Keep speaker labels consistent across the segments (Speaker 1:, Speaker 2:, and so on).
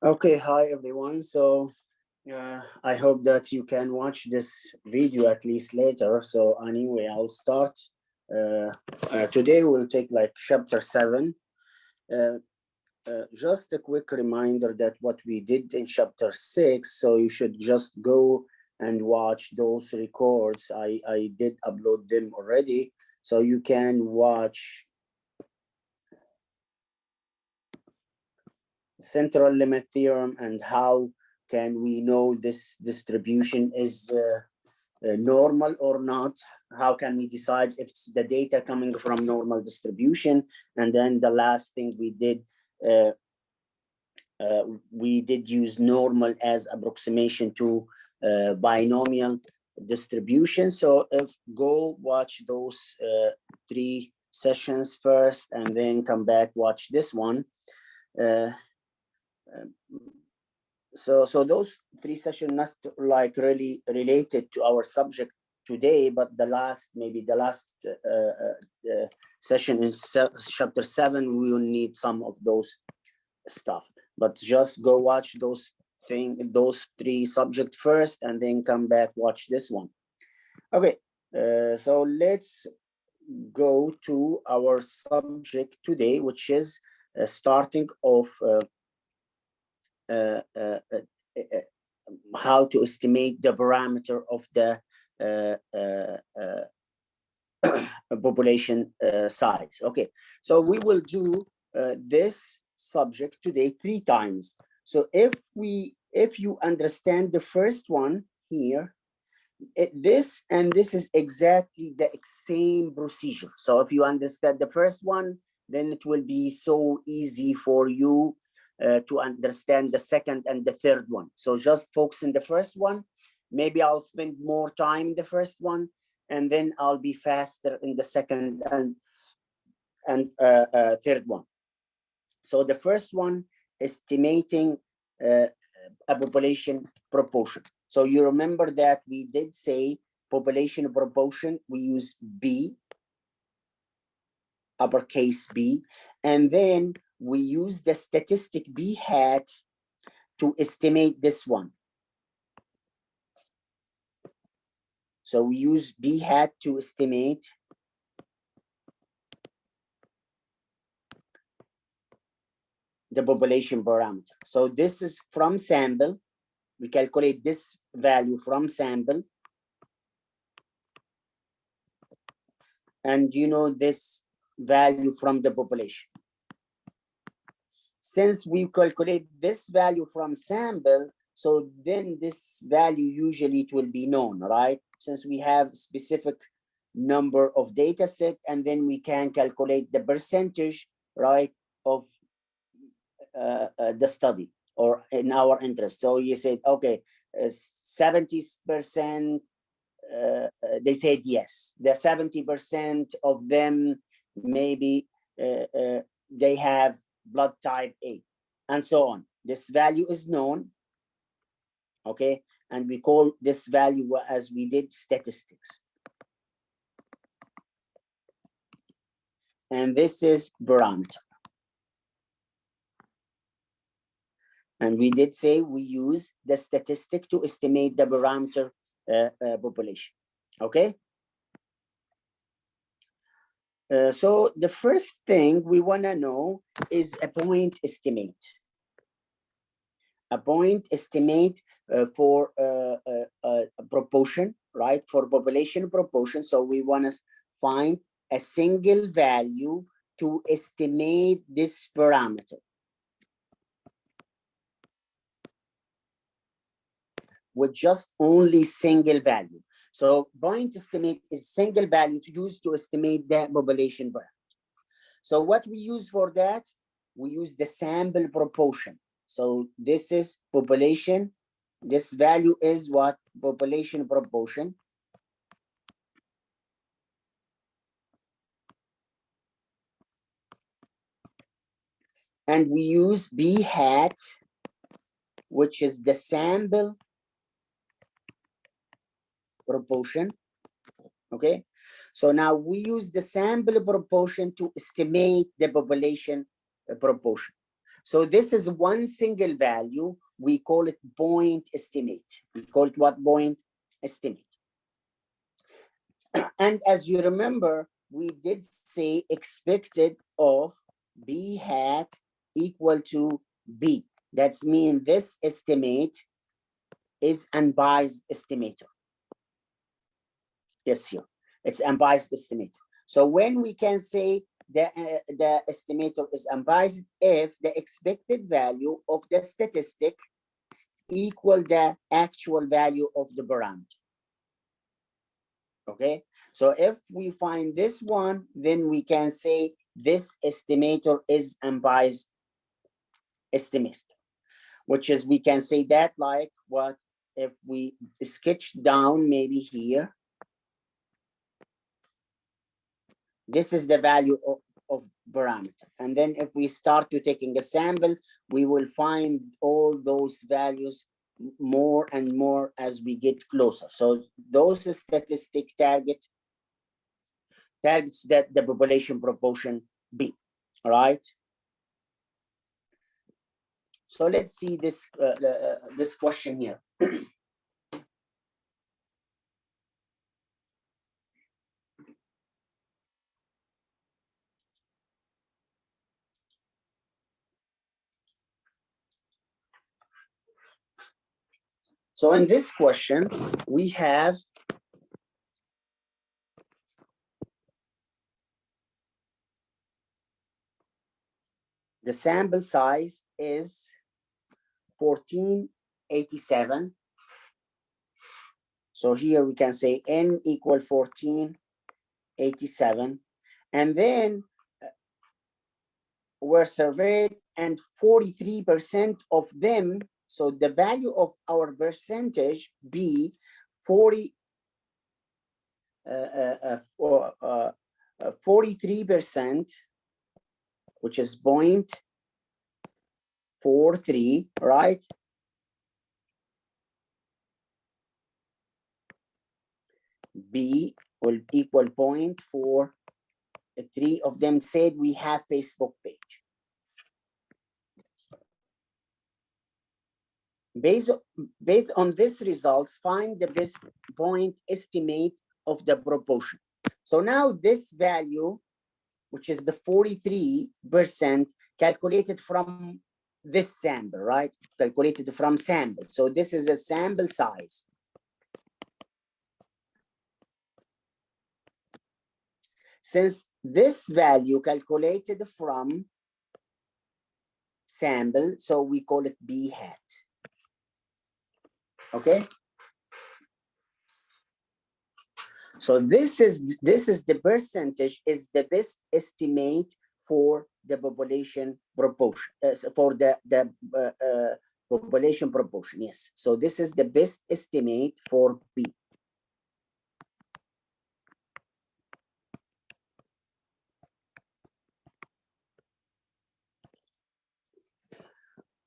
Speaker 1: Okay, hi everyone. I hope that you can watch this video at least later. So anyway, I'll start. Today we'll take like chapter 7. Uh, just a quick reminder that what we did in chapter 6, so you should just go and watch those records. I did upload them already, so you can watch central limit theorem and how can we know this distribution is normal or not. How can we decide if it's the data coming from normal distribution? And then the last thing uh, we did use normal as approximation to binomial distribution. So if go watch those 3 sessions first and then come back watch this one. uh, so those 3 sessions not like really related to our subject today, but the last session in chapter 7 we will need some of those stuff, but just go watch those 3 subject first and then come back watch this one. Okay, so let's go to our subject today, which is starting off how to estimate the parameter of the population size. Okay, so we will do this subject today 3 times. So if you understand the first one here, this is exactly the same procedure. So if you understand the first one, then it will be so easy for you to understand the second and the third one. So just focus on the first one. Maybe I'll spend more time in the first one, and then I'll be faster in the second and third one. So the first one, estimating a population proportion. So you remember that we did say population proportion, we use B, uppercase B, and then we use the statistic B hat to estimate this one. So we use B hat to estimate the population parameter. So this is from sample. We calculate this value from sample. And you know this value from the population. Since we calculate this value from sample, so then this value usually it will be known, right? Since we have specific number of data set, and then we can calculate the percentage, right, of the study or in our interest. So you said, okay, 70%, they said yes. The 70% of them maybe they have blood type A, and so on. This value is known, okay, and we call this value as we did statistics. And this is parameter. And we did say we use the statistic to estimate the parameter population, okay? So the first thing we want to know is a point estimate. A point estimate for a proportion, right? For population proportion. So we want to find a single value to estimate this parameter with just only single value. So point estimate is single value to use to estimate the population parameter. So what we use for that, we use the sample proportion. So this is population. This value is what? Population proportion. And we use B hat, which is the sample proportion. Okay. So now we use the sample proportion to estimate the population proportion. So this is one single value. We call it point estimate. We call it what? Point estimate. And as you remember, we did say expected of B hat equal to B. That's mean this estimate is unbiased estimator. Yes, here. It's unbiased estimator. So when we can say the estimator is unbiased if the expected value of the statistic equal the actual value of the parameter. Okay, so if we find this one, then we can say this estimator is unbiased estimator, which is we can say that like what if we sketch down maybe here. This is the value of parameter. And then if we start to taking a sample, we will find all those values more and more as we get closer. So those statistics targets that the population proportion B, all right? So let's see this, this question here. So in this question, we have the sample size is 1487. So here we can say N equal 1487. And then were surveyed and 43% of them, so the value of our percentage B, 43%, which is 0.43, right? B will equal 0.43 of them said we have Facebook page. Based on this results, find the best point estimate of the proportion. So now this value, which is the 43% calculated from this sample, right? Calculated from sample. So this is a sample size. Since this value calculated from sample, so we call it B hat. Okay. So this is the percentage is the best estimate for the population proportion, for the population proportion. Yes. So this is the best estimate for B.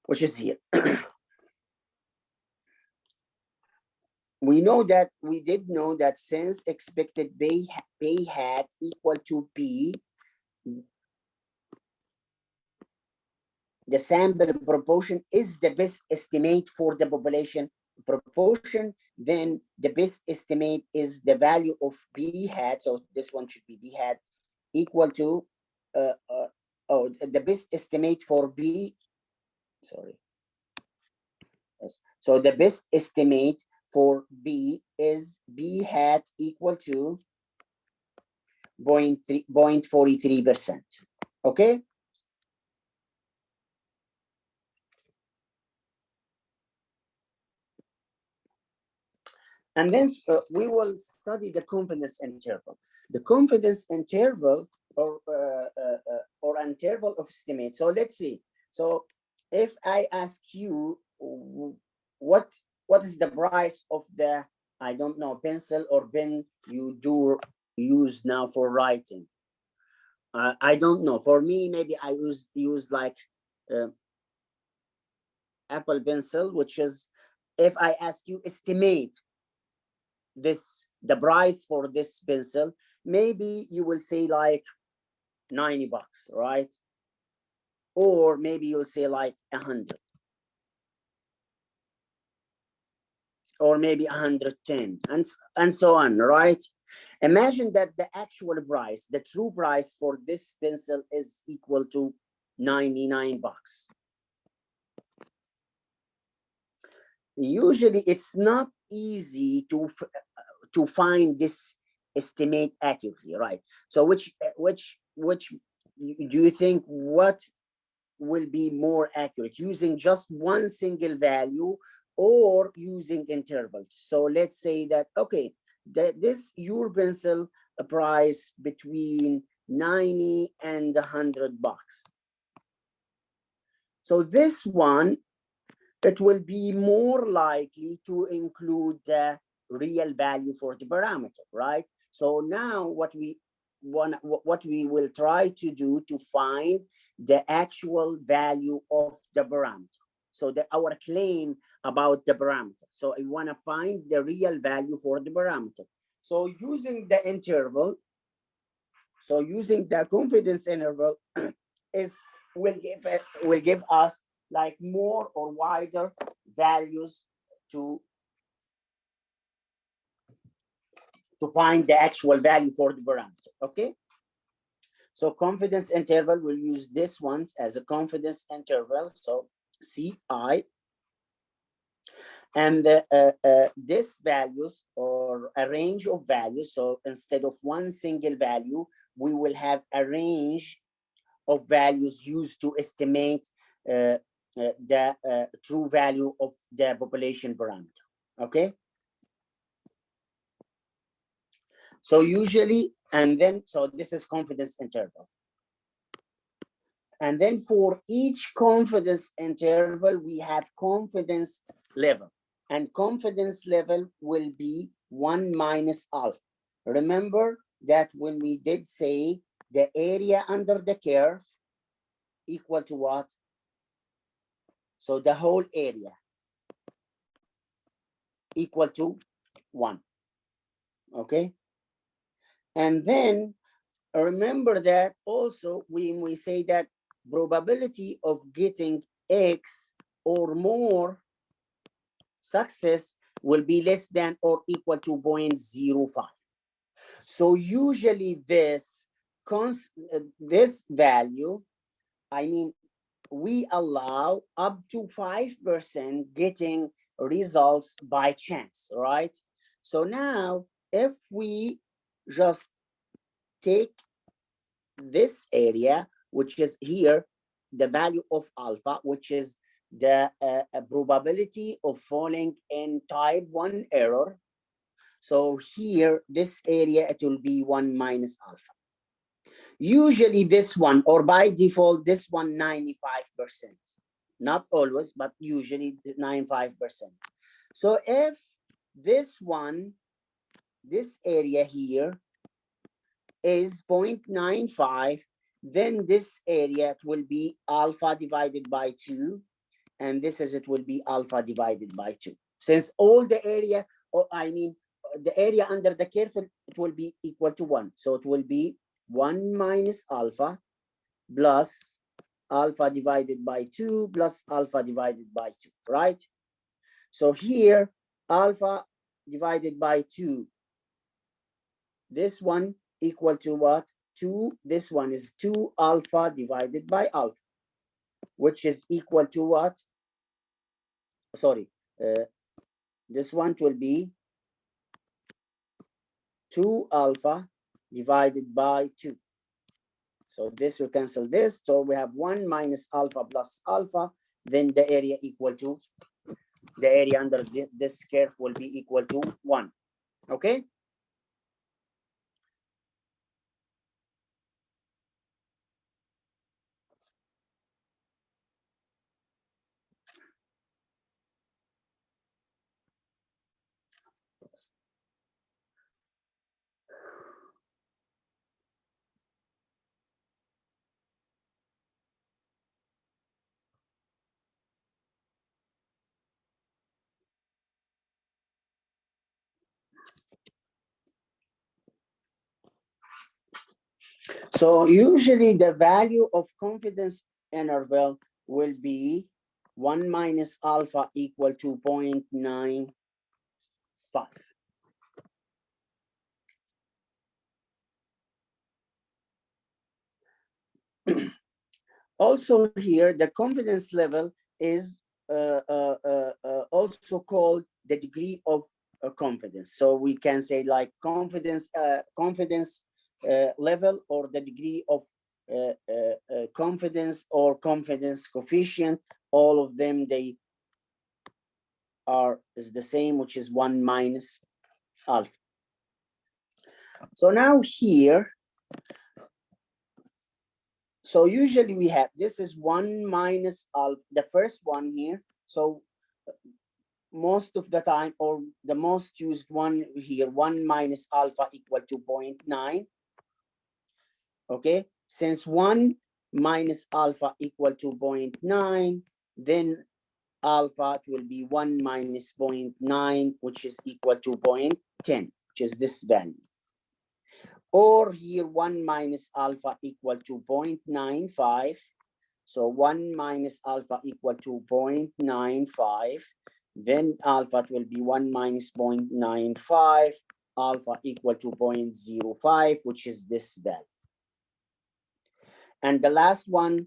Speaker 1: Which is here. We know that we did know that since expected B hat equal to P, the sample proportion is the best estimate for the population proportion, then the best estimate is the value of B hat. So this one should be B hat equal to, the best estimate for B, sorry. Yes. So the best estimate for B is B hat equal to 0.43%. Okay. And then we will study the confidence interval. The confidence interval or interval of estimate. So let's see. So if I ask you what is the price of the, I don't know, pencil or pen you do use now for writing? I don't know. For me, maybe I use like Apple Pencil, which is, if I ask you estimate the price for this pencil, maybe you will say like $90, right? or maybe you'll say like 100, or maybe 110, and so on, right? Imagine that the actual price, the true price for this pencil is equal to 99 bucks. Usually it's not easy to find this estimate accurately, right? So which do you think what will be more accurate, using just one single value or using intervals? So let's say that, okay, this your pencil price between 90 and 100 bucks. So this one, it will be more likely to include the real value for the parameter, right? So now what we will try to do to find the actual value of the parameter. So our claim about the parameter. So I want to find the real value for the parameter. So using the interval, so using the confidence interval will give us like more or wider values to find the actual value for the parameter. Okay, so confidence interval, will use this one as a confidence interval, so CI, and this values, or a range of values. So instead of one single value, we will have a range of values used to estimate the true value of the population parameter. Okay, so usually, and then, so this is confidence interval. And then for each confidence interval, we have confidence level. And confidence level will be 1 minus alpha. Remember that when we did say the area under the curve equal to what? So the whole area equal to 1. Okay? And then remember that also when we say that probability of getting X or more success will be less than or equal to 0.05. So usually this value, I mean, we allow up to 5% getting results by chance, right? So now if we just take this area, which is here, the value of alpha, which is the probability of falling in type 1 error. So here, this area, it will be 1 minus alpha. Usually this one, or by default, this one, 95%. Not always, but usually 95%. So if this one, this area here is 0.95, then this area, it will be alpha divided by 2, and this is, it will be alpha divided by 2. Since all the area, or I mean, the area under the curve, it will be equal to 1. So it will be 1 minus alpha plus alpha divided by 2 plus alpha divided by 2, right? So here, alpha divided by 2, this one equal to what? 2, this one is 2 alpha divided by alpha, which is equal to what? Sorry, this one will be 2 alpha divided by 2. So this will cancel this. So we have 1 minus alpha plus alpha. Then the area equal to, the area under this curve will be equal to 1. Okay? So usually the value of confidence interval will be 1 minus alpha equal to 0.95. Also here, the confidence level is also called the degree of confidence. So we can say like confidence level, or the degree of confidence, or confidence coefficient. All of them, they is the same, which is 1 minus alpha. So now here, so usually we have, this is 1 minus alpha, the first one here. So most of the time, or the most used one here, 1 minus alpha equal to 0.9. Okay, since 1 minus alpha equal to 0.9, then alpha, it will be 1 minus 0.9, which is equal to 0.10, which is this value. Or here 1 minus alpha equal to 0.95. So 1 minus alpha equal to 0.95. Then alpha, it will be 1 minus 0.95, alpha equal to 0.05, which is this value. And the last one,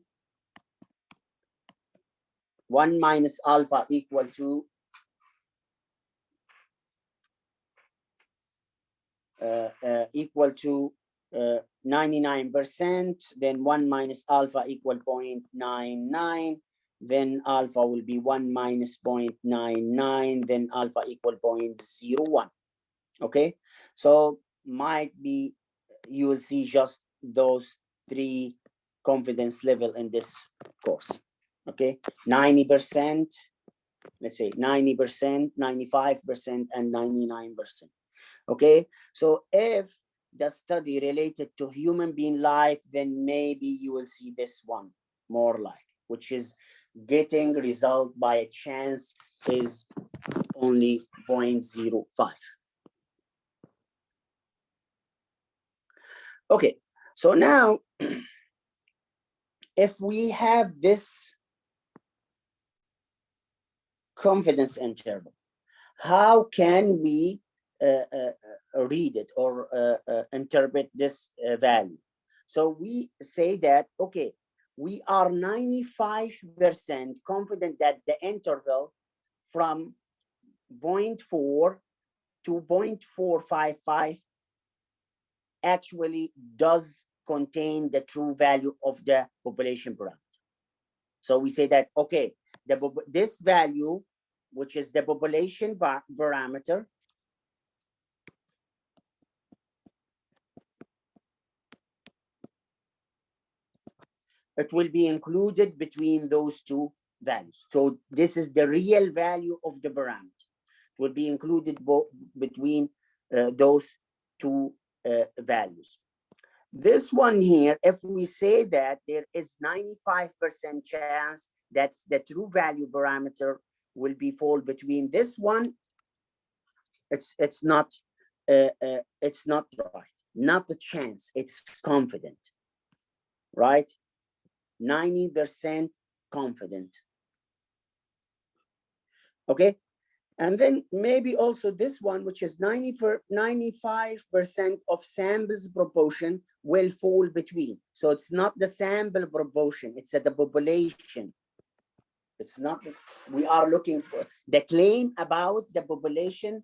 Speaker 1: 1 minus alpha equal to 99%, then 1 minus alpha equal 0.99, then alpha will be 1 minus 0.99, then alpha equal 0.01. Okay, so might be, you will see just those 3 confidence level in this course. Okay, 90%, let's say 90%, 95%, and 99%. Okay, so if the study related to human being life, then maybe you will see this one more likely, which is getting result by a chance is only 0.05. Okay, so now if we have this confidence interval, how can we read it or interpret this value? So we say that, okay, we are 95% confident that the interval from 0.4 to 0.455 actually does contain the true value of the population parameter. So we say that, okay, this value, which is the population parameter, it will be included between those 2 values. So this is the real value of the parameter. It will be included between those 2 values. This one here, if we say that there is 95% chance that's the true value parameter will be fall between this one, it's not right. Not a chance, it's confident, right? 90% confident. Okay, and then maybe also this one, which is 95% of samples proportion will fall between. So it's not the sample proportion, it's the population. It's not, we are looking for the claim about the population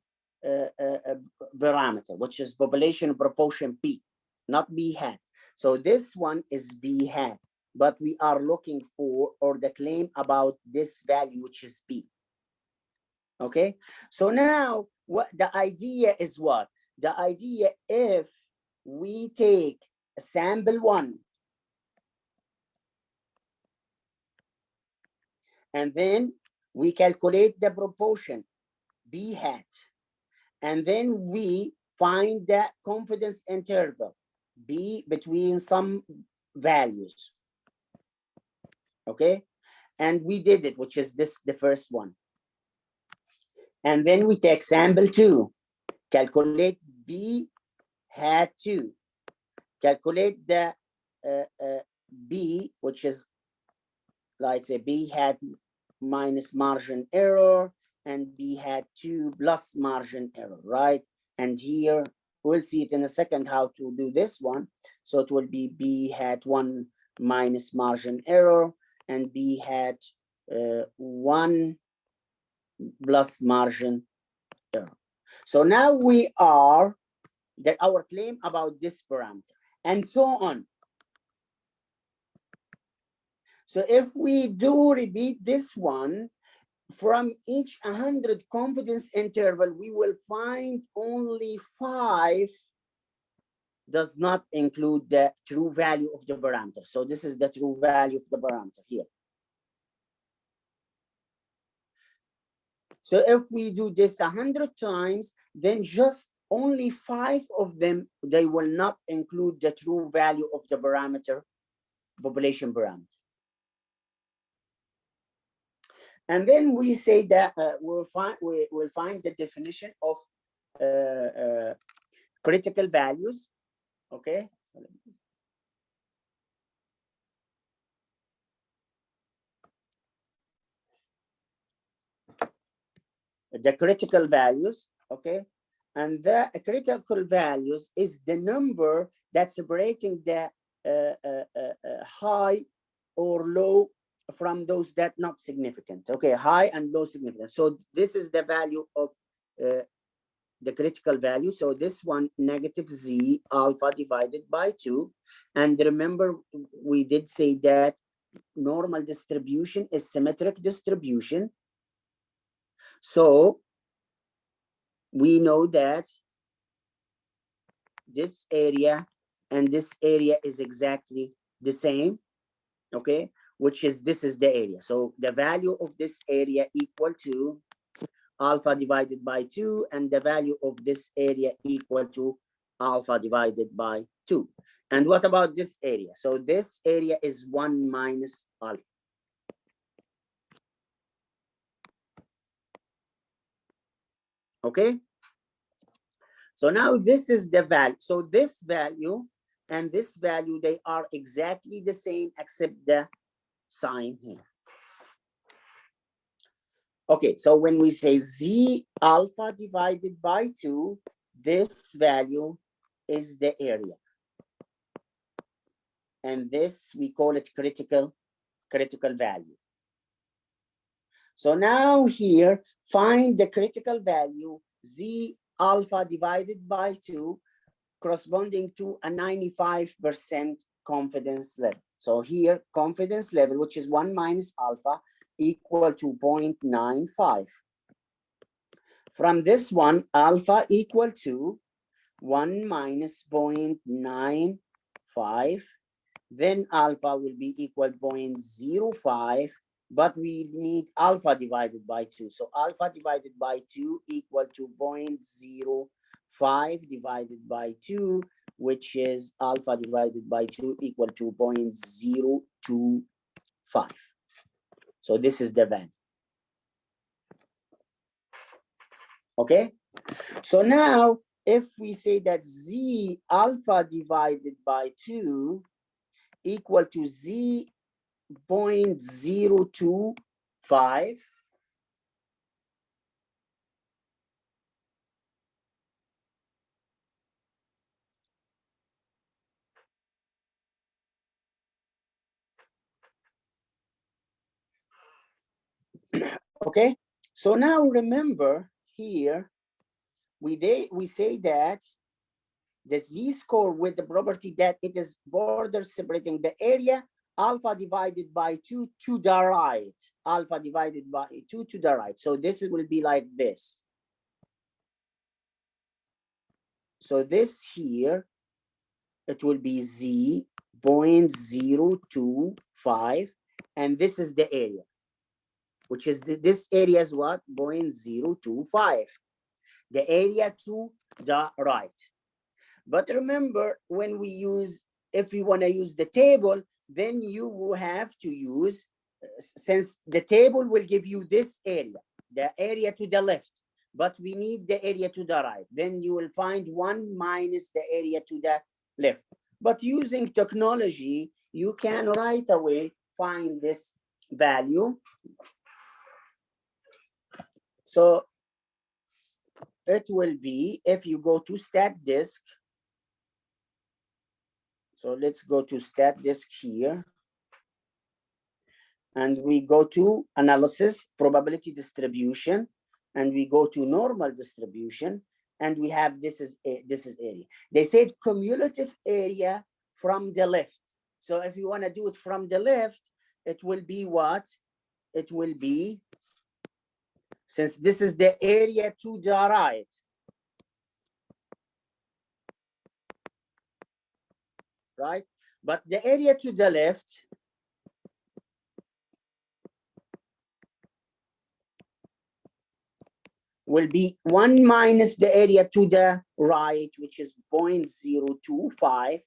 Speaker 1: parameter, which is population proportion P, not B hat. So this one is B hat, but we are looking for, or the claim about this value, which is P. Okay, so now what the idea is, what the idea, if we take sample 1 and then we calculate the proportion B hat, and then we find the confidence interval B between some values. Okay, and we did it, which is this, the first one. And then we take sample 2, calculate B hat 2, calculate the B, which is let's say B hat minus margin error and B hat 2 plus margin error, right? And here we'll see it in a second how to do this one. So it will be B hat 1 minus margin error and B hat 1 plus margin error. So now we are that our claim about this parameter and so on. So if we do repeat this one, from each 100 confidence interval, we will find only 5 does not include the true value of the parameter. So this is the true value of the parameter here. So if we do this 100 times, then just only 5 of them, they will not include the true value of the parameter, population parameter. And then we say that we'll find the definition of critical values. Okay. So the critical values, okay, and the critical values is the number that's separating the high or low from those that not significant. Okay, high and low significant. So this is the value of the critical value. So this one, negative Z alpha divided by 2. And remember, we did say that normal distribution is symmetric distribution. So we know that this area and this area is exactly the same, okay, which is this is the area. So the value of this area equal to alpha divided by 2, and the value of this area equal to alpha divided by 2. And what about this area? So this area is 1 minus alpha. Okay. So now this is the value. So this value and this value, they are exactly the same except the sign here. Okay, so when we say Z alpha divided by 2, this value is the area. And this, we call it critical value. So now here, find the critical value, Z alpha divided by 2, corresponding to a 95% confidence level. So here, confidence level, which is 1 minus alpha, equal to 0.95. From this one, alpha equal to 1 minus 0.95. Then alpha will be equal 0.05, but we need alpha divided by 2. So alpha divided by 2 equal to 0.05 divided by 2, which is alpha divided by 2 equal to 0.025. So this is the value. Okay. So now if we say that Z alpha divided by 2 equal to Z 0.025, okay. So now remember here, we say that the Z-score with the property that it is border separating the area, alpha divided by 2 to the right, alpha divided by 2 to the right. So this will be like this. So this here, it will be Z 0.025, and this is the area, which is this area is what? 0.025. The area to the right. But remember, when we use, if we want to use the table, then you will have to use, since the table will give you this area, the area to the left, but we need the area to the right. Then you will find 1 minus the area to the left. But using technology, you can right away find this value. So it will be, if you go to stat disk, so let's go to stat disk here, and we go to analysis, probability distribution, and we go to normal distribution, and we have this is area. They said cumulative area from the left. So if you want to do it from the left, it will be what? It will be, since this is the area to the right, right? But the area to the left will be 1 minus the area to the right, which is 0.025.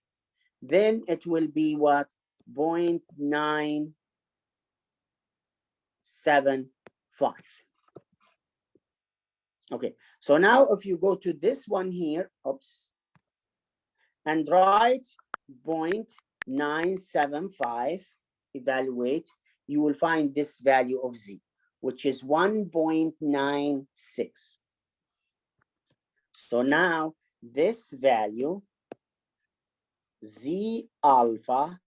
Speaker 1: Then it will be what? 0.975. Okay, so now if you go to this one here, oops, and write 0.975, evaluate, you will find this value of Z, which is 1.96. So now this value, Z alpha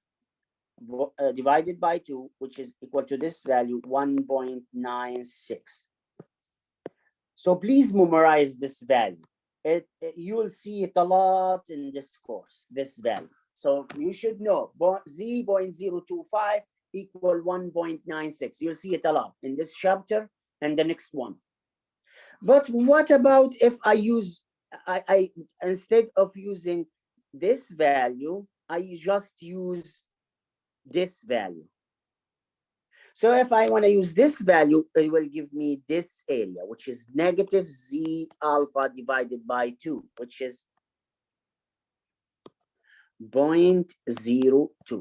Speaker 1: divided by 2, which is equal to this value, 1.96. So please memorize this value. You will see it a lot in this course, this value. So you should know Z 0.025 equal 1.96. You'll see it a lot in this chapter and the next one. But what about if I use, I instead of using this value, I just use this value. So if I want to use this value, it will give me this area, which is negative Z alpha divided by 2, which is 0.025.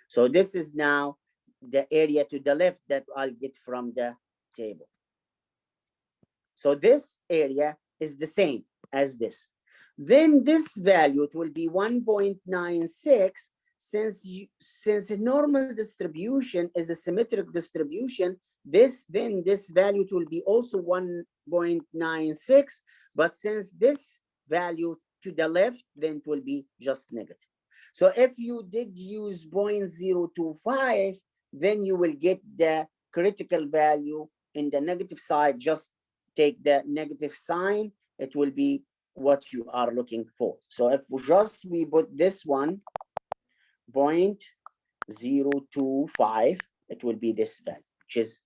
Speaker 1: So this is now the area to the left that I'll get from the table. So this area is the same as this. Then this value, it will be 1.96. Since a normal distribution is a symmetric distribution, this value will be also 1.96, but since this value to the left, then it will be just negative. So if you did use 0.025, then you will get the critical value in the negative side. Just take the negative sign, it will be what you are looking for. So if we put this one, 0.025, it will be this value, which is,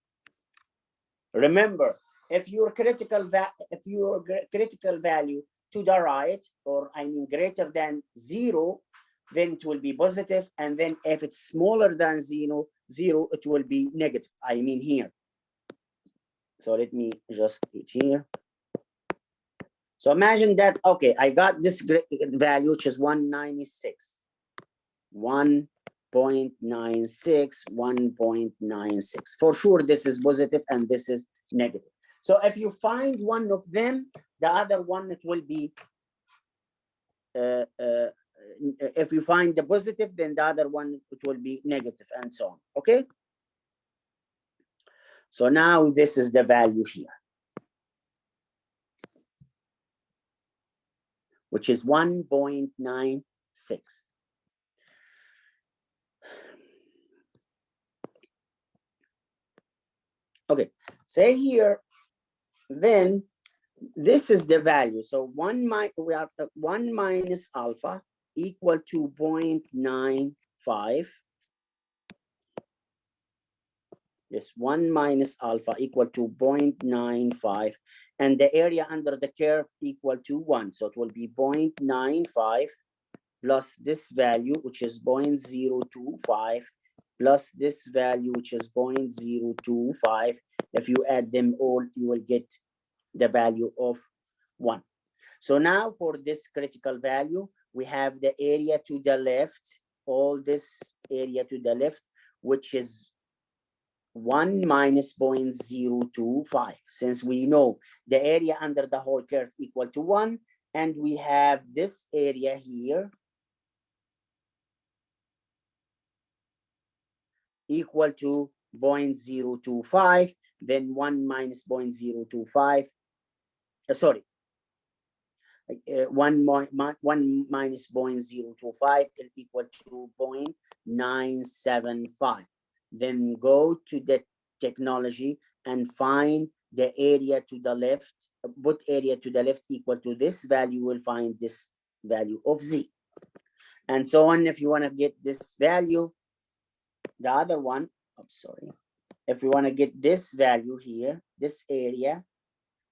Speaker 1: remember, if your critical value to the right, or I mean greater than 0, then it will be positive, and then if it's smaller than 0, it will be negative. I mean here. So let me just put here. So imagine that, okay, I got this value, which is 196. 1.96, 1.96. For sure, this is positive and this is negative. So if you find one of them, the other one, it will be, if you find the positive, then the other one, it will be negative, and so on, okay? So now this is the value here, which is 1.96. Okay, say here, then this is the value. So 1 minus alpha equal to 0.95. This 1 minus alpha equal to 0.95, and the area under the curve equal to 1. So it will be 0.95 plus this value, which is 0.025, plus this value, which is 0.025. If you add them all, you will get the value of 1. So now for this critical value, we have the area to the left, all this area to the left, which is 1 minus 0.025. Since we know the area under the whole curve equal to 1, and we have this area here equal to 0.025, then 1 minus 0.025, sorry, 1 minus 0.025 is equal to 0.975. Then go to the technology and find the area to the left, put area to the left equal to this value, will find this value of Z. And so on. If you want to get this value, the other one, I'm sorry, if we want to get this value here, this area,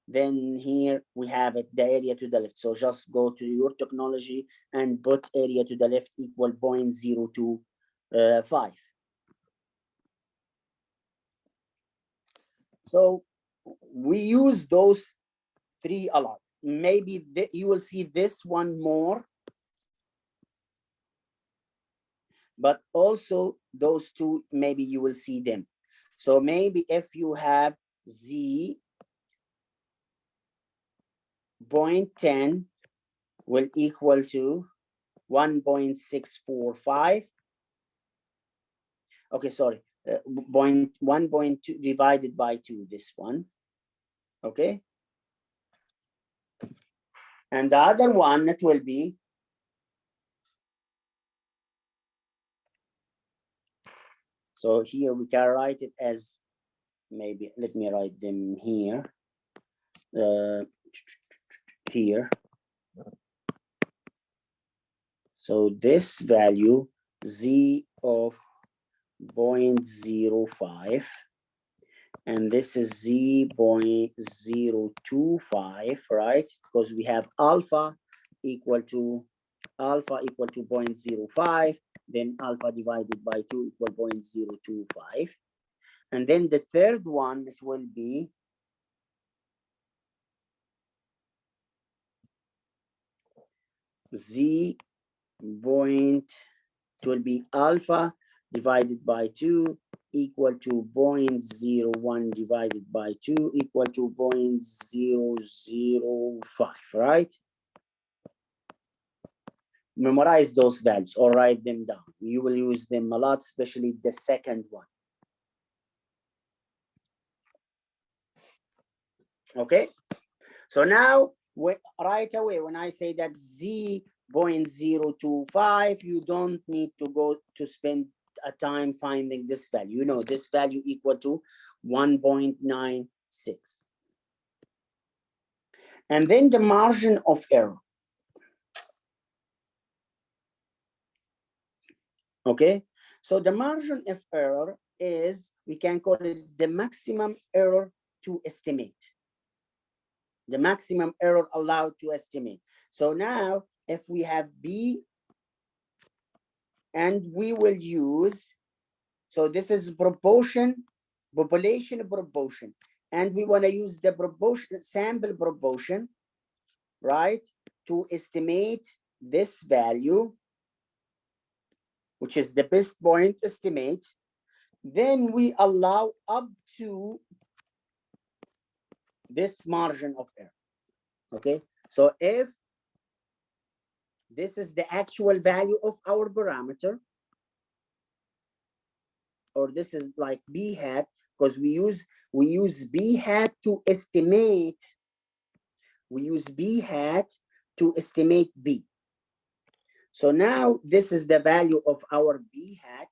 Speaker 1: then here we have it, the area to the left. So just go to your technology and put area to the left equal 0.025. So we use those three a lot. Maybe you will see this one more, but also those two, maybe you will see them. So maybe if you have Z 0.10 will equal to 1.645. Okay, sorry, 1.2 divided by 2, this one. Okay. And the other one, it will be so here we can write it as, maybe let me write them here. Here. So this value Z of 0.05, and this is Z 0.025, right? Because we have alpha equal to 0.05, then alpha divided by 2 equal 0.025. And then the third one, it will be Z point, it will be alpha divided by 2 equal to 0.01 divided by 2 equal to 0.005, right? Memorize those values or write them down. You will use them a lot, especially the second one. Okay, so now right away when I say that Z 0.025, you don't need to go to spend a time finding this value. You know this value equal to 1.96. And then the margin of error. Okay, so the margin of error is, we can call it the maximum error to estimate. The maximum error allowed to estimate. So now if we have B, and we will use, so this is proportion, population proportion, and we want to use the proportion, sample proportion, right, to estimate this value, which is the best point estimate. Then we allow up to this margin of error. Okay, so if this is the actual value of our parameter, or this is like B hat, because we use B hat to estimate, we use B hat to estimate B. So now this is the value of our B hat,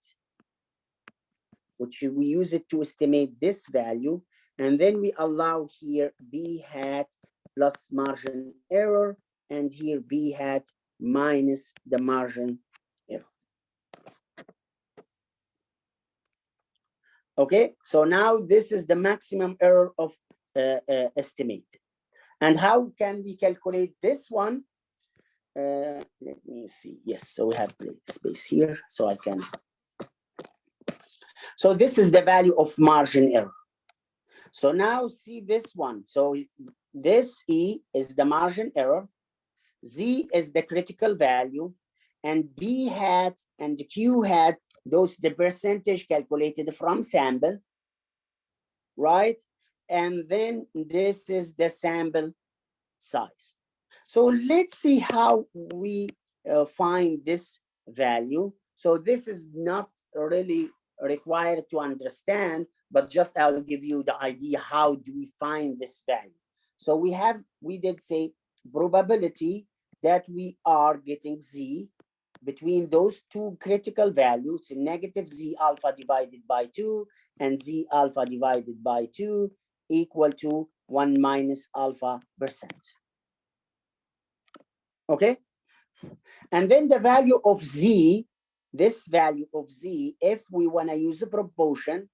Speaker 1: which we use it to estimate this value, and then we allow here B hat plus margin error, and here B hat minus the margin error. Okay, so now this is the maximum error of estimate. And how can we calculate this one? Let me see. Yes, so we have space here, so I can. So this is the value of margin error. So now see this one. So this E is the margin error, Z is the critical value, and B hat and Q hat, those the percentage calculated from sample, right? And then this is the sample size. So let's see how we find this value. So this is not really required to understand, but just I'll give you the idea how do we find this value. So we did say probability that we are getting Z between those two critical values, negative Z alpha divided by 2 and Z alpha divided by 2 equal to 1 minus alpha percent. Okay? And then the value of Z, this value of Z, if we want to use a proportion,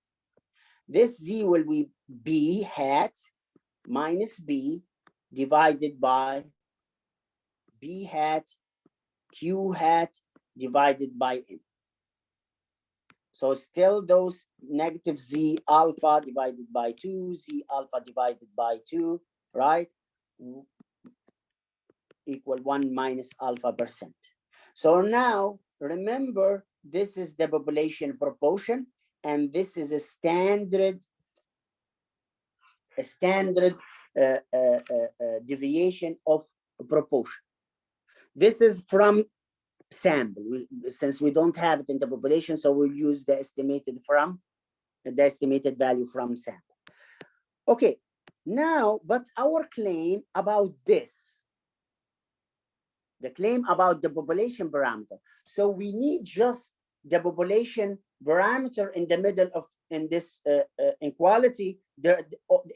Speaker 1: this Z will be B hat minus B divided by B hat Q hat divided by N. So still those negative Z alpha divided by 2, Z alpha divided by 2, right? Equal 1 minus alpha percent. So now remember, this is the population proportion, and this is a standard deviation of proportion. This is from sample. Since we don't have it in the population, so we'll use the estimated value from sample. Okay, now, but our claim about this, the claim about the population parameter. So we need just the population parameter in the middle of in this inequality.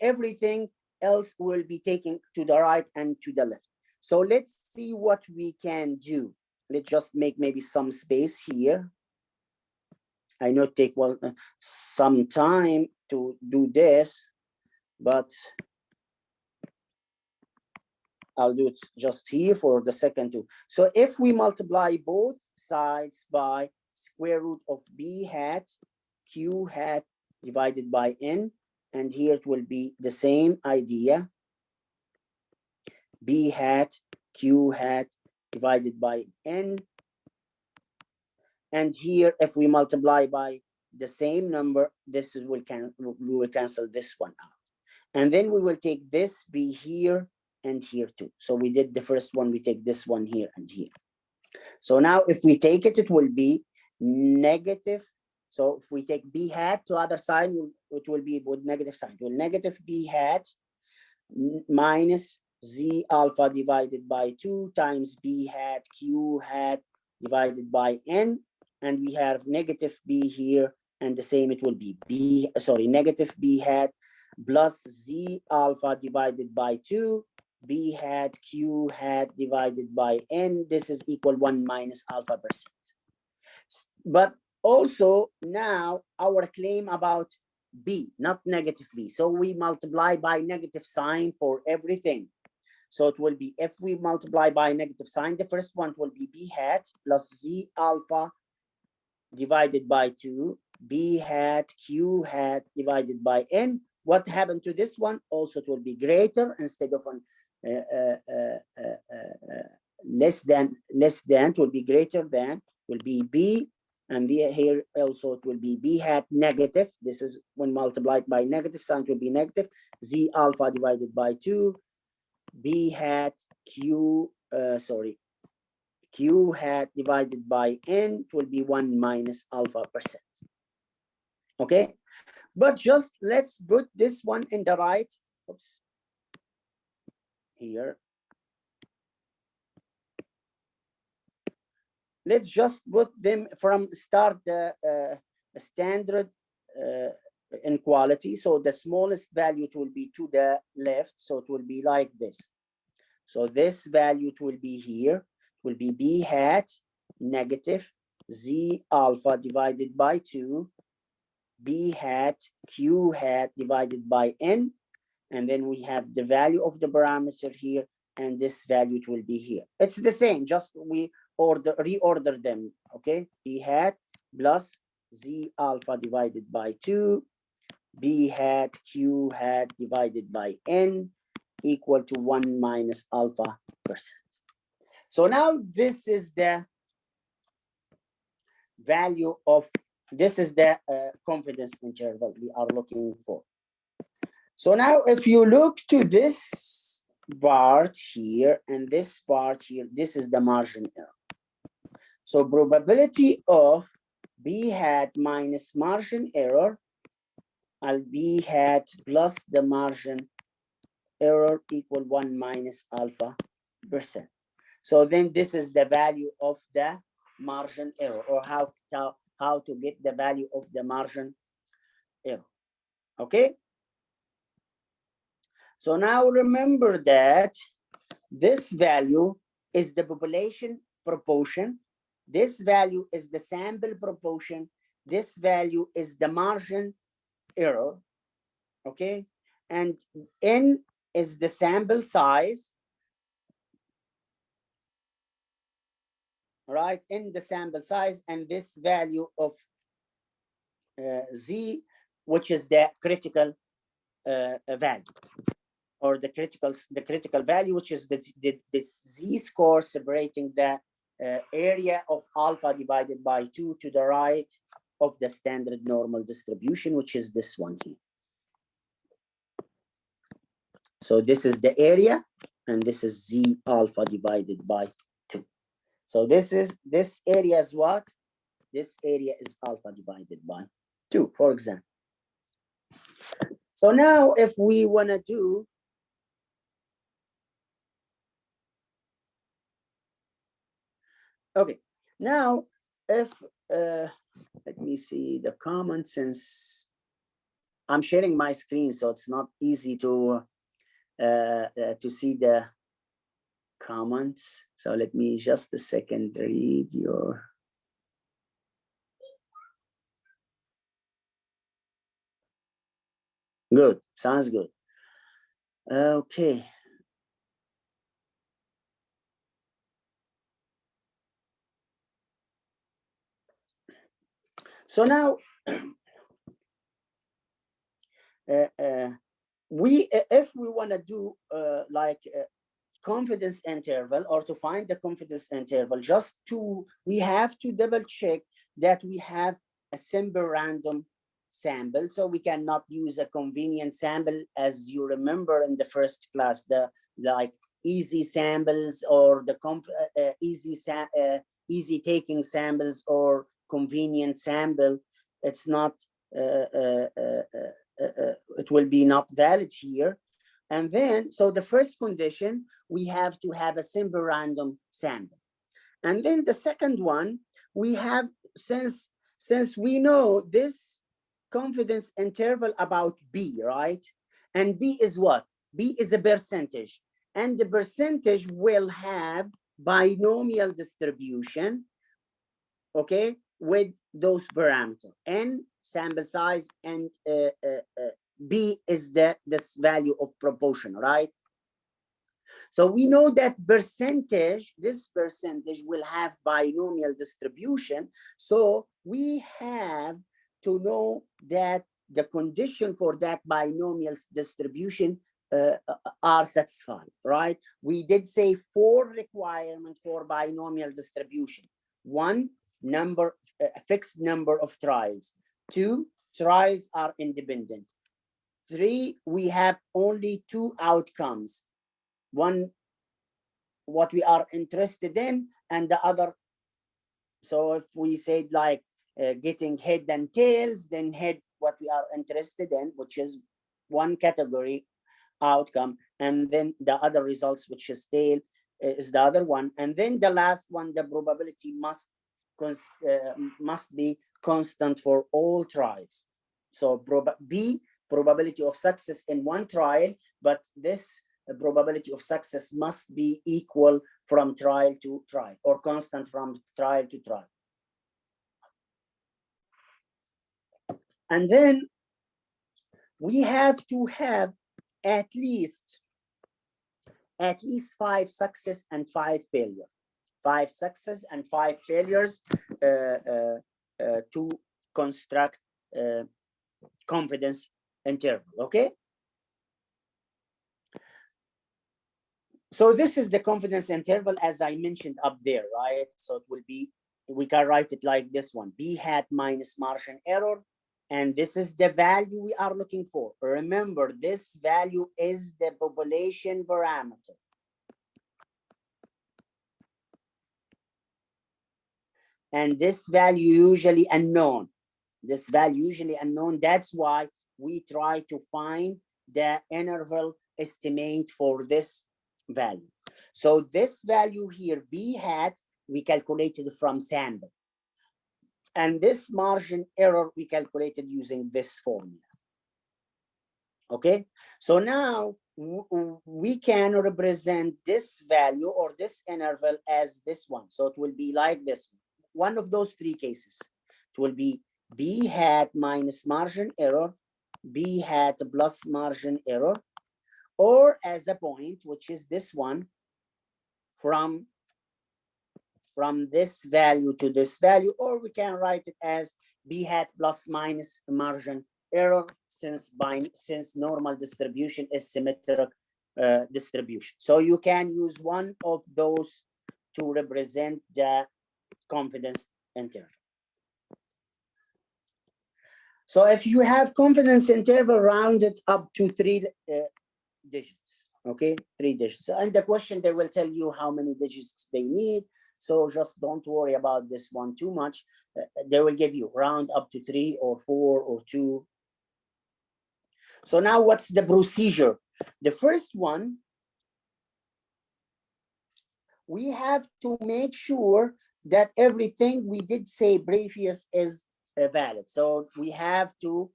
Speaker 1: Everything else will be taken to the right and to the left. So let's see what we can do. Let's just make maybe some space here. I know it take some time to do this, but I'll do it just here for the second two. So if we multiply both sides by square root of B hat Q hat divided by N, and here it will be the same idea. B hat Q hat divided by N. And here, if we multiply by the same number, we will cancel this one out. And then we will take this B here and here too. So we did the first one, we take this one here and here. So now if we take it, it will be negative. So if we take B hat to other side, it will be with negative sign. Well, negative B hat minus Z alpha divided by 2 times B hat Q hat divided by N. And we have negative B here, and the same it will be negative B hat plus Z alpha divided by 2 B hat Q hat divided by N. This is equal 1 minus alpha percent. But also now our claim about B, not negative B. So we multiply by negative sign for everything. So it will be, if we multiply by negative sign, the first one will be B hat plus Z alpha divided by 2 B hat Q hat divided by N. What happened to this one? Also it will be greater instead of less than, it will be greater than, will be B, and here also it will be B hat negative. This is when multiplied by negative sign, it will be negative. Z alpha divided by 2 B hat Q hat divided by N, it will be 1 minus alpha percent. Okay, but just let's put this one in the right. Oops. Here. Let's just put them from start the standard inequality. So the smallest value it will be to the left. So it will be like this. So this value it will be here. It will be B hat negative Z alpha divided by 2 B hat Q hat divided by N. And then we have the value of the parameter here, and this value it will be here. It's the same, just we reorder them. Okay, B hat plus Z alpha divided by 2 B hat Q hat divided by N equal to 1 minus alpha percent. So now this is the value of, this is the confidence interval we are looking for. So now if you look to this part here and this part here, this is the margin error. So probability of B hat minus margin error, B hat plus the margin error equal 1 minus alpha percent. So then this is the value of the margin error, or how to get the value of the margin error. Okay. So now remember that this value is the population proportion. This value is the sample proportion. This value is the margin error. Okay. And N is the sample size. Right, in the sample size, and this value of Z, which is the critical value, or the critical value, which is the Z score separating the area of alpha divided by 2 to the right of the standard normal distribution, which is this one here. So this is the area, and this is Z alpha divided by 2. So this area is what? This area is alpha divided by 2, for example. So now if we want to do okay, now if let me see the comments, since I'm sharing my screen, so it's not easy to see the comments. So let me just a second read your. Good, sounds good. Okay. So now if we want to do like confidence interval, or to find the confidence interval, we have to double check that we have a simple random sample. So we cannot use a convenient sample, as you remember in the first class, the like easy samples, or the easy taking samples, or convenient sample. It's not it will be not valid here. And then, so the first condition, we have to have a simple random sample. And then the second one, we have, since we know this confidence interval about B, right? And B is what? B is a percentage. And the percentage will have binomial distribution, okay, with those parameters. N, sample size, and B is this value of proportion, right? So we know that this percentage will have binomial distribution. So we have to know that the condition for that binomial distribution are satisfied, right? We did say 4 requirements for binomial distribution. 1, a fixed number of trials. 2, trials are independent. 3, we have only 2 outcomes. One, what we are interested in, and the other. So if we said like getting head and tails, then head, what we are interested in, which is one category outcome, and then the other results, which is tail, is the other one. And then the last one, the probability must be constant for all trials. So B, probability of success in one trial, but this probability of success must be equal from trial to trial, or constant from trial to trial. And then we have to have at least 5 success and 5 failure. 5 success and 5 failures to construct confidence interval, okay? So this is the confidence interval, as I mentioned up there, right? So it will be, we can write it like this one, B hat minus margin error, and this is the value we are looking for. Remember, this value is the population parameter. and this value usually unknown. This value usually unknown. That's why we try to find the interval estimate for this value. So this value here, B hat, we calculated from sample. And this margin error, we calculated using this formula. Okay, so now we can represent this value or this interval as this one. So it will be like this. One of those three cases. It will be B hat minus margin error, B hat plus margin error, or as a point, which is this one, from this value to this value, or we can write it as B hat plus minus margin error, since normal distribution is symmetric distribution. So you can use one of those to represent the confidence interval. So if you have confidence interval rounded up to 3 digits, okay, 3 digits, and the question, they will tell you how many digits they need. So just don't worry about this one too much. They will give you round up to 3 or 4 or 2. So now what's the procedure? The first one, we have to make sure that everything we did say previous is valid. So we have to,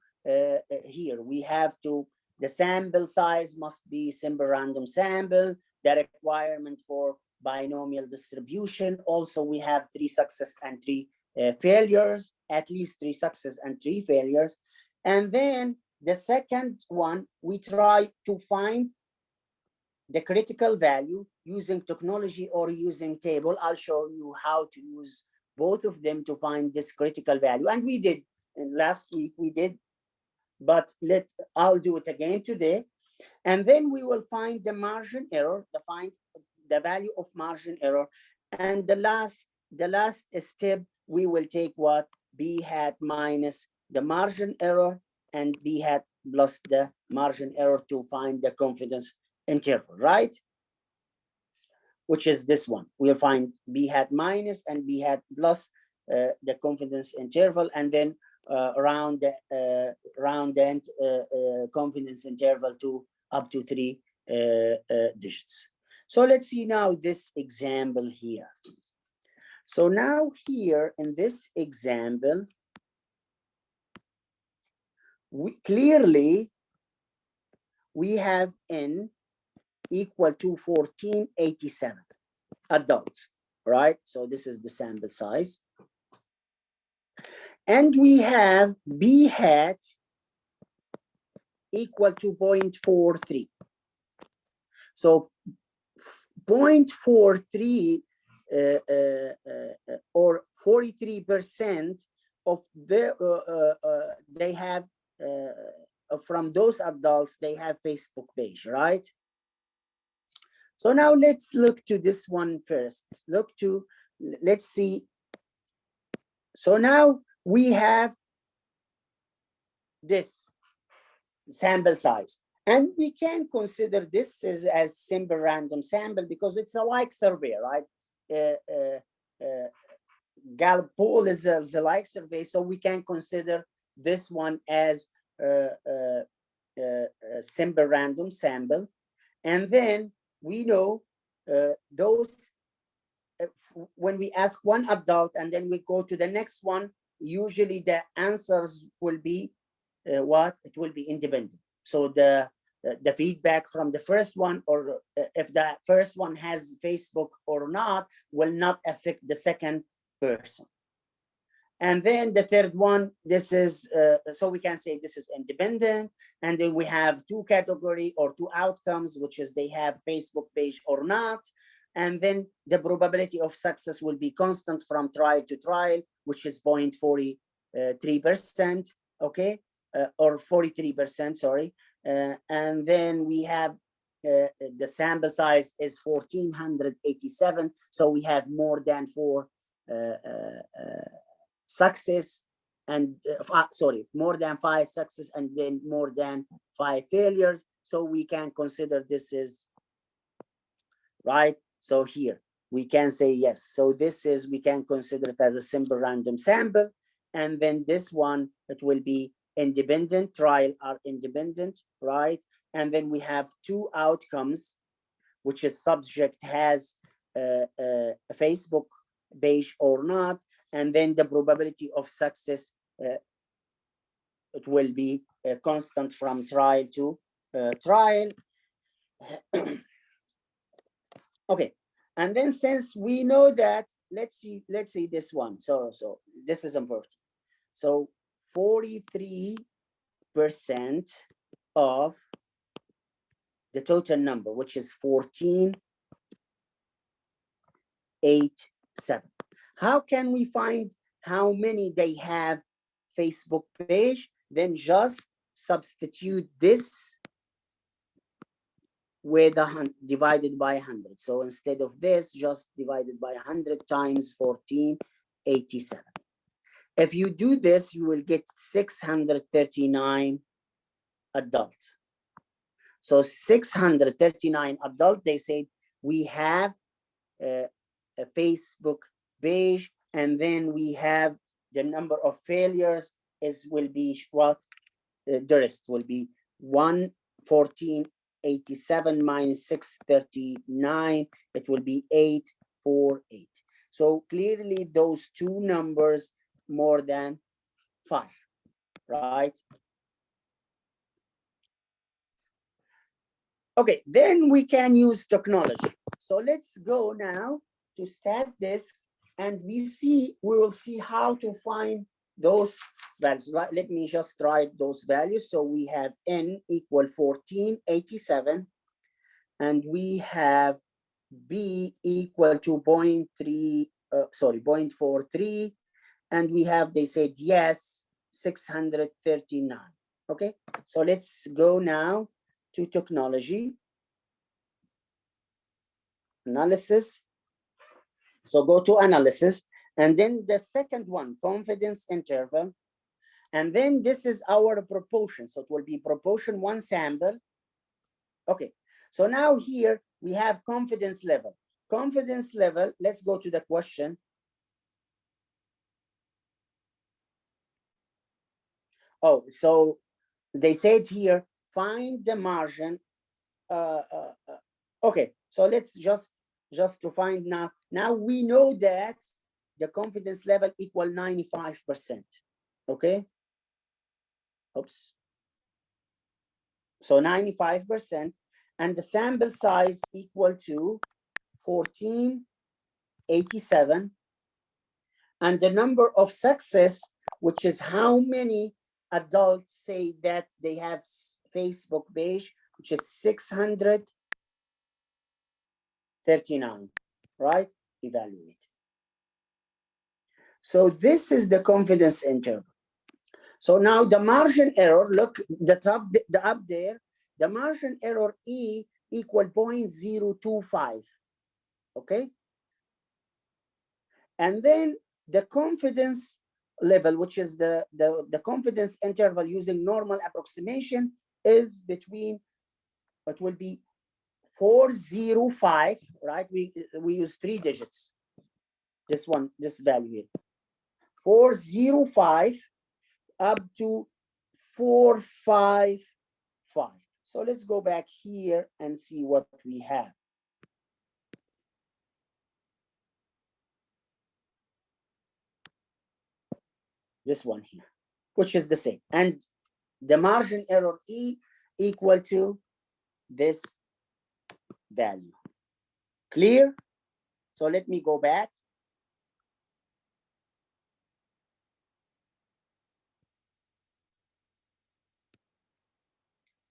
Speaker 1: here, we have to, the sample size must be simple random sample, the requirement for binomial distribution. Also, we have 3 success and 3 failures, at least 3 success and 3 failures. And then the second one, we try to find the critical value using technology or using table. I'll show you how to use both of them to find this critical value. And we did, and last week we did, but I'll do it again today. And then we will find the margin error, find the value of margin error. And the last step, we will take what? B hat minus the margin error and B hat plus the margin error to find the confidence interval, right? Which is this one. We'll find B hat minus and B hat plus the confidence interval, and then round the confidence interval to up to 3 digits. So let's see now this example here. So now here in this example, we have N equal to 1487 adults, right? So this is the sample size. And we have B hat equal to 0.43. So 0.43 or 43% of the they have from those adults, they have Facebook page, right? So now let's look to this one first. Let's see. So now we have this sample size, and we can consider this as simple random sample because it's a like survey, right? Gallup poll is a like survey, so we can consider this one as a simple random sample. And then we know those, when we ask one adult and then we go to the next one, usually the answers will be what? It will be independent. So the feedback from the first one, or if the first one has Facebook or not, will not affect the second person. And then the third one, this is, so we can say this is independent. And then we have 2 category or 2 outcomes, which is they have Facebook page or not. And then the probability of success will be constant from trial to trial, which is 0.43%, okay? Or 43%, sorry. And then we have the sample size is 1487. So we have more than 4 success and more than 5 success and then more than 5 failures. So we can consider this is right. So here we can say yes. So this is, we can consider it as a simple random sample. And then this one, it will be independent, trial are independent, right? And then we have two outcomes, which is subject has a Facebook page or not, and then the probability of success, it will be constant from trial to trial. Okay, and then since we know that, let's see this one. So this is important. So 43% of the total number, which is 1487. How can we find how many they have Facebook page? Then just substitute this with divided by 100. So instead of this, just divided by 100 times 1487. If you do this, you will get 639 adults. So 639 adults, they say we have a Facebook page, and then we have the number of failures will be what? The rest will be 1487 minus 639, it will be 848. So clearly those two numbers more than 5, right? Okay, then we can use technology. So let's go now to StatDisk, and we will see how to find those values. Let me just write those values. So we have N equal 1487, and we have B equal to 0.43, and we have, they said yes, 639. Okay, so let's go now to technology analysis. So go to analysis, and then the second one, confidence interval, and then this is our proportion. So it will be proportion one sample. Okay, so now here we have confidence level. Confidence level, let's go to the question. Oh, so they said here, find the margin. Okay, so let's just to find now. Now we know that the confidence level equal 95%. Okay. Oops. So 95%, and the sample size equal to 1487, and the number of success, which is how many adults say that they have Facebook page, which is 639, right? Evaluate. So this is the confidence interval. So now the margin error, look, the up there, the margin error E equal 0.025, okay? And then the confidence level, which is the confidence interval using normal approximation, is between, it will be 405, right? We use 3 digits. This one, this value here, 405 up to 455. So let's go back here and see what we have. This one here, which is the same. And the margin error E equal to this value. Clear? So let me go back.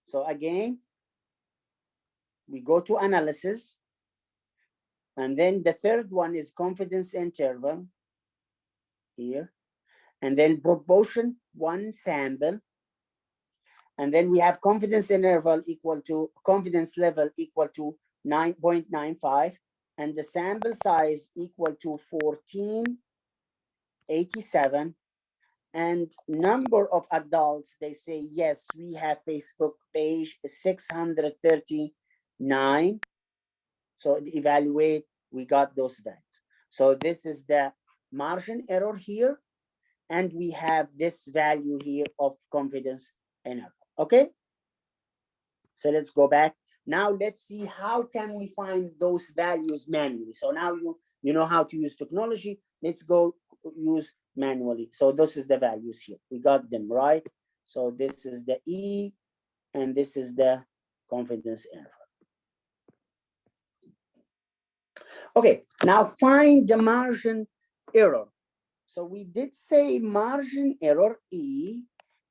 Speaker 1: So again, we go to analysis, and then the third one is confidence interval here, and then proportion one sample, and then we have confidence interval equal to confidence level equal to 9.95, and the sample size equal to 1487, and number of adults, they say yes, we have Facebook page 639. So evaluate we got those values. So this is the margin error here, and we have this value here of confidence interval. Okay, so let's go back. Now let's see how can we find those values manually. So now you know how to use technology. Let's go use manually. So this is the values here. We got them right. So this is the E, and this is the confidence interval. Okay, now find the margin error. So we did say margin error E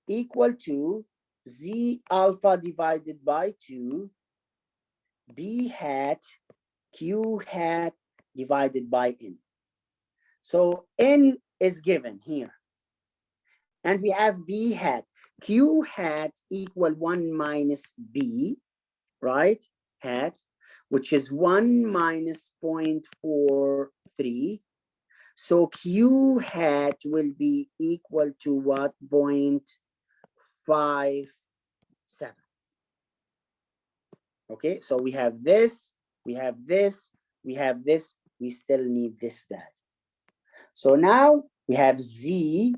Speaker 1: equal to Z alpha divided by 2 B hat Q hat divided by N. So N is given here. And we have B hat. Q hat equal 1 minus B, right? Hat, which is 1 minus 0.43. So Q hat will be equal to what? 0.57. Okay, so we have this, we have this, we have this, we still need this value. So now we have Z.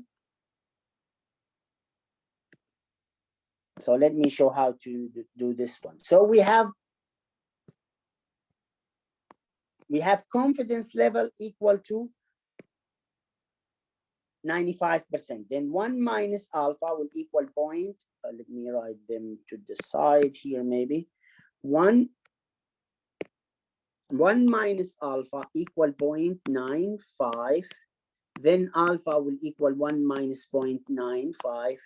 Speaker 1: So let me show how to do this one. So we have confidence level equal to 95%. Then 1 minus alpha will equal point. Let me write them to the side here maybe. 1 minus alpha equal 0.95. Then alpha will equal 1 minus 0.95.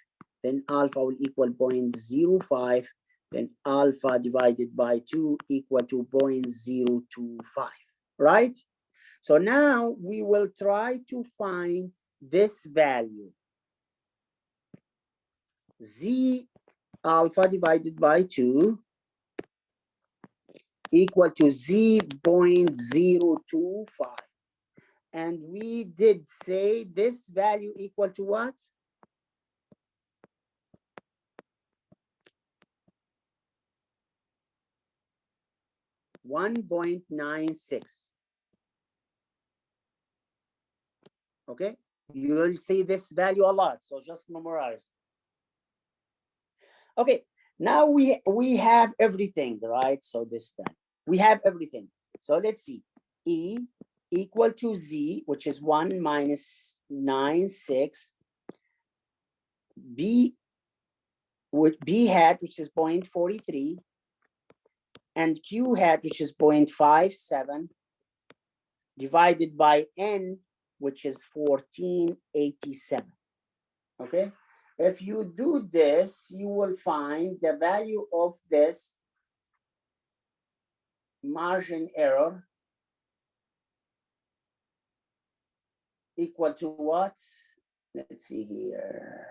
Speaker 1: Then alpha will equal 0.05. Then alpha divided by 2 equal to 0.025, right? So now we will try to find this value. Z alpha divided by 2 equal to Z 0.025. And we did say this value equal to what? 1.96. Okay, you will see this value a lot, so just memorize. Okay, now we have everything, right? So this time we have everything. So let's see. E equal to Z, which is 1 minus 96. B with B hat, which is 0.43, and Q hat, which is 0.57, divided by N, which is 1487. Okay, if you do this, you will find the value of this margin error equal to what? Let's see here.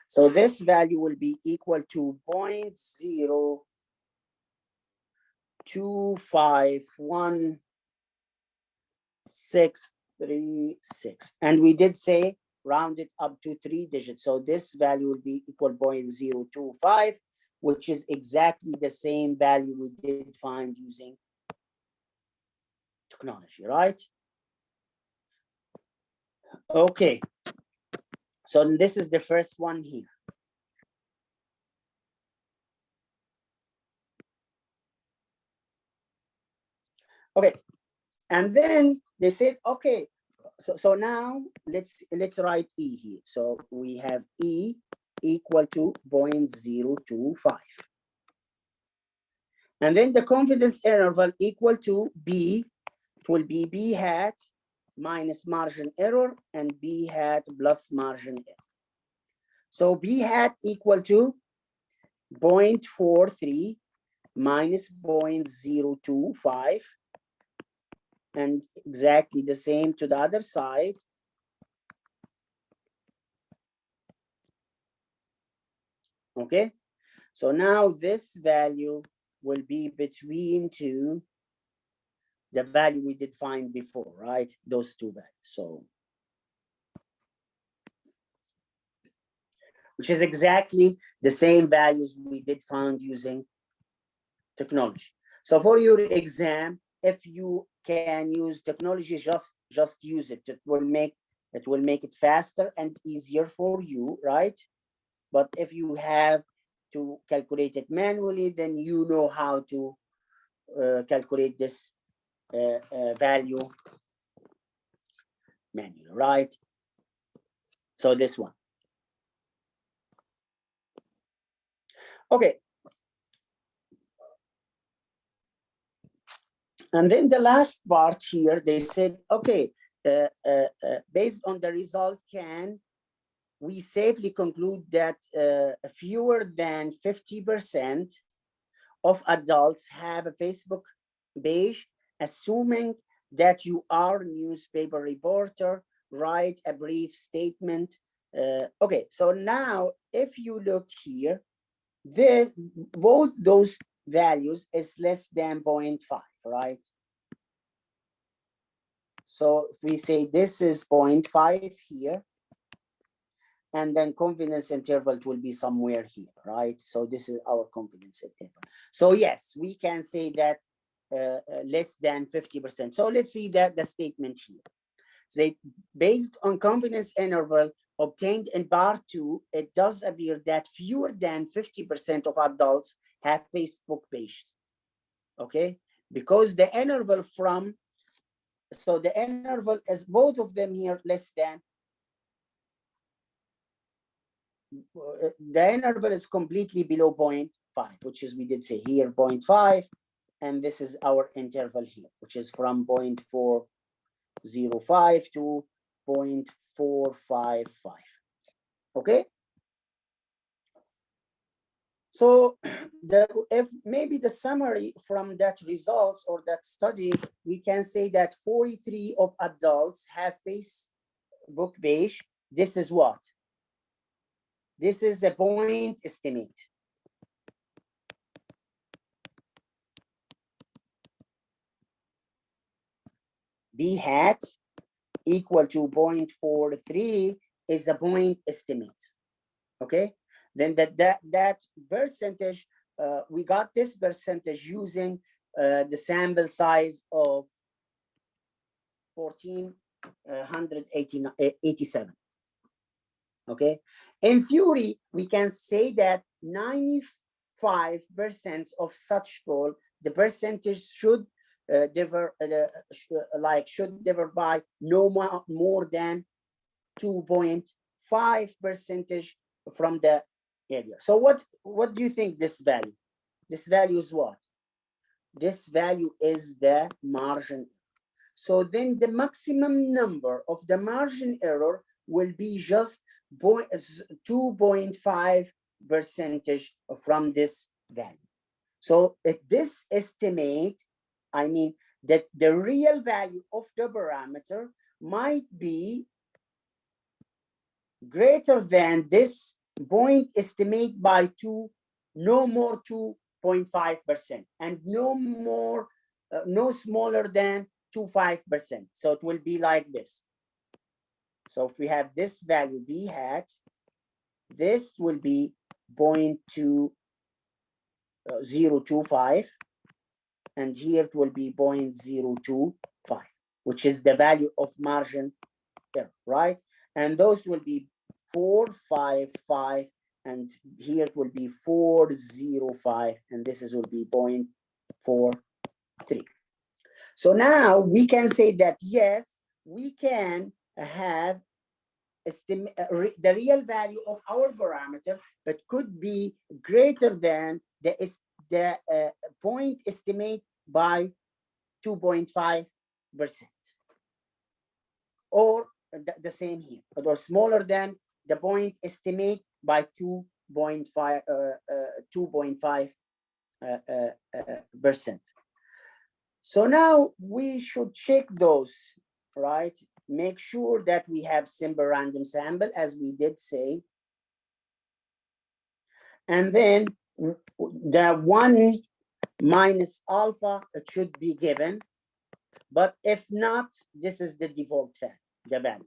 Speaker 1: So this value will be equal to 0.0251636. And we did say round it up to 3 digits. So this value will be equal 0.025, which is exactly the same value we did find using technology, right? Okay. So this is the first one here. Okay. And then they said, okay, so now let's write E here. So we have E equal to 0.025. And then the confidence interval equal to B, it will be B hat minus margin error and B hat plus margin error. So B hat equal to 0.43 minus 0.025, and exactly the same to the other side. Okay, so now this value will be between the value we did find before, right? Those two values. So, which is exactly the same values we did find using technology. So for your exam, if you can use technology, just use it. It will make it faster and easier for you, right? But if you have to calculate it manually, then you know how to calculate this value manually, right? So this one. Okay. And then the last part here, they said, okay, based on the result, can we safely conclude that fewer than 50% of adults have a Facebook page, assuming that you are a newspaper reporter, write a brief statement. Okay, so now if you look here, both those values is less than 0.5, right? So if we say this is 0.5 here, and then confidence interval will be somewhere here, right? So this is our confidence interval. So yes, we can say that less than 50%. So let's see that the statement here. They, based on confidence interval obtained in part 2, it does appear that fewer than 50% of adults have Facebook pages, okay? Because the interval from, so the interval is both of them here less than, the interval is completely below 0.5, which is, we did say here 0.5, and this is our interval here, which is from 0.405 to 0.455. Okay. So if maybe the summary from that results or that study, we can say that 43 of adults have Facebook page. This is what? This is a point estimate. B hat equal to 0.43 is a point estimate. Okay, then that percentage, we got this percentage using the sample size of 1,487. Okay, in theory, we can say that 95% of such poll, the percentage should differ by no more than 2.5% from the area. So what do you think this value? This value is what? This value is the margin. So then the maximum number of the margin error will be just 2.5% from this value. So if this estimate, I mean that the real value of the parameter might be greater than this point estimate by no more 2.5%, and no more, no smaller than 2.5%. So it will be like this. So if we have this value B hat, this will be 0.025, and here it will be 0.025, which is the value of margin error, right? And those will be 455, and here it will be 405, and this will be 0.43. So now we can say that yes, we can have the real value of our parameter, but could be greater than the point estimate by 2.5%, or the same here, or smaller than the point estimate by 2.5%. So now we should check those, right? Make sure that we have simple random sample, as we did say. And then the 1 minus alpha, it should be given. But if not, this is the default value,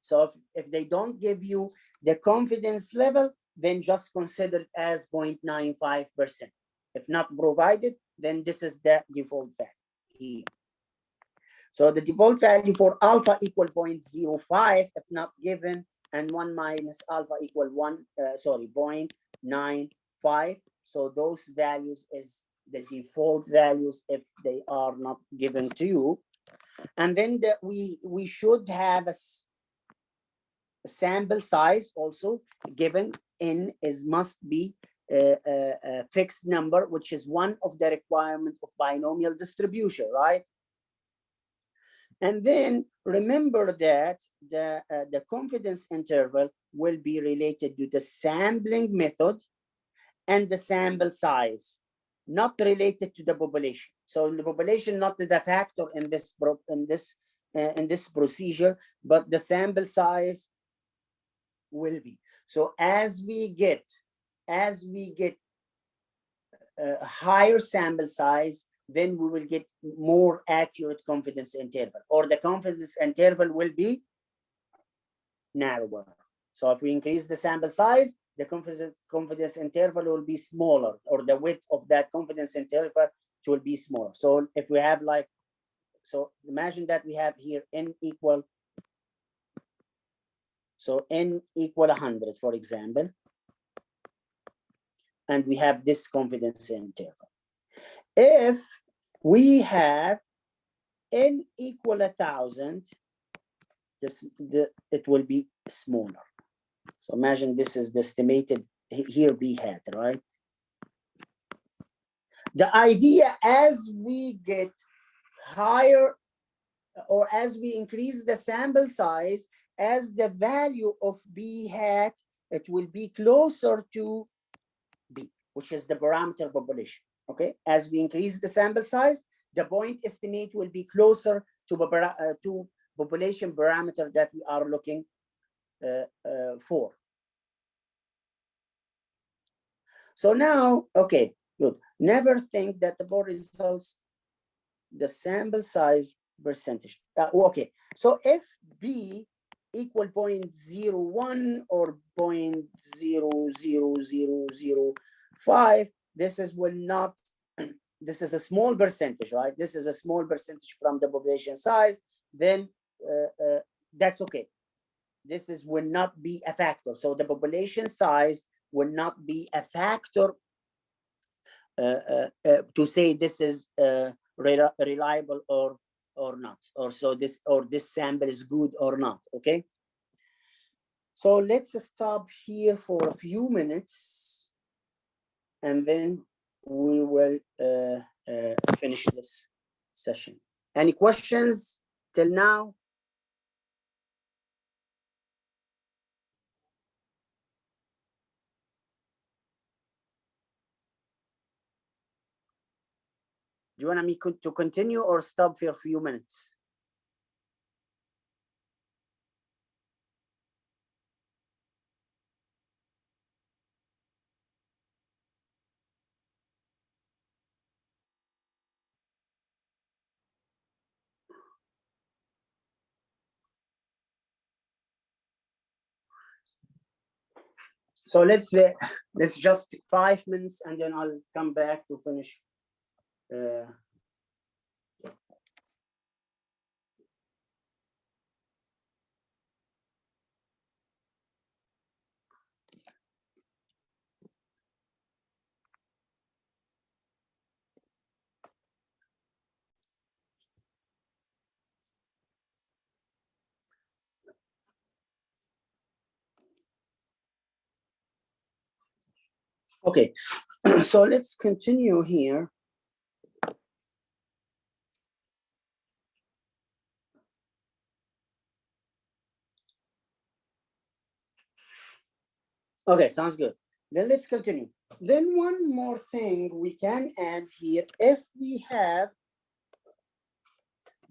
Speaker 1: So if they don't give you the confidence level, then just consider it as 0.95%. If not provided, then this is the default value. here. So the default value for alpha equal 0.05 if not given, and 1 minus alpha equal 0.95. So those values is the default values if they are not given to you. And then we should have a sample size also given. N is must be a fixed number, which is one of the requirement of binomial distribution, right? And then remember that the confidence interval will be related to the sampling method and the sample size, not related to the population. So the population not the factor in this procedure, but the sample size will be. So as we get a higher sample size, then we will get more accurate confidence interval, or the confidence interval will be narrower. So if we increase the sample size, the confidence interval will be smaller, or the width of that confidence interval will be smaller. So if we have like, so imagine that we have here n equal, so n equal 100, for example, and we have this confidence interval. If we have n equal 1,000, it will be smaller. So imagine this is the estimated here b hat, right? The idea, as we get higher, or as we increase the sample size, as the value of b hat, it will be closer to b, which is the parameter population. Okay, as we increase the sample size, the point estimate will be closer to population parameter that we are looking for. So now, okay, good. Never think that the board results, the sample size percentage. Okay, so if b equal 0.01 or 0.00005, this is will not, this is a small percentage, right? This is a small percentage from the population size, then that's okay. This is will not be a factor. So the population size will not be a factor to say this is reliable or not, or so this sample is good or not. Okay, so let's stop here for a few minutes, and then we will finish this session. Any questions till now? Do you want me to continue or stop for a few minutes? So let's just 5 minutes, and then I'll come back to finish. Okay, so let's continue here. Okay, sounds good. Then let's continue. Then one more thing we can add here, if we have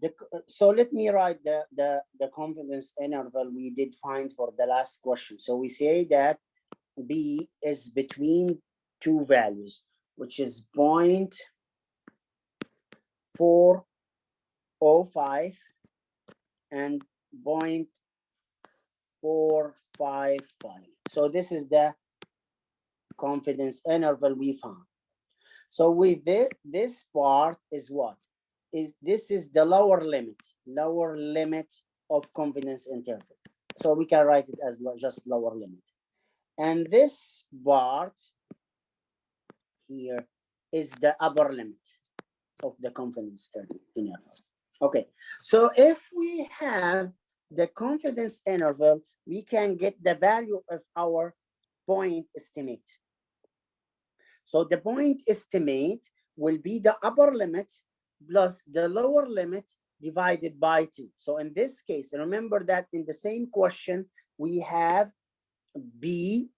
Speaker 1: the, so let me write the confidence interval we did find for the last question. So we say that b is between two values, which is 0.405 and 0.455. So this is the confidence interval we found. So with this part is what? this is the lower limit of confidence interval. So we can write it as just lower limit. And this part here is the upper limit of the confidence interval. Okay, so if we have the confidence interval, we can get the value of our point estimate. So the point estimate will be the upper limit plus the lower limit divided by 2. So in this case, remember that in the same question, we have B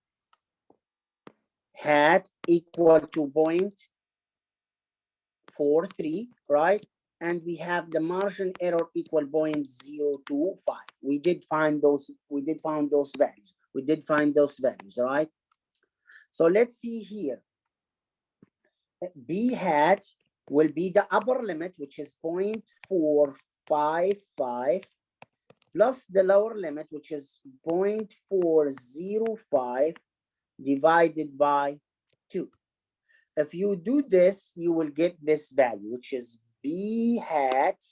Speaker 1: hat equal to 0.43, right? And we have the margin error equal 0.025. We did find those values. All right? So let's see here. B hat will be the upper limit, which is 0.455, plus the lower limit, which is 0.405 divided by 2. If you do this, you will get this value, which is B hat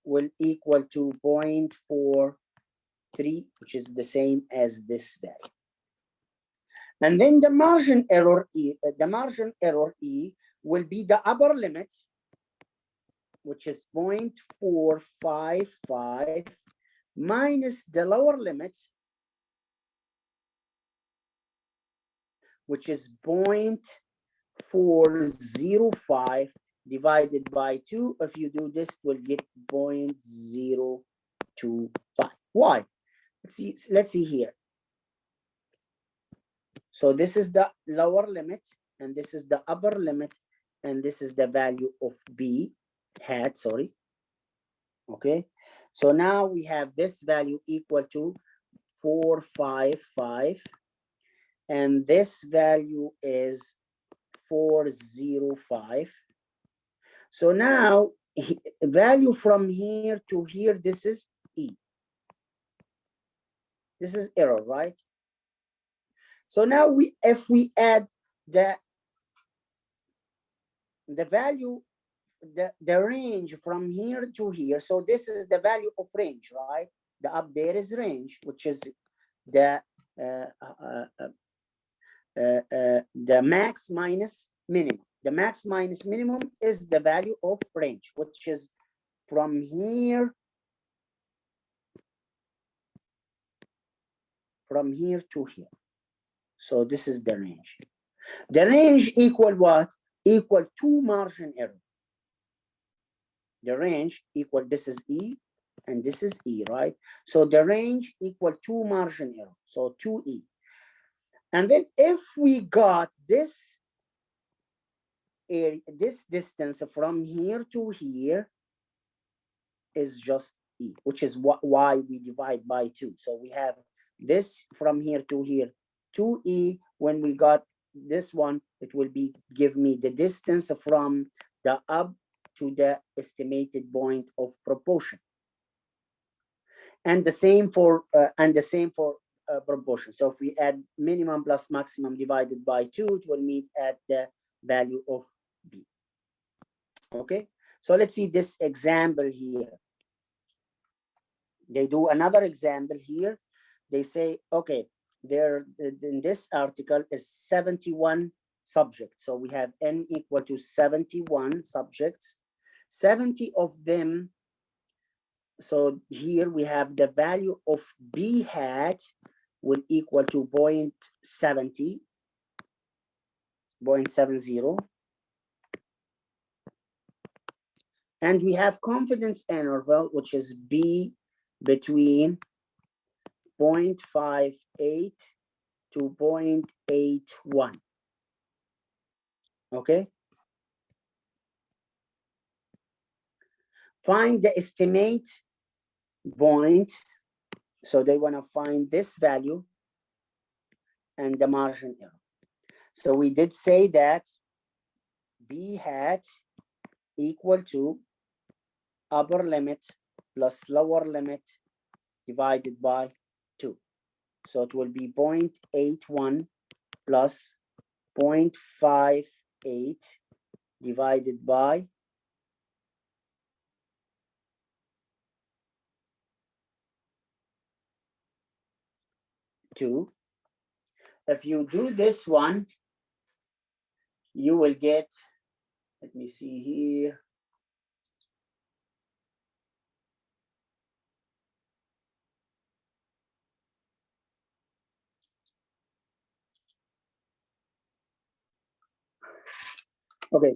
Speaker 1: will equal to 0.43, which is the same as this value. And then the margin error E will be the upper limit, which is 0.455 minus the lower limit, which is 0.405 divided by 2. If you do this, we'll get 0.025. Why? Let's see here. So this is the lower limit, and this is the upper limit, and this is the value of B hat, sorry. Okay, so now we have this value equal to 455, and this value is 405. So now value from here to here, this is E. This is error, right? So now if we add the value, the range from here to here, so this is the value of range, right? The up there is range, which is the max minus minimum. The max minus minimum is the value of range, which is from here to here. So this is the range. The range equal what? Equal to margin error. The range equal, this is E and this is E, right? So the range equal to margin error, so 2E. And then if we got this area, this distance from here to here is just E, which is why we divide by 2. So we have this from here to here, 2E. When we got this one, it will be give me the distance from the up to the estimated point of proportion. And the same for proportion. So if we add minimum plus maximum divided by 2, it will meet at the value of B. Okay, so let's see this example here. They do another example here. They say, okay, there in this article is 71 subjects. So we have N equal to 71 subjects, 70 of them. So here we have the value of B hat will equal to 0.70. And we have confidence interval, which is B between 0.58 to 0.81. Okay. Find the estimate point. So they want to find this value and the margin error. So we did say that B hat equal to upper limit plus lower limit divided by 2. So it will be 0.81 plus 0.58 divided by 2. If you do this one, you will get, let me see here. Okay,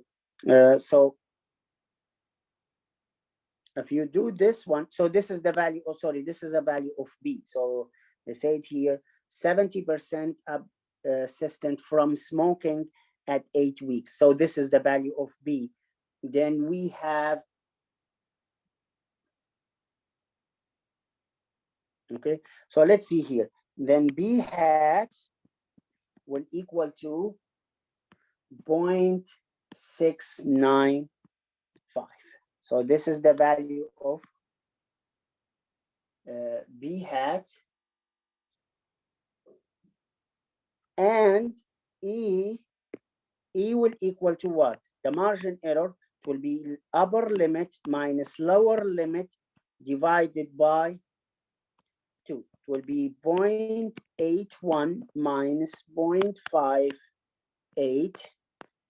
Speaker 1: so if you do this one, so this is the value, oh, sorry, this is a value of B. So they say it here, 70% assistant from smoking at 8 weeks. So this is the value of B. Then we have, okay, so let's see here. Then B hat will equal to 0.695. So this is the value of B hat, and E will equal to what? The margin error will be upper limit minus lower limit divided by 2. It will be 0.81 minus 0.58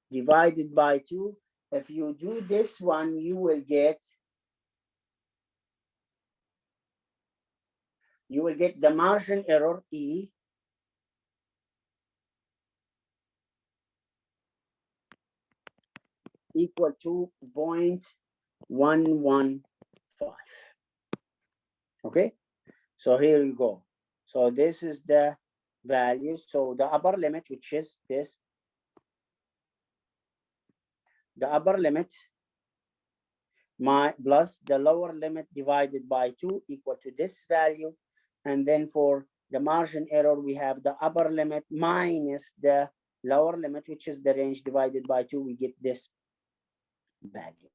Speaker 1: divided by 2. If you do this one, you will get the margin error E equal to 0.115. Okay, so here you go. So this is the value. So the upper limit, which is this, the upper limit plus the lower limit divided by 2 equal to this value. And then for the margin error, we have the upper limit minus the lower limit, which is the range, divided by 2, we get this value.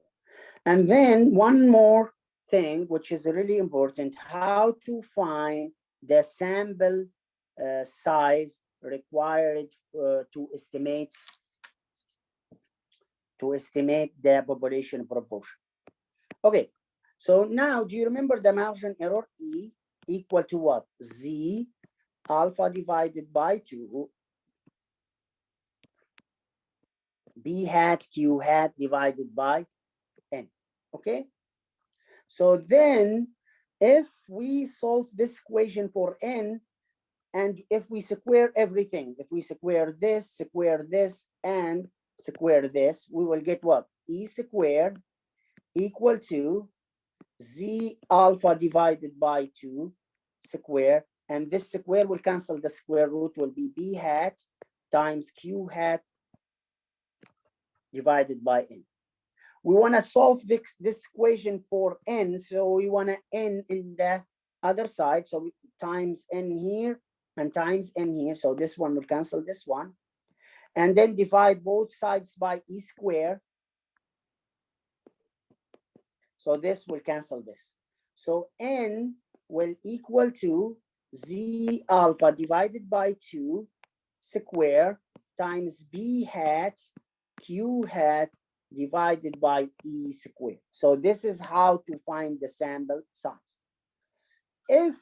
Speaker 1: And then one more thing, which is really important, how to find the sample size required to estimate the population proportion. Okay, so now do you remember the margin error E equal to what? Z alpha divided by 2 B hat Q hat divided by N. Okay, so then if we solve this equation for N, and if we square everything, if we square this, and square this, we will get what? E squared equal to Z alpha divided by 2 square, and this square will cancel the square root, will be B hat times Q hat divided by N. We want to solve this equation for N, so we want to N in the other side, so we times N here and times N here, so this one will cancel this one, and then divide both sides by E square. So this will cancel this. So N will equal to Z alpha divided by 2 square times B hat Q hat divided by E square. So this is how to find the sample size. If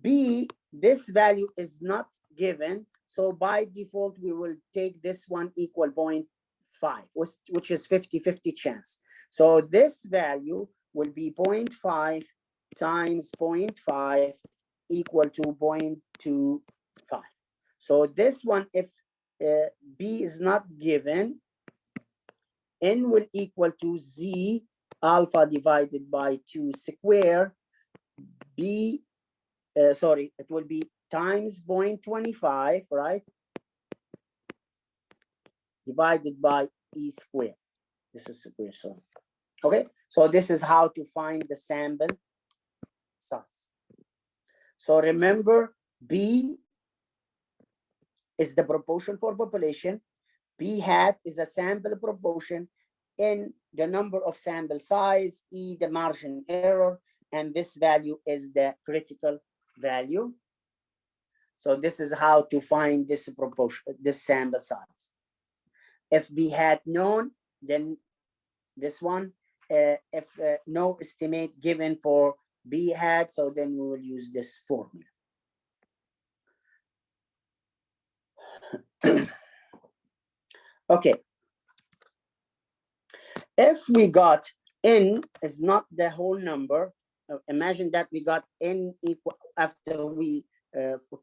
Speaker 1: B, this value is not given, so by default, we will take this one equal 0.5, which is 50-50 chance. So this value will be 0.5 times 0.5 equal to 0.25. So this one, if B is not given, N will equal to Z alpha divided by 2 square, B, sorry, it will be times 0.25, right? Divided by E square. This is square, so. Okay, so this is how to find the sample size. So remember, B is the proportion for population. B hat is a sample proportion, in the number of sample size, E the margin error, and this value is the critical value. So this is how to find this proportion, this sample size. If B hat known, then this one, if no estimate given for B hat, so then we will use this formula. Okay. If we got n is not the whole number, imagine that we got n equal after we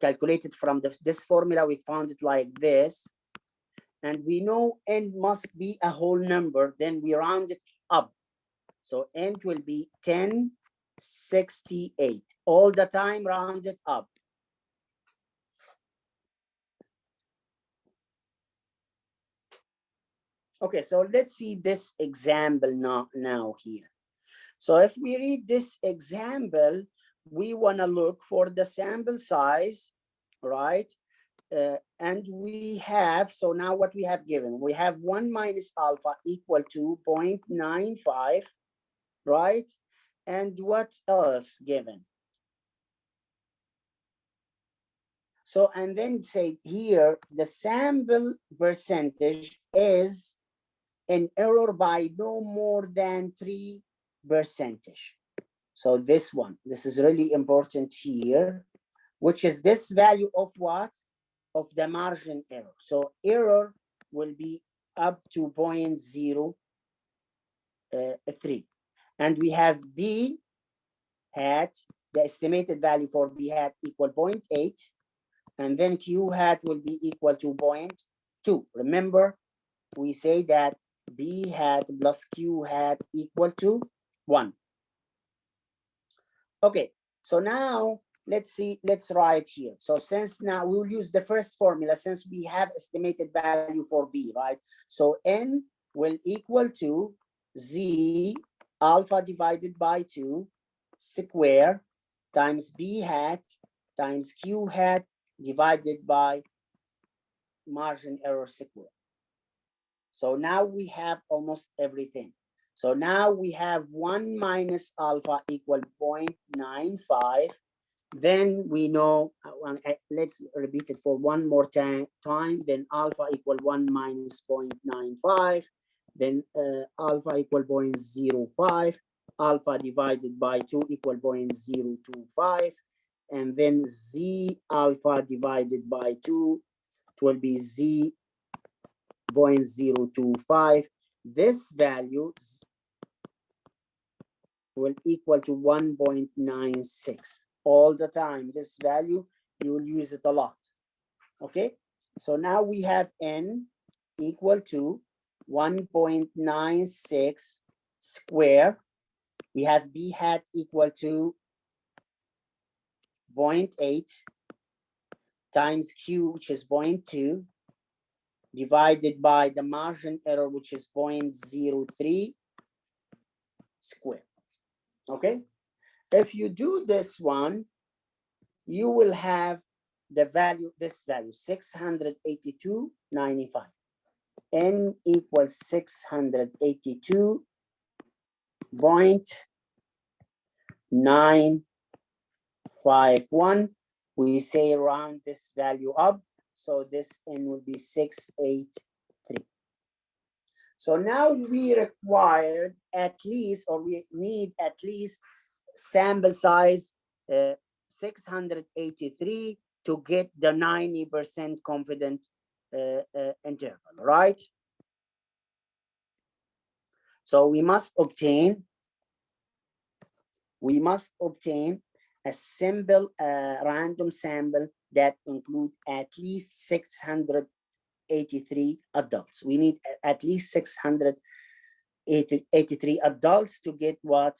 Speaker 1: calculated from this formula, we found it like this, and we know n must be a whole number, then we round it up. So n will be 1068. All the time rounded up. Okay, so let's see this example now here. So if we read this example, we want to look for the sample size, right? And we have, so now what we have given, we have 1 minus alpha equal to 0.95, right? And what else given? So, and then say here, the sample percentage is an error by no more than 3%. So this one, this is really important here, which is this value of what? Of the margin error. So error will be up to 0.03. And we have B hat, the estimated value for B hat equal 0.8. And then Q hat will be equal to 0.2. Remember, we say that B hat plus Q hat equal to 1. Okay, so now let's see, let's write here. So since now we'll use the first formula since we have estimated value for B, right? So N will equal to Z alpha divided by 2 square times B hat times Q hat divided by margin error square. So now we have almost everything. So now we have 1 minus alpha equal 0.95. Then we know, let's repeat it for one more time. Then alpha equal 1 minus 0.95. Then alpha equal 0.05. Alpha divided by 2 equal 0.025. And then Z alpha divided by 2, it will be Z 0.025. This value will equal to 1.96 all the time. This value, you will use it a lot. Okay, so now we have N equal to 1.96 square. We have B hat equal to 0.8 times Q, which is 0.2, divided by the margin error, which is 0.03 square. Okay, if you do this one, you will have the value, this value, 682.95. N equals 682.951. We say round this value up, so this N will be 683. So now we required at least, or we need at least sample size 683 to get the 90% confident interval, right? So we must obtain a simple random sample that include at least 683 adults. We need at least 683 adults to get what?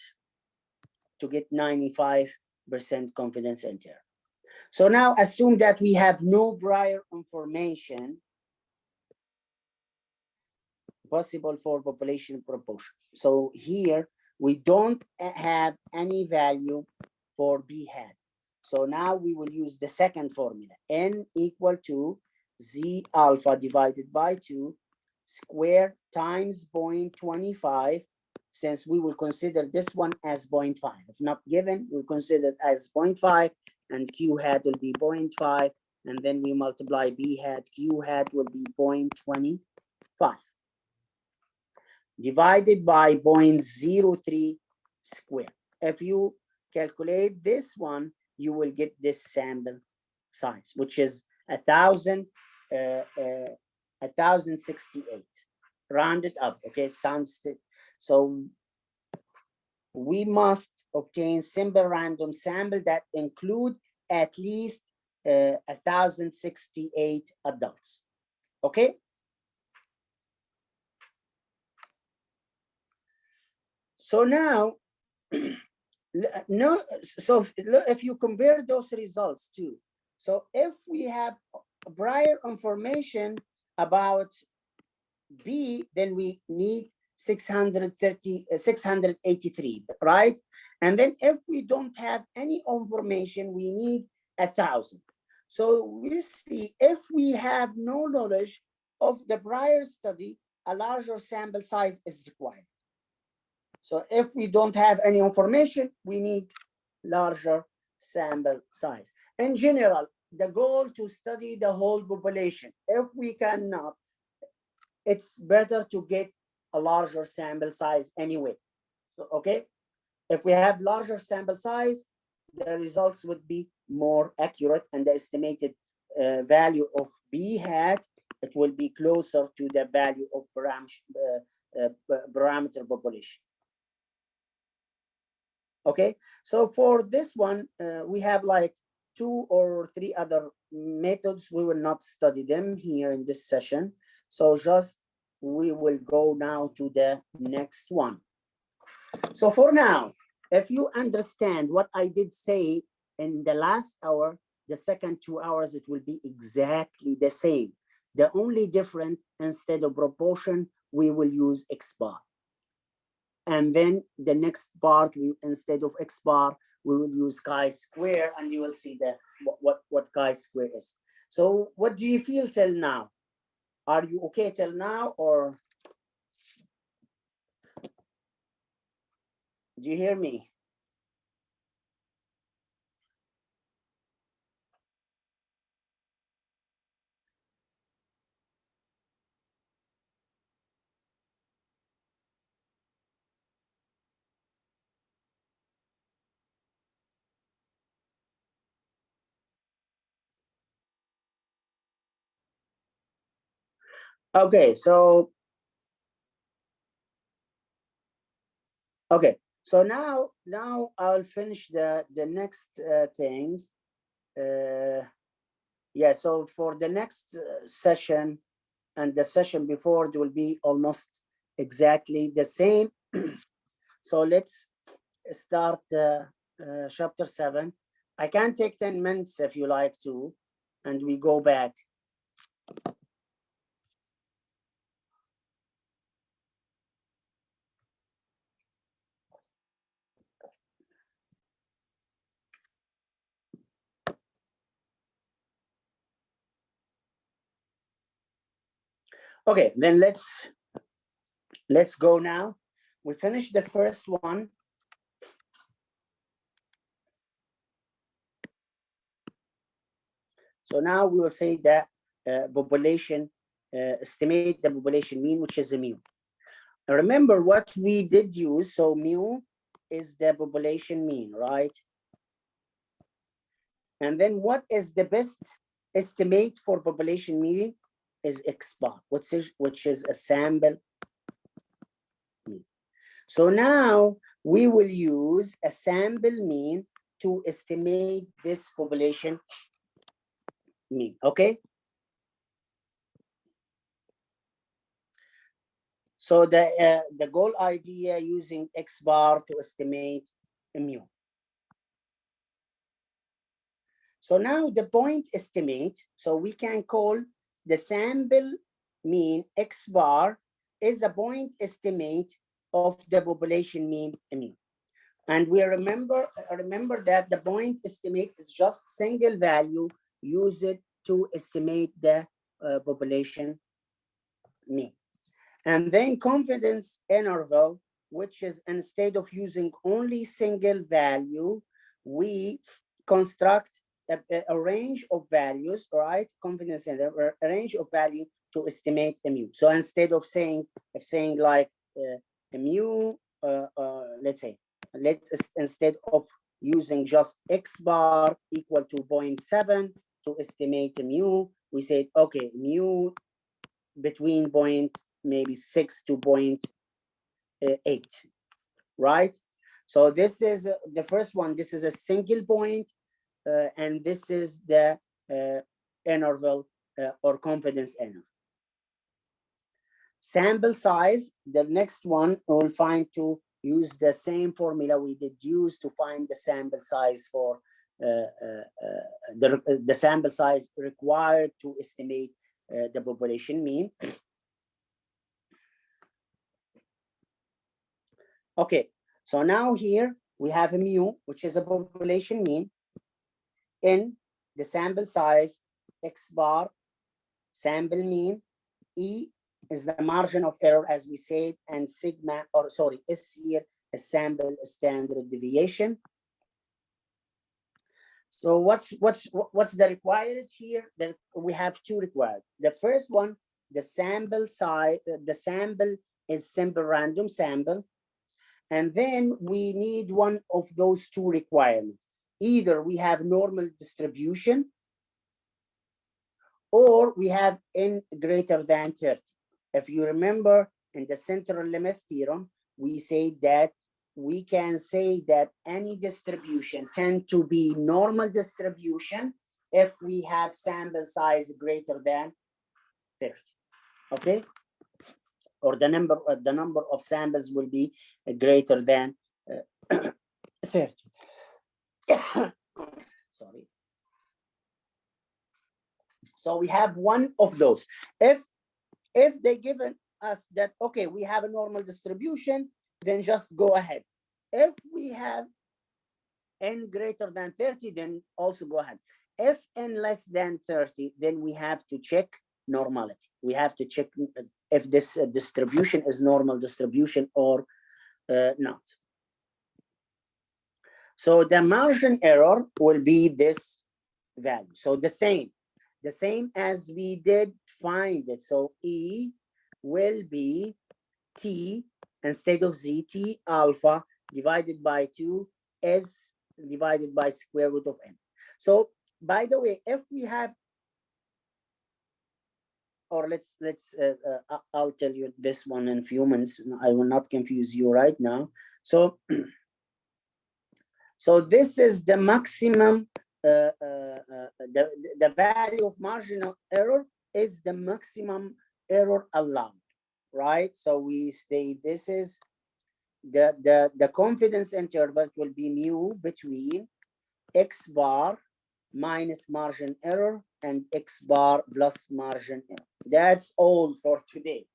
Speaker 1: To get 95% confidence interval. So now assume that we have no prior information possible for population proportion. So here we don't have any value for B hat. So now we will use the second formula, N equal to Z alpha divided by 2 square times 0.25, since we will consider this one as 0.5. If not given, we'll consider it as 0.5, and Q hat will be 0.5, and then we multiply B hat, Q hat will be 0.25. Divided by 0.03 square. If you calculate this one, you will get this sample size, which is 1,000 1068, rounded up. Okay, it sounds so. We must obtain simple random sample that include at least 1068 adults. Okay. So now, no. So if you compare those results too, so if we have prior information about B, then we need 683, right? And then if we don't have any information, we need 1,000. So we see if we have no knowledge of the prior study, a larger sample size is required. So if we don't have any information, we need larger sample size. In general, the goal to study the whole population. If we cannot, it's better to get a larger sample size anyway. So, okay, if we have larger sample size, the results would be more accurate, and the estimated value of B hat, it will be closer to the value of parameter population. Okay, so for this one, we have like 2 or 3 other methods. We will not study them here in this session. So just we will go now to the next one. So for now, if you understand what I did say in the last hour, the second 2 hours, it will be exactly the same. The only difference, instead of proportion, we will use X bar. And then the next part, instead of X bar, we will use chi-square, and you will see the what chi-square is. So what do you feel till now? Are you okay till now, or do you hear me? Okay, so now I'll finish the next thing. Yeah, so for the next session and the session before, it will be almost exactly the same. So let's start chapter 7. I can take 10 minutes if you like to, and we go back. Okay, then let's go now. We finished the first one. So now we will say that population, estimate the population mean, which is a mu. Remember what we did use. So mu is the population mean, right? And then what is the best estimate for population mean is X bar, which is a sample mean. So now we will use a sample mean to estimate this population mean, okay? So the goal idea using X bar to estimate mu. So now the point estimate, so we can call the sample mean X bar is a point estimate of the population mean mu. And we remember that the point estimate is just single value, use it to estimate the population mean. And then confidence interval, which is instead of using only single value, we construct a range of values, right? Confidence interval, a range of value to estimate the mu. So instead of saying like a mu, let's say, instead of using just X bar equal to 0.7 to estimate the mu, we said, okay, mu between point maybe 6 to 0.8, right? So this is the first one. This is a single point, and this is the interval or confidence interval. Sample size, the next one we'll find to use the same formula we did use to find the sample size for the sample size required to estimate the population mean. Okay, so now here we have a mu, which is a population mean, in the sample size, X bar, sample mean, E is the margin of error, as we said, and sigma, or sorry, S here is sample standard deviation. So what's the required here? There we have two required. The first one, the sample size, the sample is simple random sample. And then we need one of those two requirements. Either we have normal distribution or we have n greater than 30. If you remember in the central limit theorem, we say that we can say that any distribution tend to be normal distribution if we have sample size greater than 30, okay? Or the number of samples will be greater than 30. Sorry. So we have one of those. If they given us that, okay, we have a normal distribution, then just go ahead. If we have n greater than 30, then also go ahead. If n less than 30, then we have to check normality. We have to check if this distribution is normal distribution or not. So the margin error will be this value. So the same as we did find it. So E will be T instead of Z, T alpha divided by 2 S divided by square root of n. So by the way, if we have, or let's I'll tell you this one in a few minutes. I will not confuse you right now. So so this is the maximum, the value of marginal error is the maximum error allowed, right? So we say this is the confidence interval will be mu between X bar minus margin error and X bar plus margin error. That's all for today.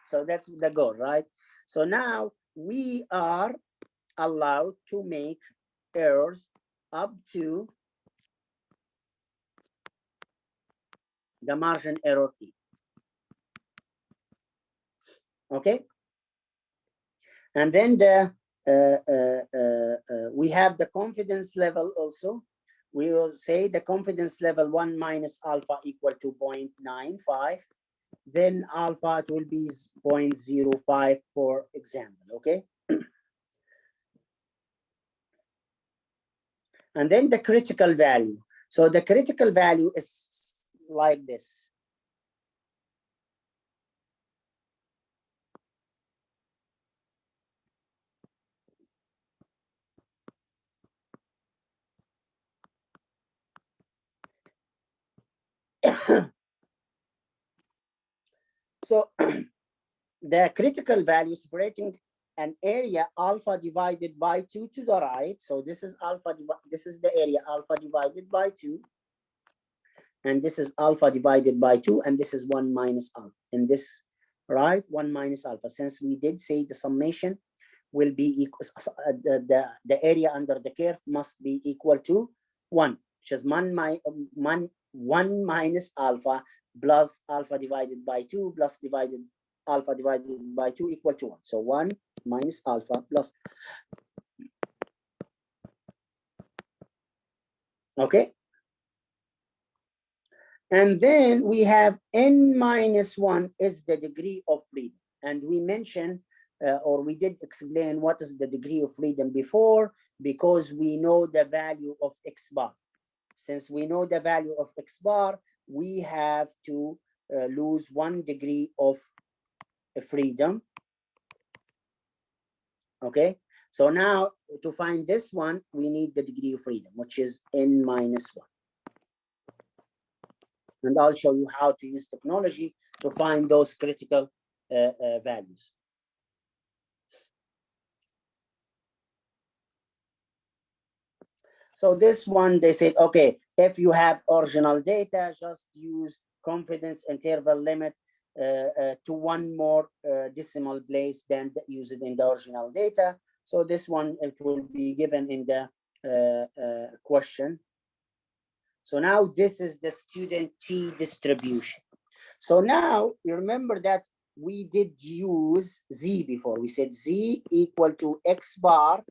Speaker 1: So that's the goal, right? So now we are allowed to make errors up to the margin error E. Okay, and then the we have the confidence level also. We will say the confidence level 1 minus alpha equal to 0.95. Then alpha it will be 0.05 for example. Okay. And then the critical value. So the critical value is like this. So the critical value separating an area alpha divided by 2 to the right. So this is alpha, this is the area alpha divided by 2. And this is alpha divided by 2, and this is 1 minus alpha. And this, right, 1 minus alpha. Since we did say the summation will be equal, the area under the curve must be equal to 1, which is 1 minus alpha plus alpha divided by 2 plus alpha divided by 2 equal to 1. So 1 minus alpha plus. Okay. And then we have n minus 1 is the degree of freedom. And we mentioned, or we did explain what is the degree of freedom before, because we know the value of X bar. Since we know the value of X bar, we have to lose 1 degree of freedom. Okay, so now to find this one, we need the degree of freedom, which is n minus 1. And I'll show you how to use technology to find those critical values. So this one, they said, okay, if you have original data, just use confidence interval limit to 1 more decimal place than use it in the original data. So this one, it will be given in the question. So now this is the student T distribution. So now you remember that we did use Z before. We said Z equal to X bar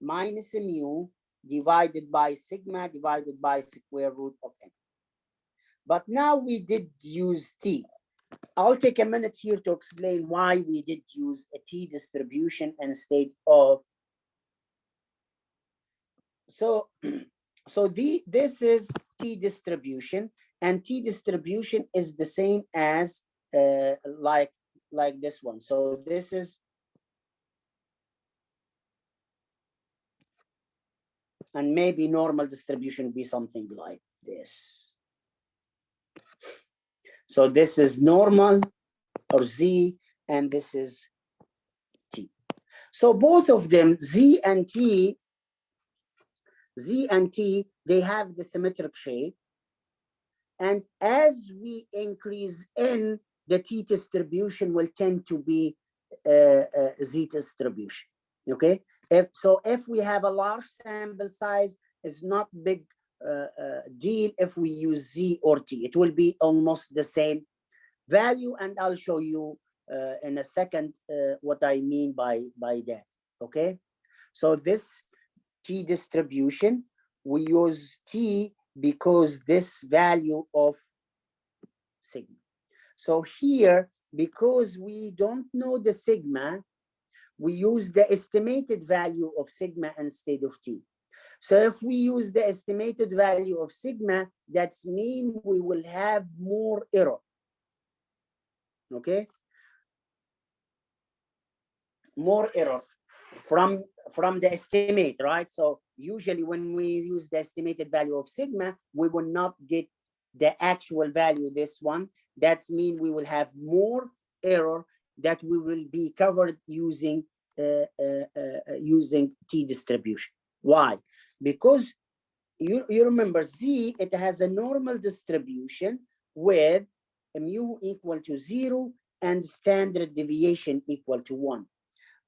Speaker 1: minus mu divided by sigma divided by square root of n. But now we did use T. I'll take a minute here to explain why we did use a T distribution instead of. So this is T distribution, and T distribution is the same as like this one. So this is, and maybe normal distribution be something like this. So this is normal or Z, and this is T. So both of them, Z and T, they have the symmetric shape. And as we increase n, the T distribution will tend to be Z distribution. Okay. If we have a large sample size, it's not big deal if we use Z or T. It will be almost the same value, and I'll show you in a second what I mean by that. Okay. So this T distribution, we use T because this value of sigma. So here, because we don't know the sigma, we use the estimated value of sigma instead of T. So if we use the estimated value of sigma, that's mean we will have more error. Okay? More error from the estimate, right? So usually when we use the estimated value of sigma, we will not get the actual value, this one. That's mean we will have more error that we will be covered using using T distribution. Why? Because you remember Z, it has a normal distribution with mu equal to 0 and standard deviation equal to 1.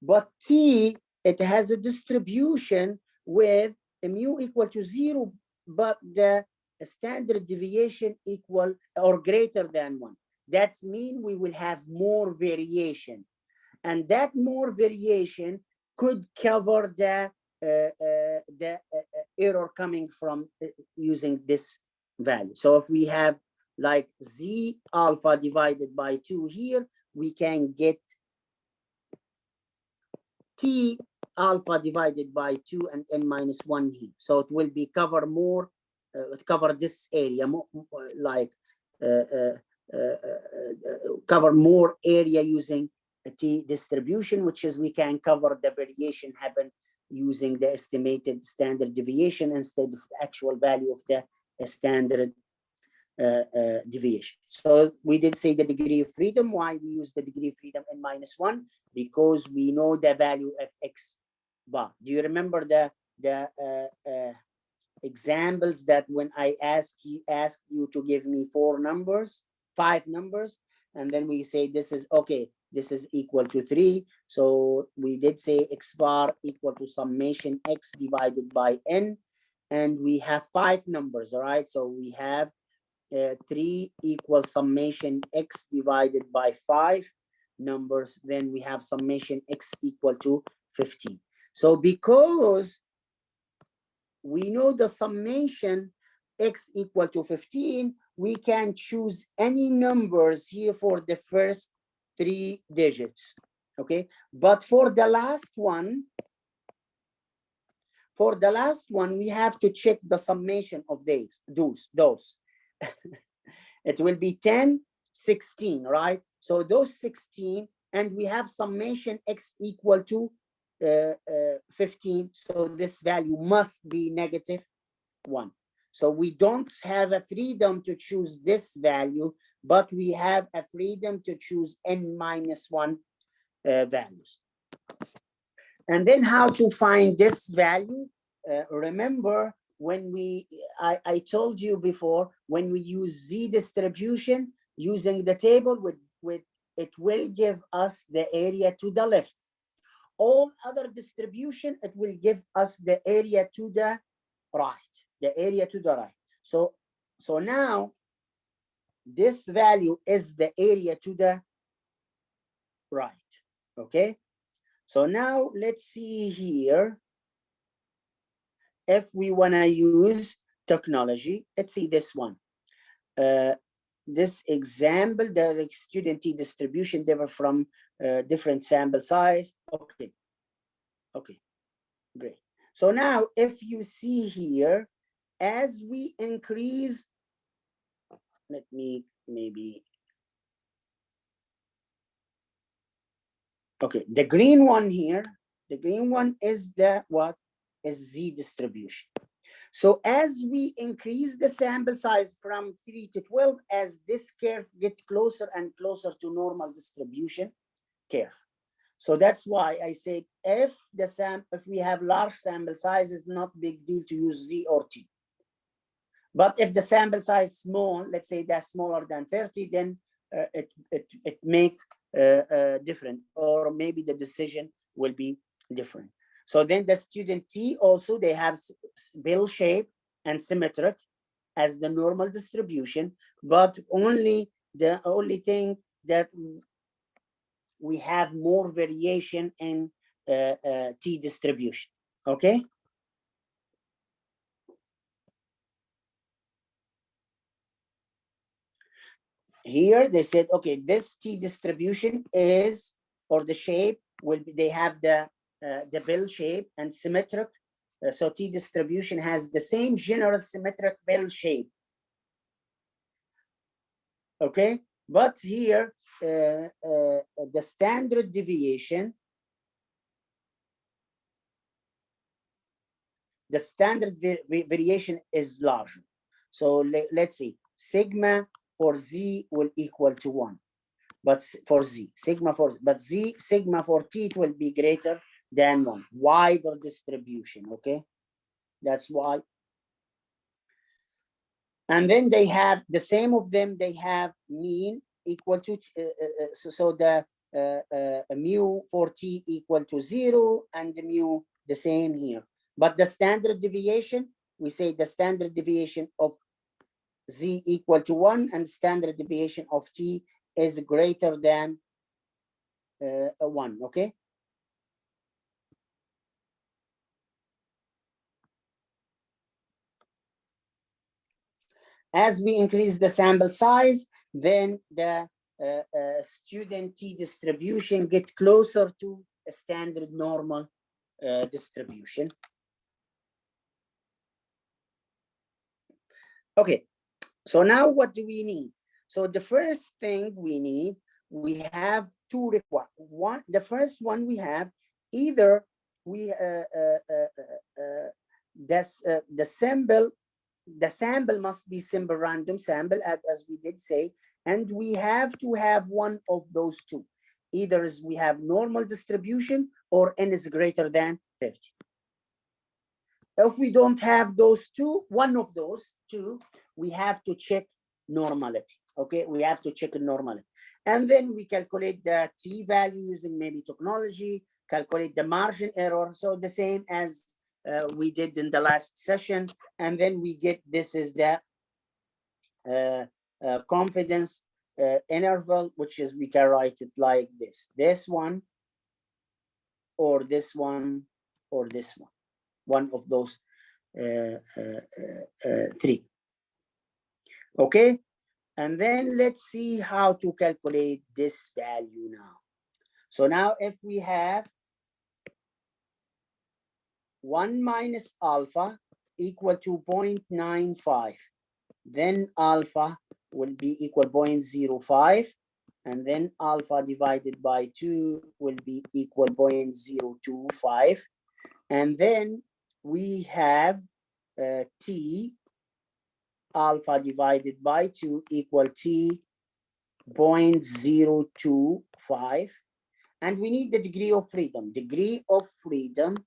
Speaker 1: But T, it has a distribution with mu equal to 0, but the standard deviation equal or greater than 1. That's mean we will have more variation. And that more variation could cover the error coming from using this value. So if we have like Z alpha divided by 2 here, we can get T alpha divided by 2 and n minus 1 here. So it will be cover more, cover this area, more, like cover more area using a T distribution, which is we can cover the variation happen using the estimated standard deviation instead of the actual value of the standard deviation. So we did say the degree of freedom. Why we use the degree of freedom n minus 1? Because we know the value of X bar. Do you remember the examples that when I asked you to give me 5 numbers, and then we say this is okay, this is equal to 3. So we did say X bar equal to summation X divided by N, and we have 5 numbers, all right? So we have 3 equals summation X divided by 5 numbers. Then we have summation X equal to 15. So because we know the summation X equal to 15, we can choose any numbers here for the first 3 digits, okay? But for the last one, we have to check the summation of those. It will be 10, 16, right? So those 16, and we have summation x equal to 15. So this value must be -1. So we don't have a freedom to choose this value, but we have a freedom to choose n-1 values. And then how to find this value? Remember, when I told you before, when we use Z distribution using the table, it will give us the area to the left. All other distribution, it will give us the area to the right, the area to the right. So now this value is the area to the right, okay? So now let's see here. If we want to use technology, let's see this one. This example, the student T distribution differ from different sample size. Okay, okay, great. So now if you see here, as we increase, let me maybe, okay, the green one here, the green one is the what? Is Z distribution. So as we increase the sample size from 3 to 12, as this curve gets closer and closer to normal distribution curve. So that's why I said if we have large sample size, it's not big deal to use Z or T. But if the sample size is small, let's say that's smaller than 30, then it make different, or maybe the decision will be different. So then the student T also, they have bell shape and symmetric as the normal distribution, but the only thing that we have more variation in T distribution, okay? Here they said, okay, this T distribution is, or the shape will be, they have the bell shape and symmetric. So T distribution has the same general symmetric bell shape. Okay, but here the standard deviation, variation is larger. So let's see, sigma for Z will equal to 1. But for Z, sigma for T, it will be greater than 1. Wider distribution, okay? That's why. And then they have the same of them, they have mean equal to, so the mu for T equal to 0, and the mu the same here. But the standard deviation, we say the standard deviation of Z equal to 1, and standard deviation of T is greater than 1, okay? As we increase the sample size, then the student T distribution get closer to a standard normal distribution. Okay, so now what do we need? So the first thing we need, we have two requirements. The first one we have, either we the sample must be simple random sample, as we did say, and we have to have one of those two. Either is we have normal distribution, or n is greater than 30. If we don't have those two, one of those two, we have to check normality. Okay, we have to check normality. And then we calculate the T value using maybe technology, calculate the margin error. So the same as we did in the last session. And then we get, this is the confidence interval, which is, we can write it like this. This one, or this one, or this one. One of those three. Okay, and then let's see how to calculate this value now. So now if we have 1 minus alpha equal to 0.95, then alpha will be equal 0.05, and then alpha divided by 2 will be equal 0.025, and then we have t alpha divided by 2 equal t 0.025, and we need the degree of freedom. Degree of freedom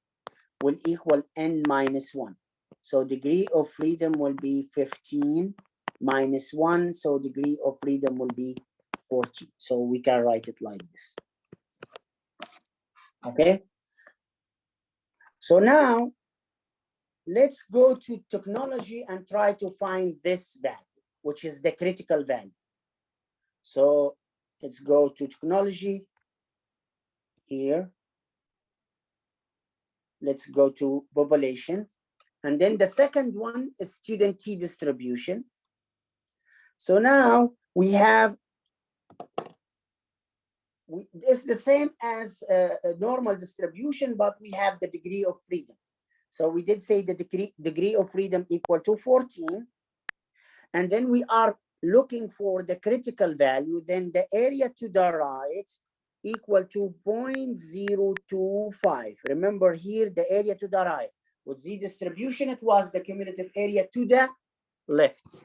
Speaker 1: will equal n minus 1. So degree of freedom will be 15 minus 1. So degree of freedom will be 40. So we can write it like this. Okay. So now let's go to technology and try to find this value, which is the critical value. So let's go to technology here. Let's go to population. And then the second one is student T distribution. So now we have, it's the same as a normal distribution, but we have the degree of freedom. So we did say the degree of freedom equal to 14. And then we are looking for the critical value. Then the area to the right equal to 0.025. Remember here, the area to the right with Z distribution, it was the cumulative area to the left.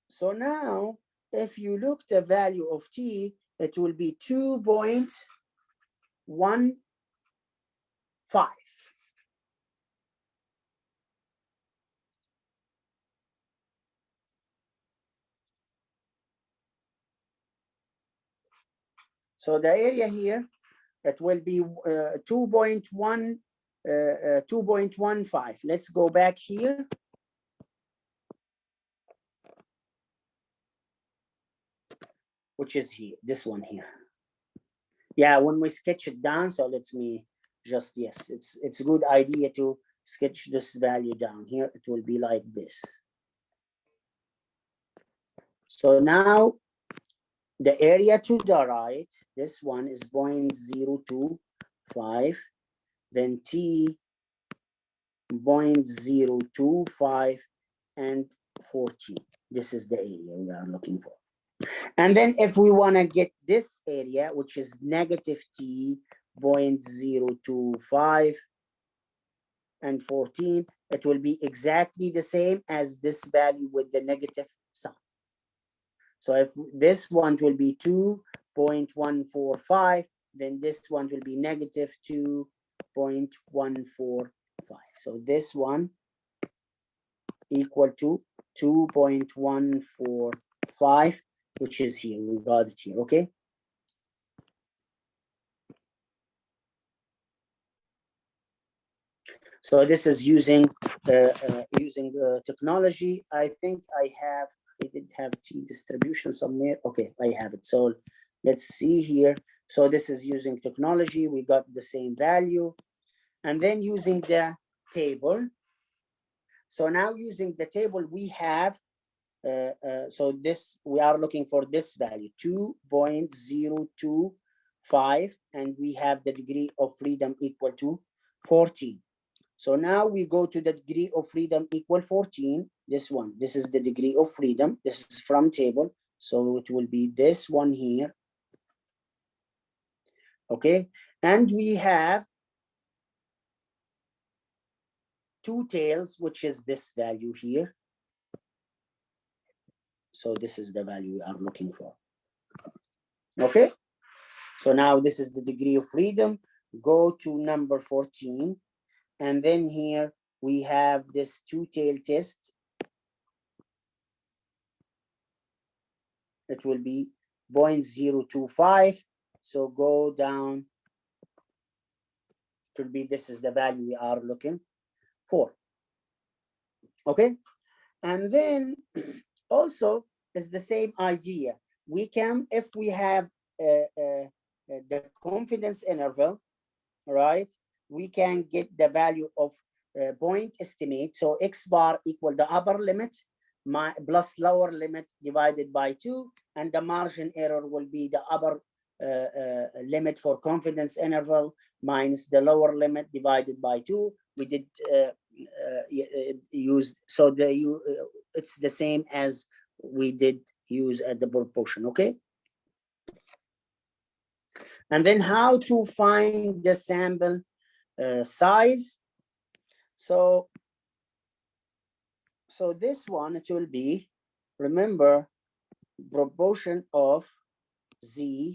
Speaker 1: So now, if you look the value of T, it will be 2.15. So the area here, it will be 2.15. Let's go back here. Which is here, this one here. Yeah, when we sketch it down, so let me just, yes, it's a good idea to sketch this value down here. It will be like this. So now the area to the right, this one is 0.025, then T 0.025 and 14. This is the area we are looking for. And then if we want to get this area, which is negative T 0.025 and 14, it will be exactly the same as this value with the negative sign. So if this one will be 2.145, then this one will be negative 2.145. So this one equal to 2.145, which is here. We got it here, okay? So this is using technology. I think I did have T distribution somewhere. Okay, I have it. So let's see here. So this is using technology. We got the same value. And then using the table. So now using the table, we have, so this, we are looking for this value, 2.025, and we have the degree of freedom equal to 14. So now we go to the degree of freedom equal 14, this one. This is the degree of freedom. This is from table. So it will be this one here. Okay. And we have two tails, which is this value here. So this is the value we are looking for. Okay. So now this is the degree of freedom. Go to number 14. And then here we have this two-tail test. It will be 0.025. So go down. It will be, this is the value we are looking for. Okay. And then also is the same idea. We can, if we have the confidence interval, right? We can get the value of point estimate. So X bar equal the upper limit plus lower limit divided by 2, and the margin error will be the upper limit for confidence interval minus the lower limit divided by 2. We did use, so it's the same as we did use at the proportion, okay? And then how to find the sample size. So this one, it will be, remember, proportion of Z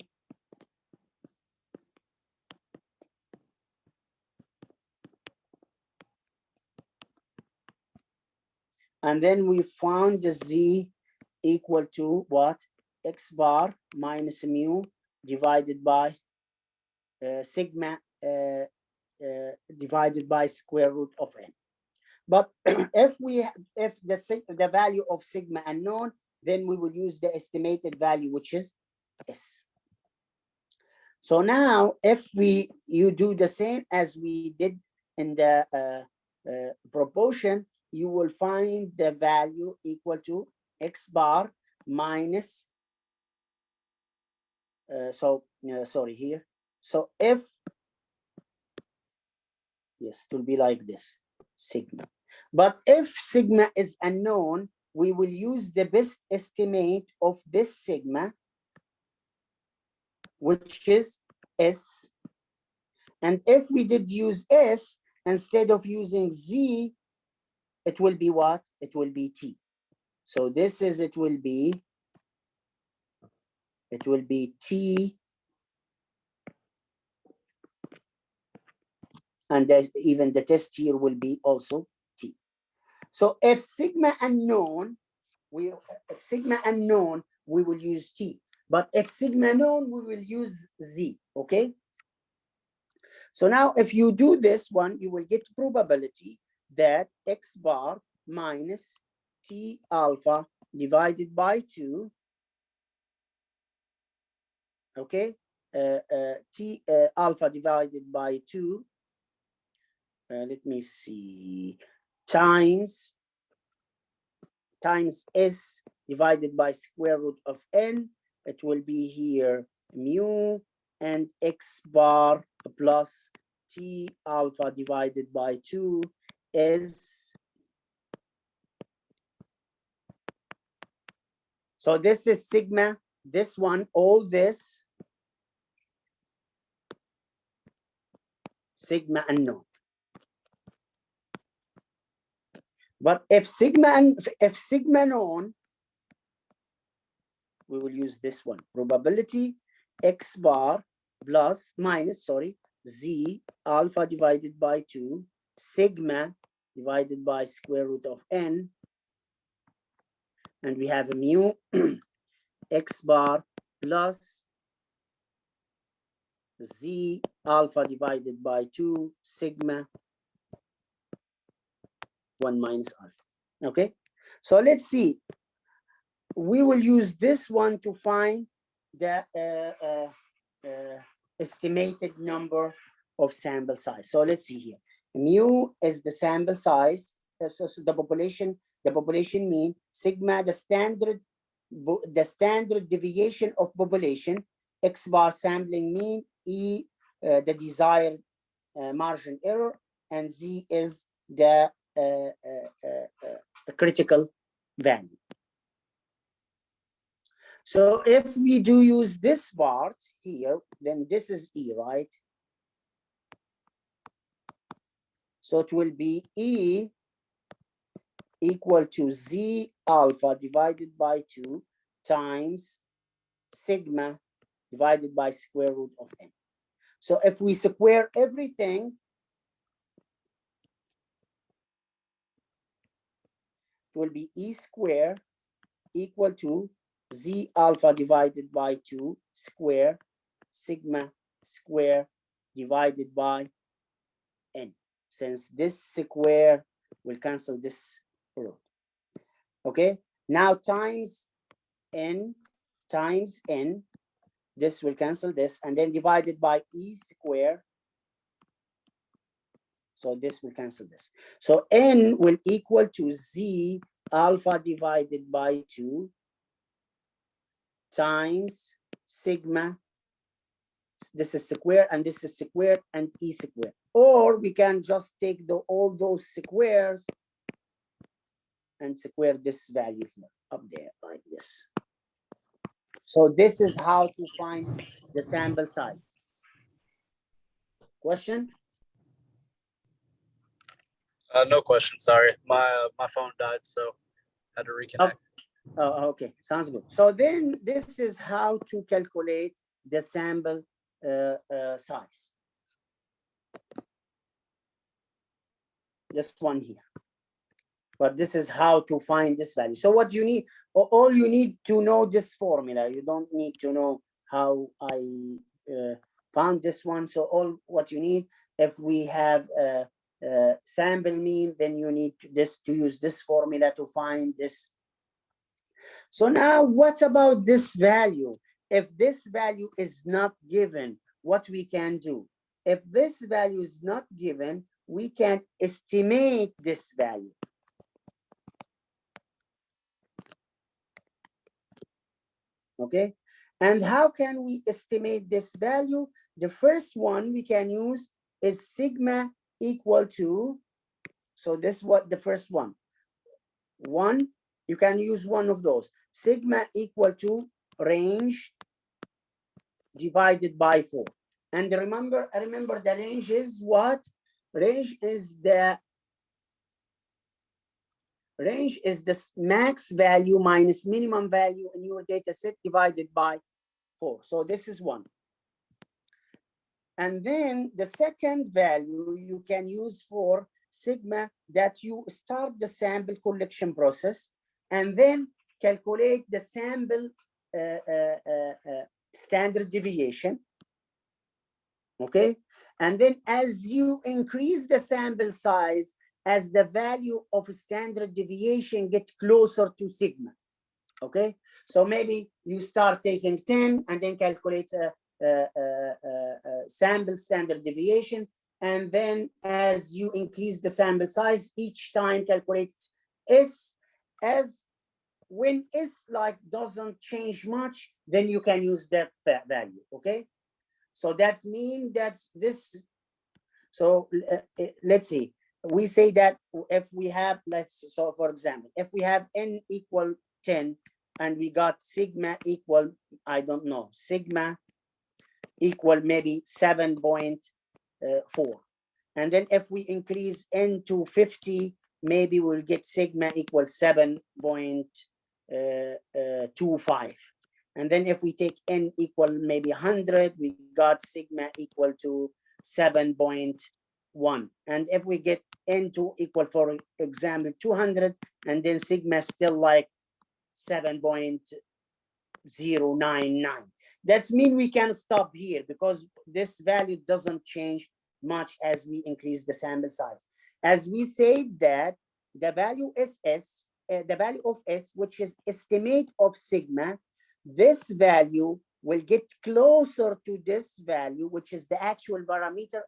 Speaker 1: and then we found the Z equal to what? X bar minus mu divided by sigma divided by square root of n. But if the value of sigma unknown, then we will use the estimated value, which is S. So now, if you do the same as we did in the proportion, you will find the value equal to X bar minus, sorry here. So if, yes, it will be like this, sigma. But if sigma is unknown, we will use the best estimate of this sigma, which is S. And if we did use S, instead of using Z, it will be what? It will be T. So this is, it will be T, and even the test here will be also T. So if sigma unknown, we will use T. But if sigma known, we will use Z, okay? So now if you do this one, you will get probability that X bar minus T alpha divided by 2, okay? T alpha divided by 2, let me see, times S divided by square root of n. It will be here mu and X bar plus T alpha divided by 2 is, so this is sigma, this one, all this, sigma unknown. But if sigma known, we will use this one, probability X bar plus minus, sorry, Z alpha divided by 2 sigma divided by square root of n, and we have a mu X bar plus Z alpha divided by 2 sigma 1 minus alpha. Okay, so let's see. We will use this one to find the estimated number of sample size. So let's see here. Mu is the sample size. So the population mean. Sigma, the standard deviation of population. X bar sampling mean. E, the desired margin error, and Z is the critical value. So if we do use this part here, then this is E, right? So it will be E equal to Z alpha divided by 2 times sigma divided by square root of n. So if we square everything, it will be E square equal to Z alpha divided by 2 square sigma square divided by n. Since this square will cancel this root. Okay, now times n, this will cancel this, and then divided by E square. So this will cancel this. So n will equal to Z alpha divided by 2 times sigma, this is square and this is square, and E square. Or we can just take all those squares and square this value here up there like this. So this is how to find the sample size. Question?
Speaker 2: No question. Sorry, my phone died, so had to reconnect.
Speaker 1: Okay, sounds good. So then this is how to calculate the sample size. This one here. But this is how to find this value. So what you need, all you need to know this formula. You don't need to know how I found this one. So all what you need, if we have a sample mean, then you need to use this formula to find this. So now what about this value? If this value is not given, what we can do? If this value is not given, we can estimate this value. Okay, and how can we estimate this value? The first one we can use is sigma equal to, so this is what the first one. You can use one of those. Sigma equal to range divided by 4. And remember the range is what? Range is the max value minus minimum value in your data set divided by 4. So this is 1. And then the second value you can use for sigma, that you start the sample collection process and then calculate the sample standard deviation. Okay, and then as you increase the sample size, as the value of standard deviation get closer to sigma. Okay, so maybe you start taking 10 and then calculate a sample standard deviation, and then as you increase the sample size, each time calculate S. As when S like doesn't change much, then you can use that value. Okay, so that's mean that's this. So let's see. We say that if we have, so for example, if we have n equal 10 and we got sigma equal, I don't know, sigma equal maybe 7.4. And then if we increase n to 50, maybe we'll get sigma equal 7.25. And then if we take n equal maybe 100, we got sigma equal to 7.1. And if we get n to equal, for example, 200, and then sigma still like 7.099. That's mean we can stop here because this value doesn't change much as we increase the sample size. As we say that the value is S, the value of S, which is estimate of sigma, this value will get closer to this value, which is the actual parameter,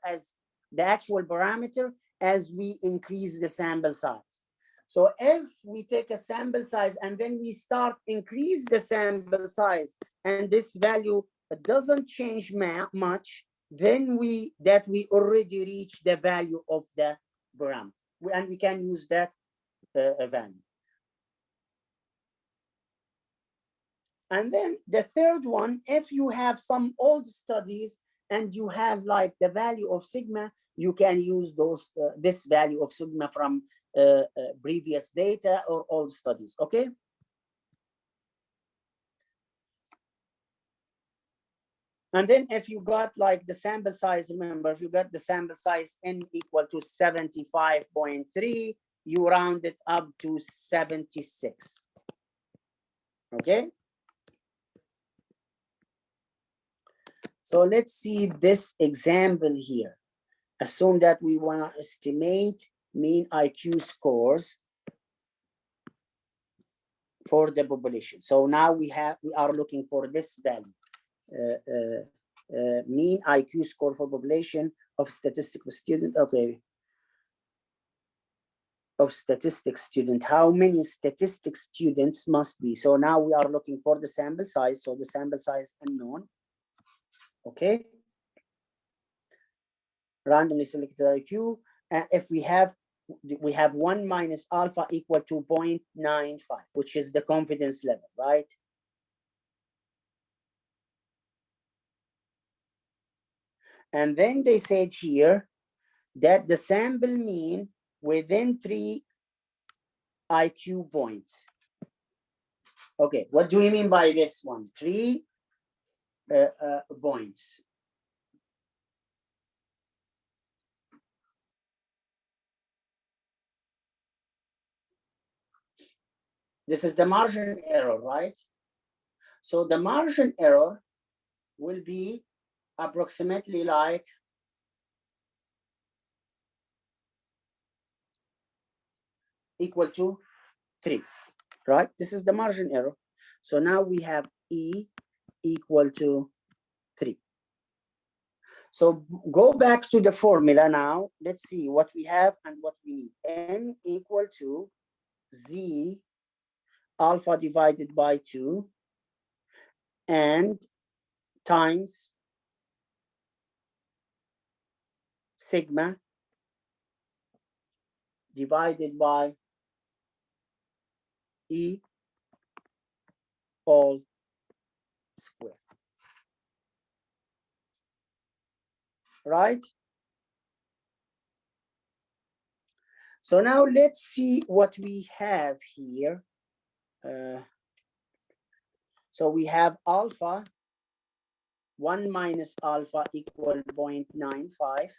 Speaker 1: as we increase the sample size. So if we take a sample size and then we start increase the sample size and this value doesn't change much, then we already reach the value of the parameter, and we can use that value. And then the third one, if you have some old studies and you have like the value of sigma, you can use those this value of sigma from previous data or old studies. Okay. And then if you got like the sample size, remember, if you got the sample size n equal to 75.3, you round it up to 76. Okay. So let's see this example here. Assume that we want to estimate mean IQ scores for the population. So now we are looking for this value. Mean IQ score for population of statistical student. Okay. Of statistics student. How many statistics students must be? So now we are looking for the sample size. So the sample size unknown. Okay. Randomly selected IQ. If we have we have 1 minus alpha equal to 0.95, which is the confidence level, right? And then they said here that the sample mean within 3 IQ points. Okay, what do we mean by this one? 3 points. This is the margin error, right? So the margin error will be approximately like equal to 3, right? This is the margin error. So now we have E equal to 3. So go back to the formula now. Let's see what we have and what we need. N equal to Z alpha divided by 2 and times sigma divided by E all squared. Right? So now let's see what we have here. So we have alpha 1 minus alpha equal 0.95,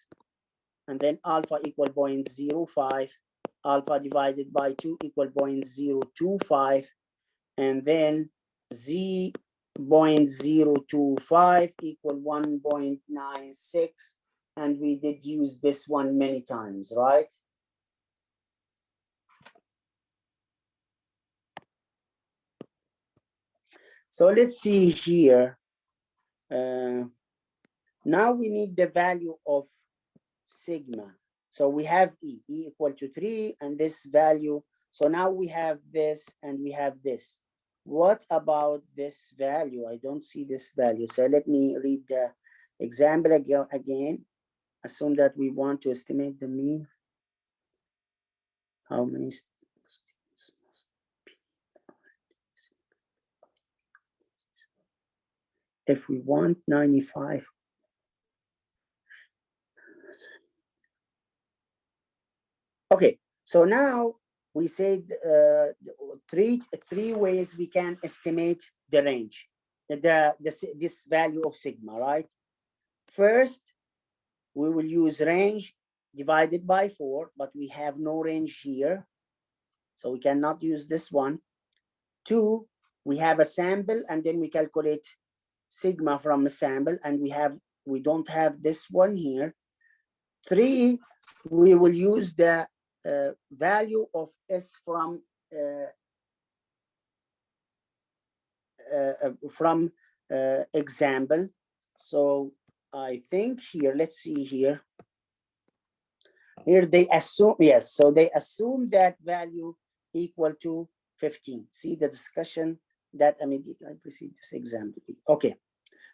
Speaker 1: and then alpha equal 0.05, alpha divided by 2 equal 0.025, and then Z 0.025 equal 1.96, and we did use this one many times, right? So let's see here. Now we need the value of sigma. So we have E equal to 3 and this value. So now we have this and we have this. What about this value? I don't see this value. So let me read the example again. Assume that we want to estimate the mean. How many students must be? If we want 95. Okay, so now we said three ways we can estimate the range, this value of sigma, right? First, we will use range divided by 4, but we have no range here, so we cannot use this one. 2, we have a sample and then we calculate sigma from a sample, and we don't have this one here. 3, we will use the value of S from example. So I think here, let's see here. Here they assume, yes, so they assume that value equal to 15. See the discussion that immediately I precede this example. Okay,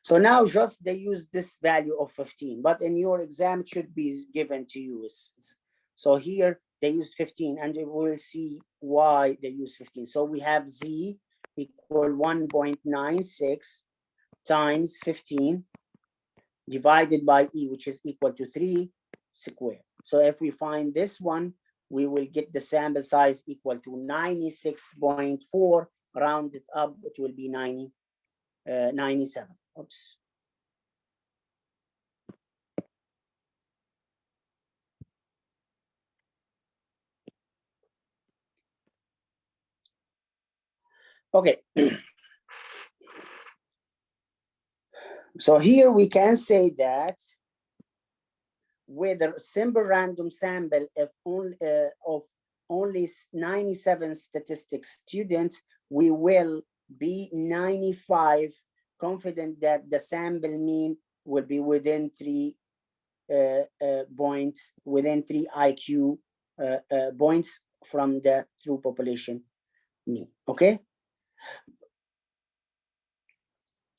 Speaker 1: so now just they use this value of 15, but in your exam it should be given to you. So here they use 15 and we will see why they use 15. So we have Z equal 1.96 times 15 divided by E, which is equal to 3 squared. So if we find this one, we will get the sample size equal to 96.4, rounded up, it will be 97. Oops. Okay. So here we can say that with a simple random sample of only 97 statistics students, we will be 95 confident that the sample mean will be within 3 points, within 3 IQ points from the true population mean. Okay.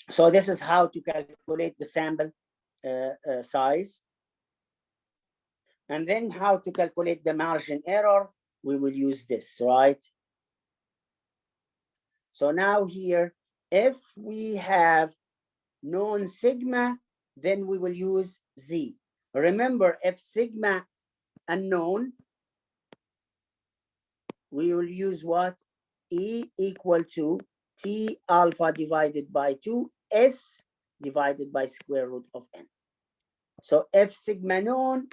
Speaker 1: So this is how to calculate the sample size. And then how to calculate the margin error, we will use this, right? So now here, if we have known sigma, then we will use Z. Remember, if sigma unknown, we will use what? E equal to T alpha divided by 2 S divided by square root of N. So if sigma known,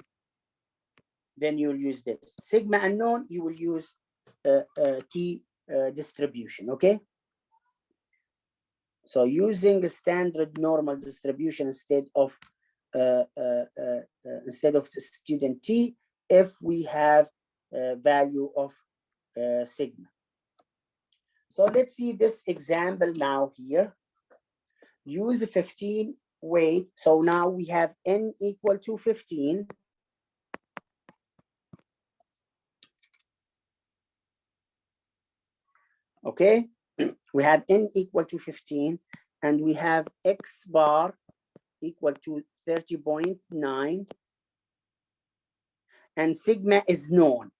Speaker 1: then you'll use this. Sigma unknown, you will use T distribution, okay? So using a standard normal distribution instead of student T, if we have a value of sigma. So let's see this example now here. Use 15 weight. So now we have N equal to 15. Okay, we have N equal to 15, and we have X bar equal to 30.9, and sigma is known.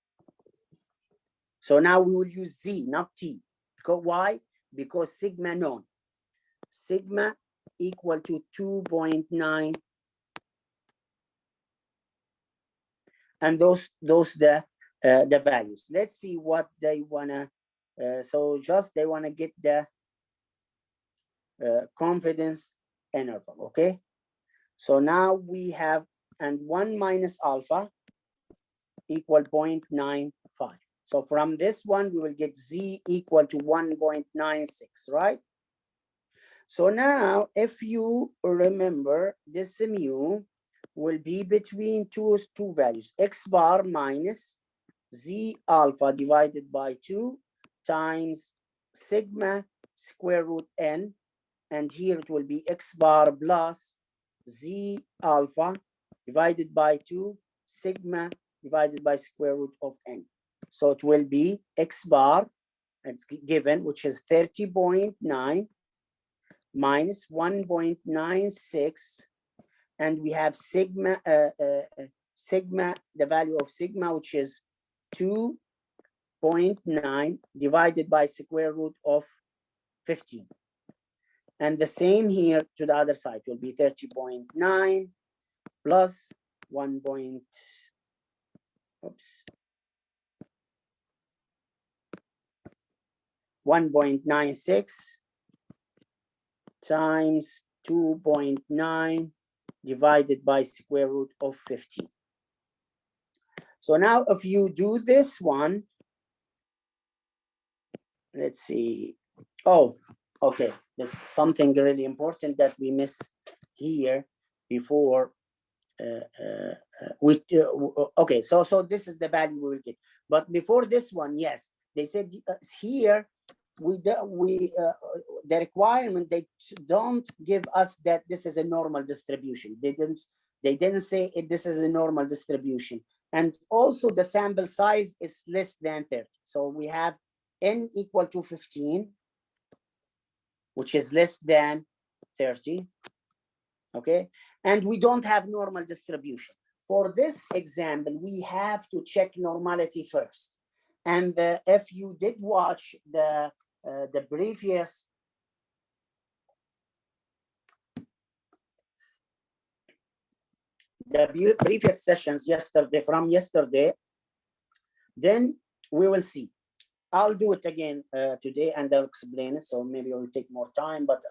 Speaker 1: So now we will use Z, not T. Because why? Because sigma known. Sigma equal to 2.9, and those the values. Let's see what they wanna. So just they wanna get the confidence interval. Okay. So now we have, and 1 minus alpha equal 0.95. So from this one, we will get Z equal to 1.96, right? So now, if you remember, this mu will be between two values, X bar minus Z alpha divided by 2 times sigma square root N, and here it will be X bar plus Z alpha divided by 2 sigma divided by square root of N. So it will be X bar, it's given, which is 30.9 minus 1.96, and we have sigma, sigma, the value of sigma, which is 2.9 divided by square root of 15. And the same here to the other side will be 30.9 plus 1.96 times 2.9 divided by square root of 15. So now if you do this one, let's see. Oh, okay. There's something really important that we missed here before. Okay, so this is the value we will get. But before this one, yes, they said here the requirement, they don't give us that this is a normal distribution. They didn't say this is a normal distribution. And also the sample size is less than 30. So we have N equal to 15, which is less than 30. Okay, and we don't have normal distribution. For this example, we have to check normality first. And if you did watch the previous sessions yesterday, then we will see. I'll do it again today, and I'll explain it. So maybe it will take more time, but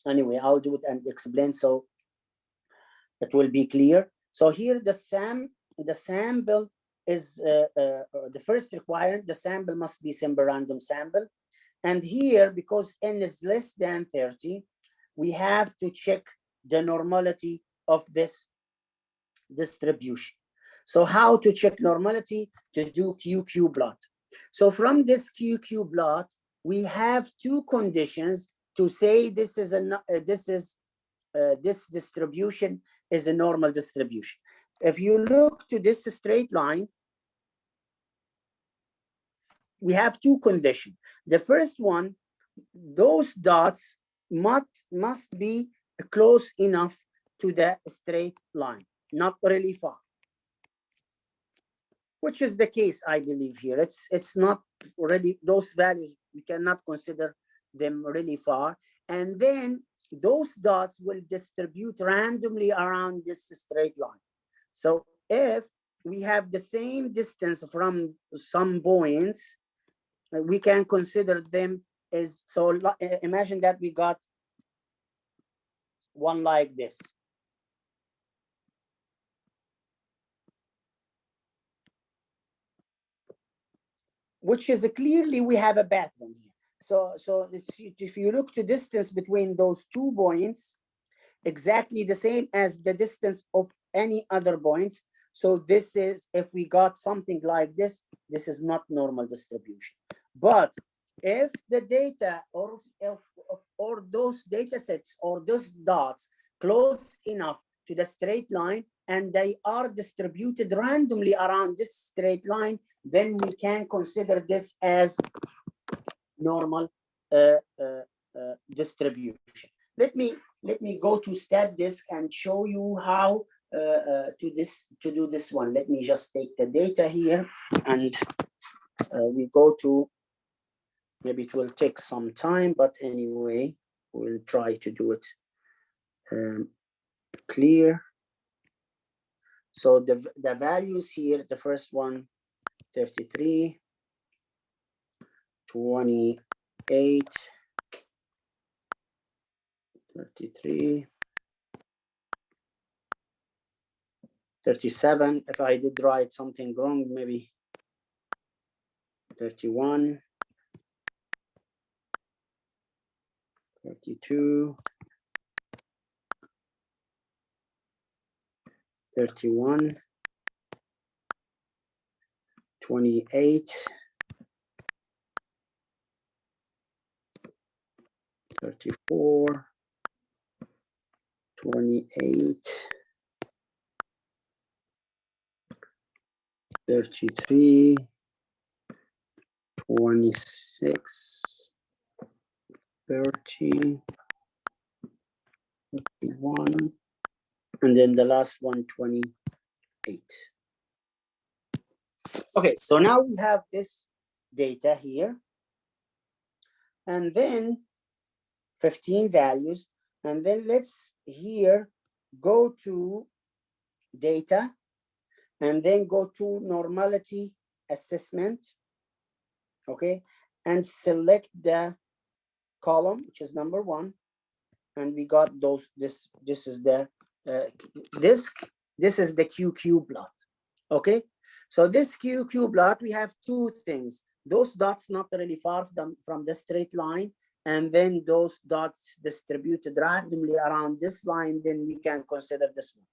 Speaker 1: anyway, I'll do it and explain so it will be clear. So here the sample is the first requirement. The sample must be simple random sample. And here, because N is less than 30, we have to check the normality of this distribution. So how to check normality? To do QQ plot. So from this QQ plot, we have two conditions to say this distribution is a normal distribution. If you look to this straight line, we have two conditions. The first one, those dots must be close enough to the straight line, not really far. which is the case, I believe here. It's not really, those values, we cannot consider them really far. And then those dots will distribute randomly around this straight line. So if we have the same distance from some points, we can consider them as, so imagine that we got one like this. Which is clearly we have a pattern here. So if you look to distance between those 2 points, exactly the same as the distance of any other points. So this is, if we got something like this, this is not normal distribution. But if the data or those data sets or those dots close enough to the straight line and they are distributed randomly around this straight line, then we can consider this as normal distribution. Let me go to StatDisk and show you how to do this one. Let me just take the data here and we go to, maybe it will take some time, but anyway, we'll try to do it clear. So the values here, the first one, 33, 28, 33, 37. If I did write something wrong, maybe 31, 32, 31, 28, 34, 28, 33, 26, 30, 31, and then the last one, 28. Okay, so now we have this data here, and then 15 values, and then let's here go to data, and then go to normality assessment, okay, and select the column, which is number 1, and we got those. This is the this is the QQ plot, okay. So this QQ plot, we have 2 things. Those dots not really far from the straight line, and then those dots distributed randomly around this line, then we can consider this one.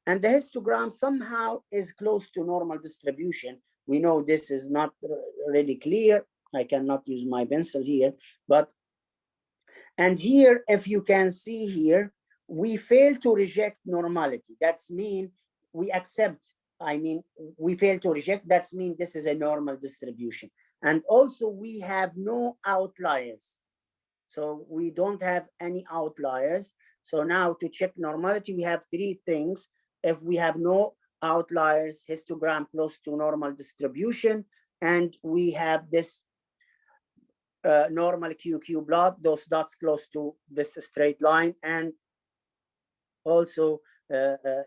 Speaker 1: And the histogram somehow is close to normal distribution. We know this is not really clear. I cannot use my pencil here, but, and here, if you can see here, we fail to reject normality. That's mean we accept, we fail to reject, that's mean this is a normal distribution. And also we have no outliers. So we don't have any outliers. So now to check normality, we have 3 things. If we have no outliers, histogram close to normal distribution, and we have this normal QQ plot, those dots close to this straight line, and also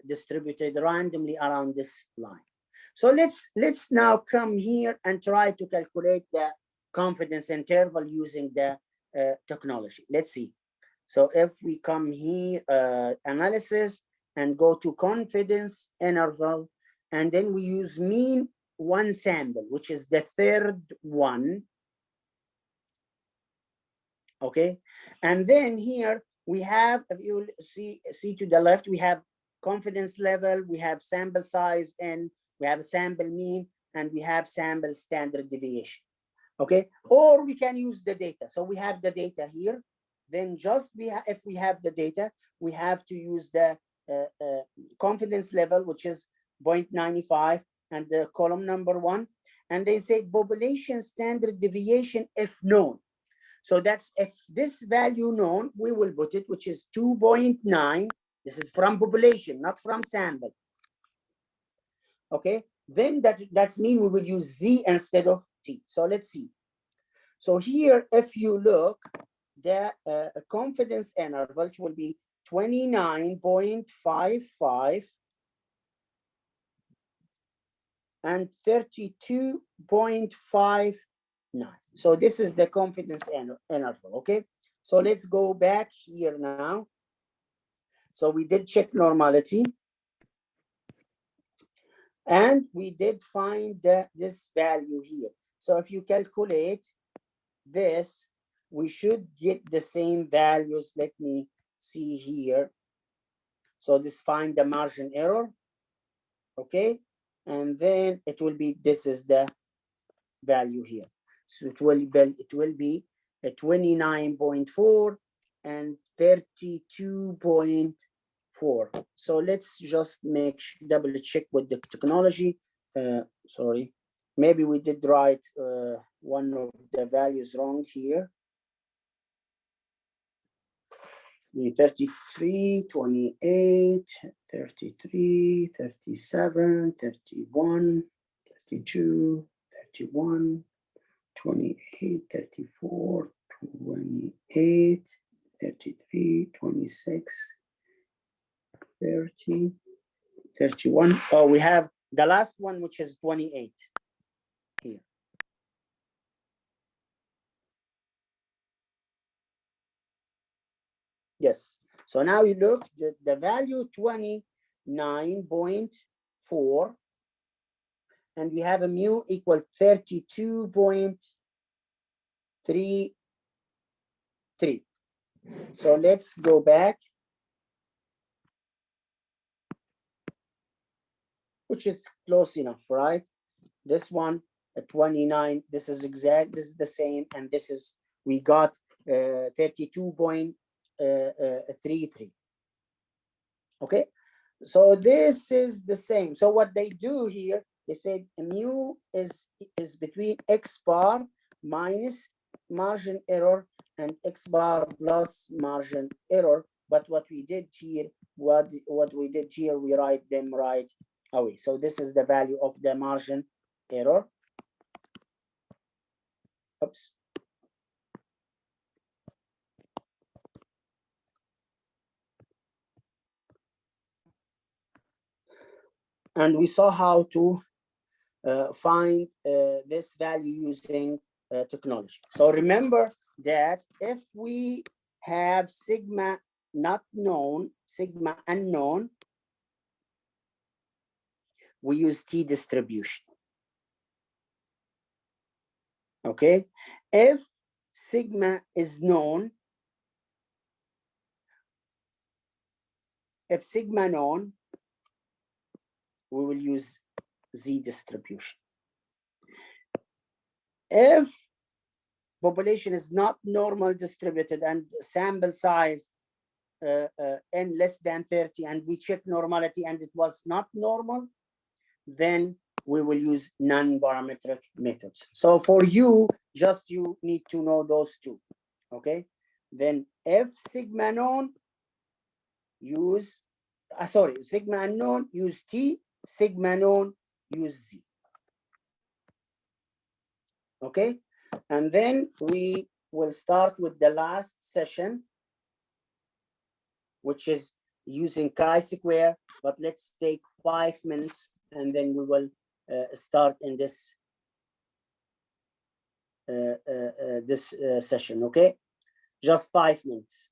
Speaker 1: distributed randomly around this line. So let's now come here and try to calculate the confidence interval using the technology. Let's see. So if we come here, analysis, and go to confidence interval, and then we use mean one sample, which is the 3rd one. Okay, and then here we have, if you see to the left, we have confidence level, we have sample size, and we have a sample mean, and we have sample standard deviation. Okay, or we can use the data. So we have the data here. Then just if we have the data, we have to use the confidence level, which is 0.95, and the column number 1. And they say population standard deviation if known. So that's, if this value known, we will put it, which is 2.9. This is from population, not from sample. Okay, then that's mean we will use Z instead of T. So let's see. So here, if you look, the confidence interval will be 29.55 and 32.59. So this is the confidence interval, okay? So let's go back here now. So we did check normality. And we did find this value here. So if you calculate this, we should get the same values. Let me see here. So this find the margin error, okay? And then it will be, this is the value here. So it will be a 29.4 and 32.4. So let's just double check with the technology. Sorry, maybe we did write one of the values wrong here. 33, 28, 33, 37, 31, 32, 31, 28, 34, 28, 33, 26, 30, 31. Oh, we have the last one, which is 28 here. Yes. So now you look, the value 29.4, and we have a mu equal 32.33. So let's go back, which is close enough, right? This one, 29, this is exact, this is the same, and this is, we got 32.33. Okay, so this is the same. So what they do here, they said mu is between X bar minus margin error and X bar plus margin error. But what we did here, we write them right away. So this is the value of the margin error. Oops. And we saw how to find this value using technology. So remember that if we have sigma not known, sigma unknown, we use T distribution. Okay, if sigma is known, if sigma known, we will use Z distribution. If population is not normal distributed and sample size n less than 30, and we check normality and it was not normal, then we will use non-parametric methods. So for you, just you need to know those two, okay? Then if sigma known, use, sigma unknown, use T, sigma known, use Z. Okay, and then we will start with the last session, which is using chi-square, but let's take 5 minutes and then we will start in this session, okay? Just 5 minutes.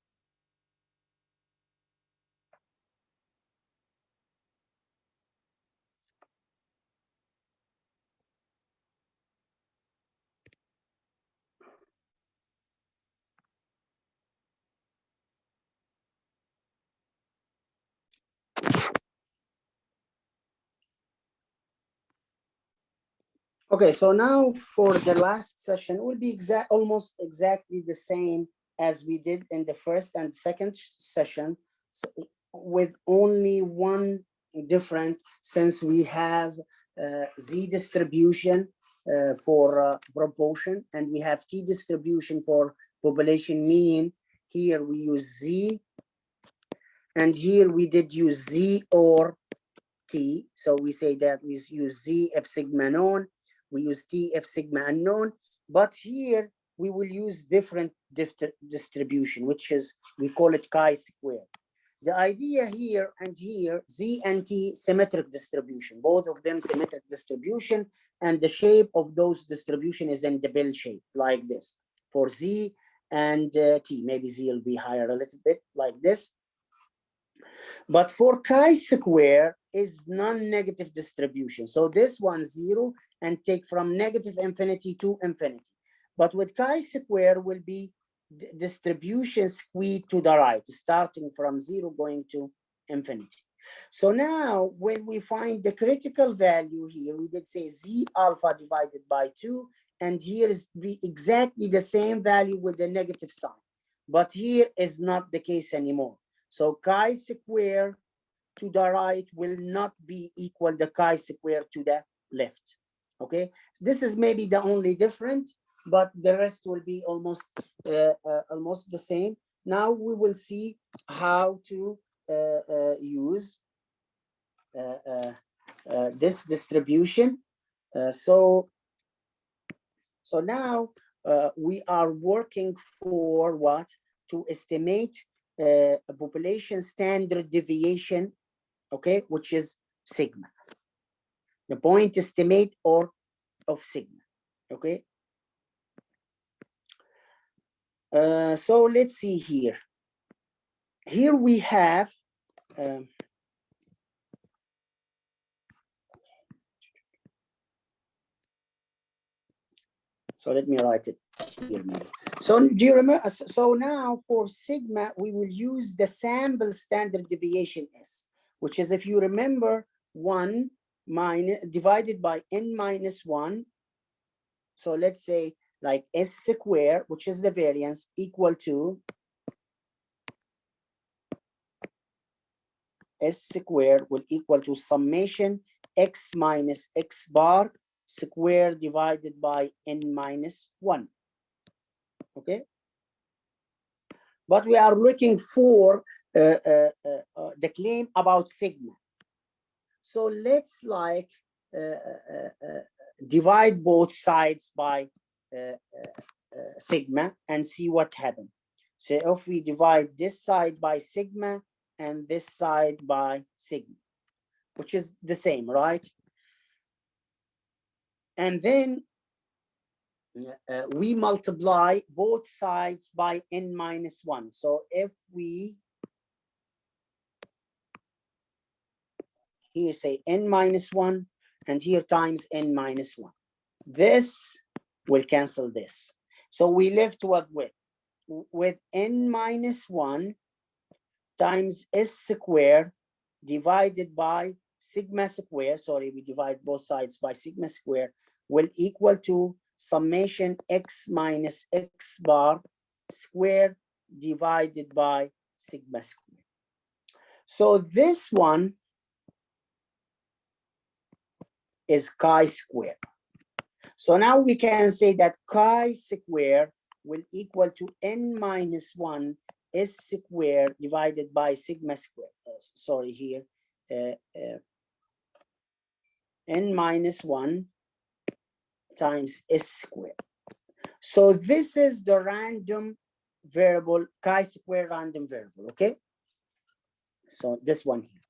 Speaker 1: Okay, so now for the last session, it will be almost exactly the same as we did in the first and second session, so with only one different, since we have Z distribution for proportion, and we have T distribution for population mean. Here we use Z, and here we did use Z or T. So we say that we use Z F sigma known, we use T F sigma unknown, but here we will use different distribution, which is, we call it chi-square. The idea here and here, Z and T symmetric distribution, both of them symmetric distribution, and the shape of those distribution is in the bell shape like this for Z and T. Maybe Z will be higher a little bit like this. But for chi-square is non-negative distribution. So this one 0 and take from negative infinity to infinity. But with chi-square will be distribution squeezed to the right, starting from 0 going to infinity. So now when we find the critical value here, we did say Z alpha divided by 2, and here is exactly the same value with the negative sign. But here is not the case anymore. So chi-square to the right will not be equal the chi-square to the left. Okay, so this is maybe the only difference, but the rest will be almost the same. Now we will see how to use this distribution. So now we are working for what? To estimate a population standard deviation, okay, which is sigma, the point estimate or of sigma, okay. So let's see here. Here we have so let me write it here. So do you remember? So now for sigma, we will use the sample standard deviation S, which is, if you remember, 1 minus divided by n minus 1. So let's say like S square, which is the variance, equal to S square will equal to summation x minus x bar square divided by n minus 1. Okay, but we are looking for the claim about sigma. So let's like divide both sides by sigma and see what happens. So if we divide this side by sigma and this side by sigma, which is the same, right? And then we multiply both sides by n minus 1. So if we here say n minus 1 and here times n minus 1, this will cancel this. So we left what with n minus 1 times s square divided by sigma square, sorry, we divide both sides by sigma square, will equal to summation x minus x bar square divided by sigma square. So this one is chi-square. So now we can say that chi-square will equal to n minus 1 s square divided by sigma square. Sorry, here n minus 1 times s square. So this is the random variable, chi-square random variable, okay? So this one here.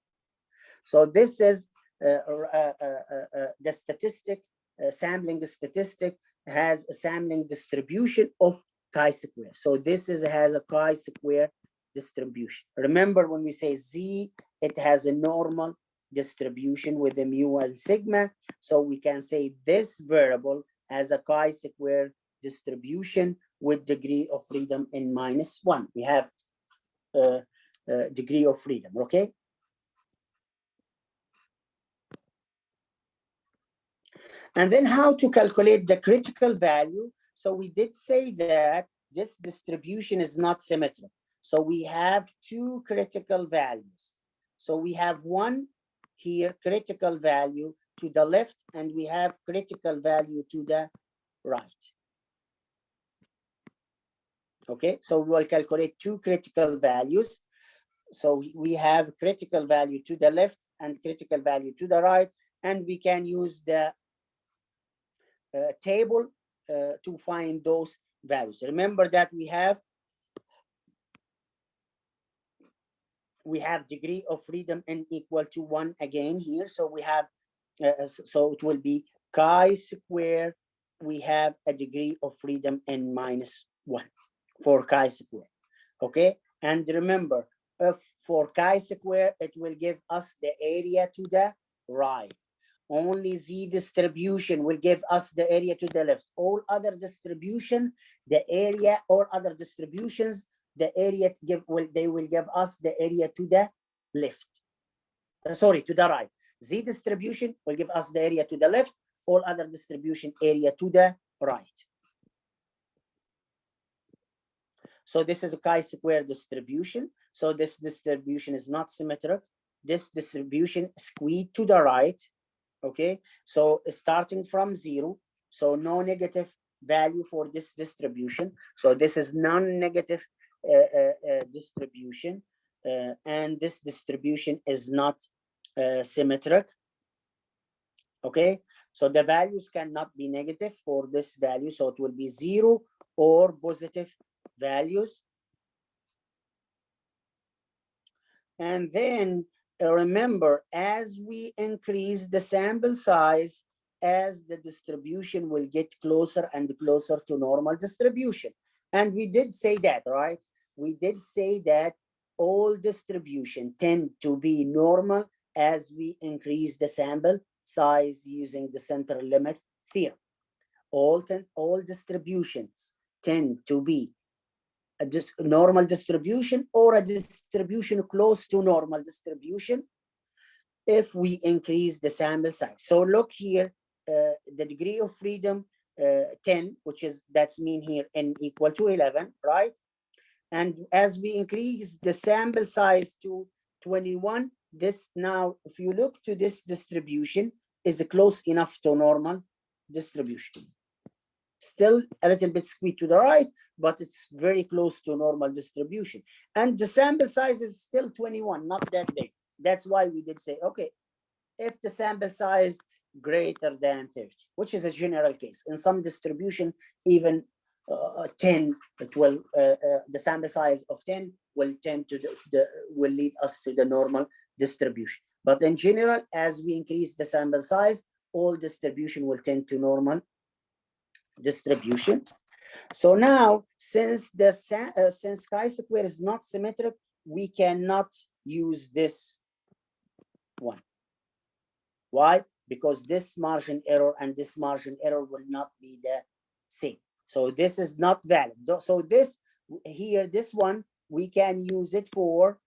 Speaker 1: So this is the statistic, sampling the statistic has a sampling distribution of chi-square. So this has a chi-square distribution. Remember when we say Z, it has a normal distribution with the mu and sigma. So we can say this variable has a chi-square distribution with degree of freedom n minus 1. We have degree of freedom, okay? And then how to calculate the critical value. So we did say that this distribution is not symmetric. So we have two critical values. So we have one here, critical value to the left, and we have critical value to the right. Okay, so we will calculate two critical values. So we have critical value to the left and critical value to the right, and we can use the table to find those values. Remember that we have degree of freedom n equal to 1 again here. So we have, so it will be chi-square. We have a degree of freedom n minus 1 for chi-square. Okay, and remember, if for chi-square, it will give us the area to the right. Only z distribution will give us the area to the left. All other distribution, the area, all other distributions, the area they will give us the area to the left. Sorry, to the right. Z distribution will give us the area to the left. All other distribution, area to the right. So this is a chi-square distribution. So this distribution is not symmetric. This distribution skewed to the right. Okay, so starting from 0, so no negative value for this distribution. So this is non-negative distribution, and this distribution is not symmetric. Okay, so the values cannot be negative for this value, so it will be 0 or positive values. And then remember, as we increase the sample size, as the distribution will get closer and closer to normal distribution. And we did say that, right? We did say that all distribution tend to be normal as we increase the sample size using the center limit theorem. All distributions tend to be a normal distribution or a distribution close to normal distribution if we increase the sample size. So look here, the degree of freedom 10, which is, that's mean here n equal to 11, right? And as we increase the sample size to 21, this now, if you look to this distribution, is close enough to normal distribution. Still a little bit skewed to the right, but it's very close to normal distribution. And the sample size is still 21, not that big. That's why we did say, okay, if the sample size greater than 30, which is a general case. In some distribution, even 10, 12, the sample size of 10 will tend to will lead us to the normal distribution. But in general, as we increase the sample size, all distribution will tend to normal distribution. So now, since the since chi-square is not symmetric, we cannot use this one. Why? Because this margin error and this margin error will not be the same. So this is not valid. So this here, this one, we can use it for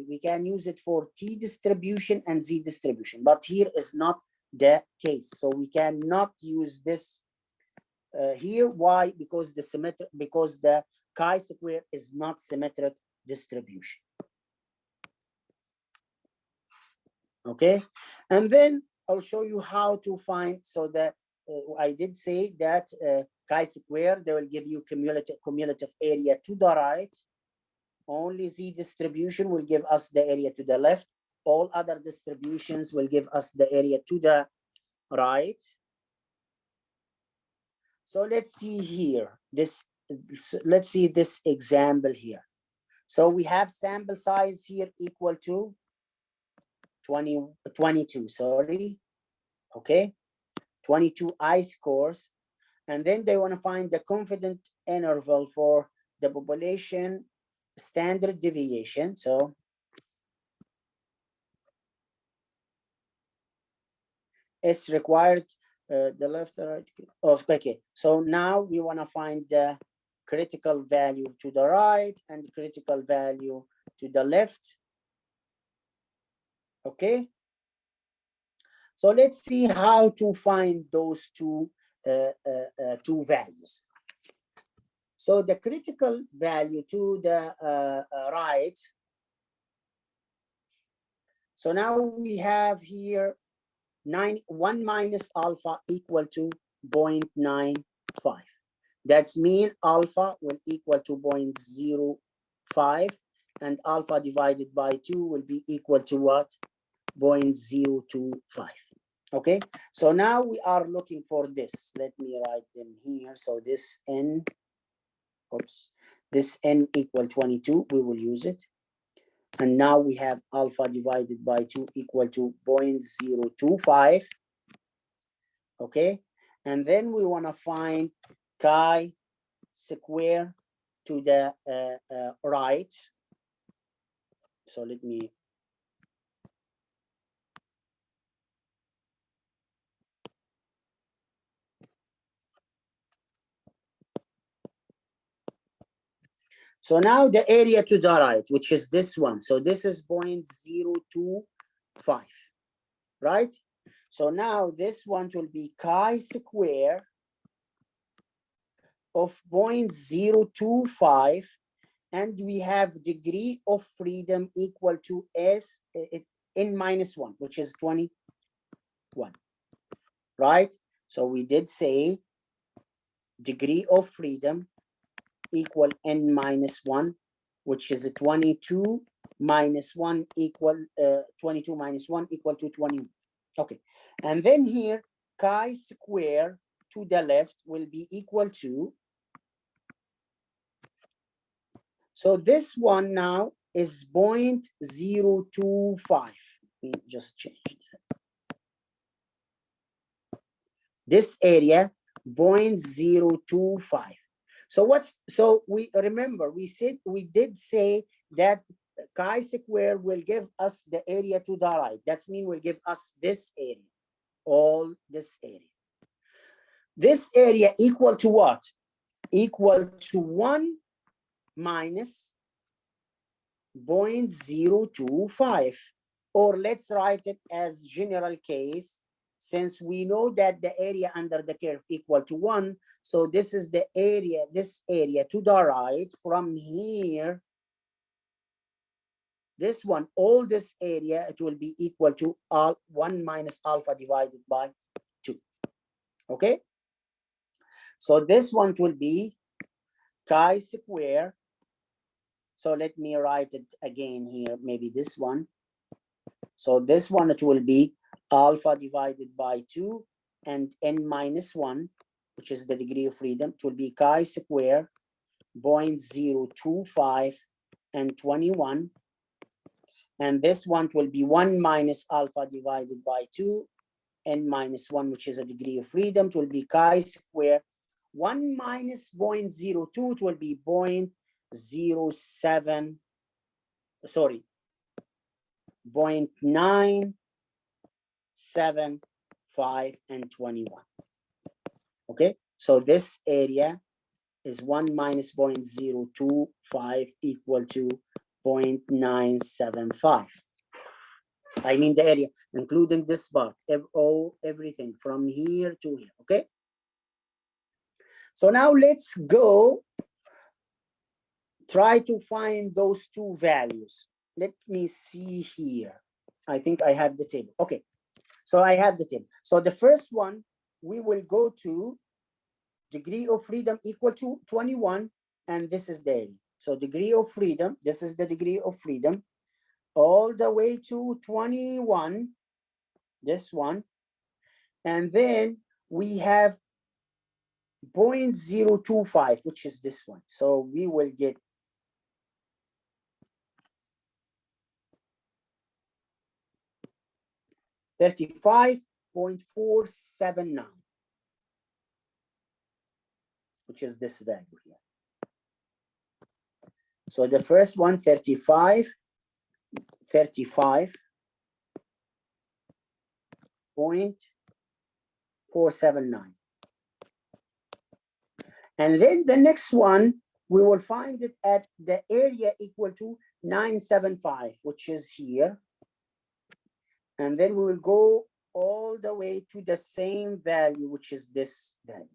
Speaker 1: we can use it for T distribution and Z distribution, but here is not the case. So we cannot use this here. Why? Because the chi-square is not symmetric distribution. Okay, and then I'll show you how to find. So that I did say that chi-square, they will give you cumulative area to the right. Only Z distribution will give us the area to the left. All other distributions will give us the area to the right. So let's see here, let's see this example here. So we have sample size here equal to 22, sorry, okay, 22 I-scores. And then they want to find the confidence interval for the population standard deviation. So it's required the left or right. Oh, okay, so now we want to find the critical value to the right and critical value to the left. Okay, so let's see how to find those two values. So the critical value to the right. So now we have here 1 minus alpha equal to 0.95. That's mean alpha will equal to 0.05. and alpha divided by 2 will be equal to what? 0.025. Okay, so now we are looking for this. Let me write them here. So this n, oops, this n equal 22, we will use it. And now we have alpha divided by 2 equal to 0.025. Okay, and then we want to find chi square to the right. So let me so now the area to the right, which is this one. So this is 0.025, right? So now this one will be chi square of 0.025, and we have degree of freedom equal to n minus 1, which is 21, right? So we did say degree of freedom equal n minus 1, which is 22 minus 1 equal 22 minus 1 equal to 21. Okay, and then here chi square to the left will be equal to, so this one now is 0.025. We just changed that. This area 0.025. So we remember we did say that chi square will give us the area to the right. That means will give us this area, all this area. This area equal to what? Equal to 1 minus 0.025, or let's write it as general case, since we know that the area under the curve equal to 1. So this is the area, this area to the right from here. This one, all this area, it will be equal to 1 minus alpha divided by 2. Okay? So this one will be chi square. So let me write it again here, maybe this one. So this one, it will be alpha divided by 2 and n minus 1, which is the degree of freedom. It will be chi square 0.025 and 21. And this one will be 1 minus alpha divided by 2, n minus 1, which is a degree of freedom. It will be chi square 1 minus 0.02. It will be 0.07, sorry, 0.975 and 21. Okay, so this area is 1 minus 0.025 equal to 0.975. I mean the area, including this part, everything from here to here. Okay, so now let's go try to find those two values. Let me see here. I think I have the table. Okay, so I have the table. So the first one, we will go to degree of freedom equal to 21, and this is the area. So degree of freedom, this is the degree of freedom, all the way to 21, this one. And then we have 0.025, which is this one. So we will get 35.479, which is this value here. So the first one, 35.479. And then the next one, we will find it at the area equal to 975, which is here. And then we will go all the way to the same value, which is this value.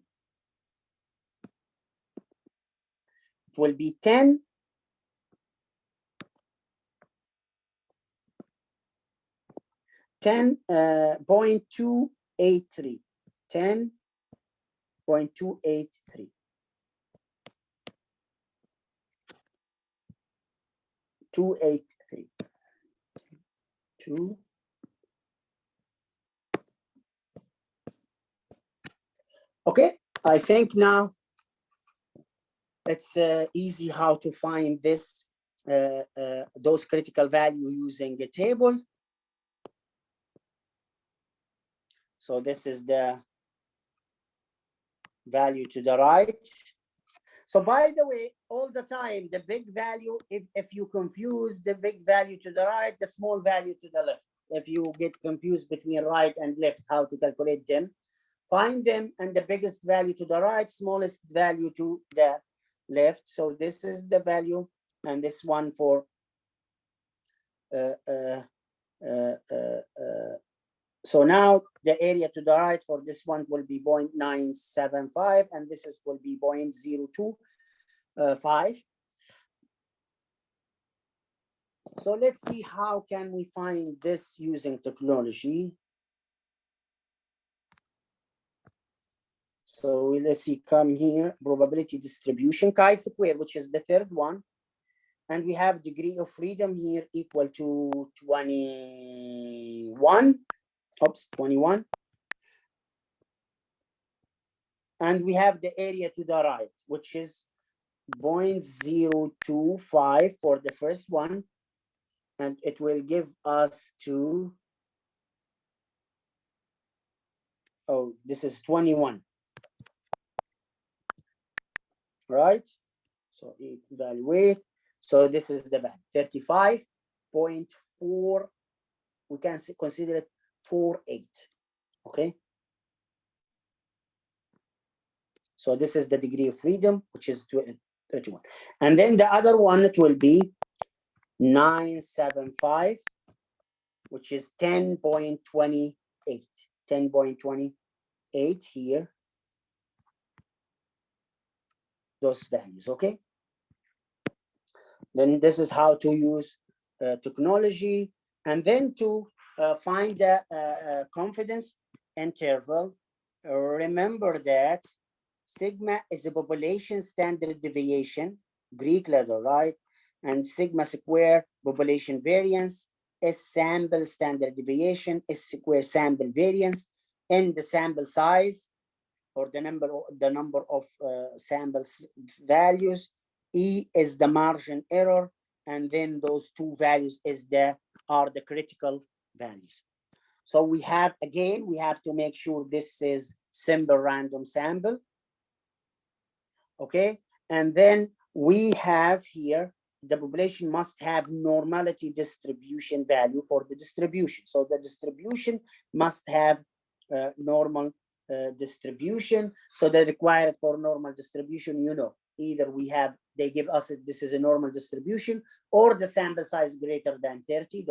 Speaker 1: It will be 10.283. 10.283. 283. 2. Okay, I think now it's easy how to find this those critical value using a table. So this is the value to the right. So by the way, all the time, the big value, if you confuse the big value to the right, the small value to the left. If you get confused between right and left, how to calculate them, find them, and the biggest value to the right, smallest value to the left. So this is the value, and this one for so now the area to the right for this one will be 0.975, and this is will be 0.025. So let's see how can we find this using technology. So let's see, come here, probability distribution, chi-square, which is the third one. And we have degree of freedom here equal to 21. Oops, 21. And we have the area to the right, which is 0.025 for the first one. And it will give us to, oh, this is 21. Right? So evaluate. So this is the value, 35.4. We can consider it 48. Okay. So this is the degree of freedom, which is 31. And then the other one, it will be 975, which is 10.28. 10.28 here. Those values, okay? Then this is how to use technology. And then to find the confidence interval, remember that sigma is a population standard deviation, Greek letter, right? And sigma square population variance, S sample standard deviation, S square sample variance, and the sample size, or the number of samples values. E is the margin error, and then those two values are the critical values. So we have, again, we have to make sure this is simple random sample. Okay, and then we have here the population must have normality distribution value for the distribution. So the distribution must have normal distribution. So the required for normal distribution, you know, either we have, they give us this is a normal distribution, or the sample size greater than 30.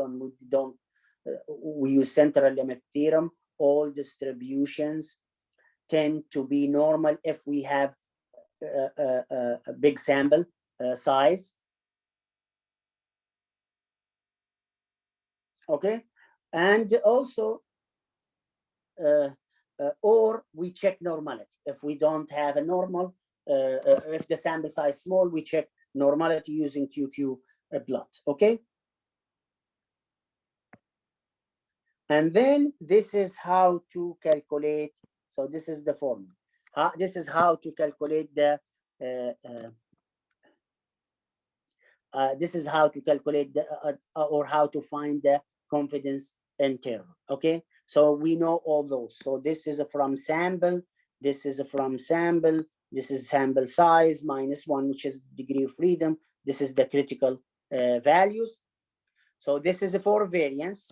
Speaker 1: We use central limit theorem. All distributions tend to be normal if we have a big sample size. Okay, and also or we check normality. If we don't have a normal, if the sample size small, we check normality using QQ plot. Okay, and then this is how to calculate. So this is the formula. This is how to calculate the this is how to calculate the or how to find the confidence interval. Okay, so we know all those. So this is from sample, this is from sample, this is sample size -1, which is degree of freedom. This is the critical values. So this is for variance.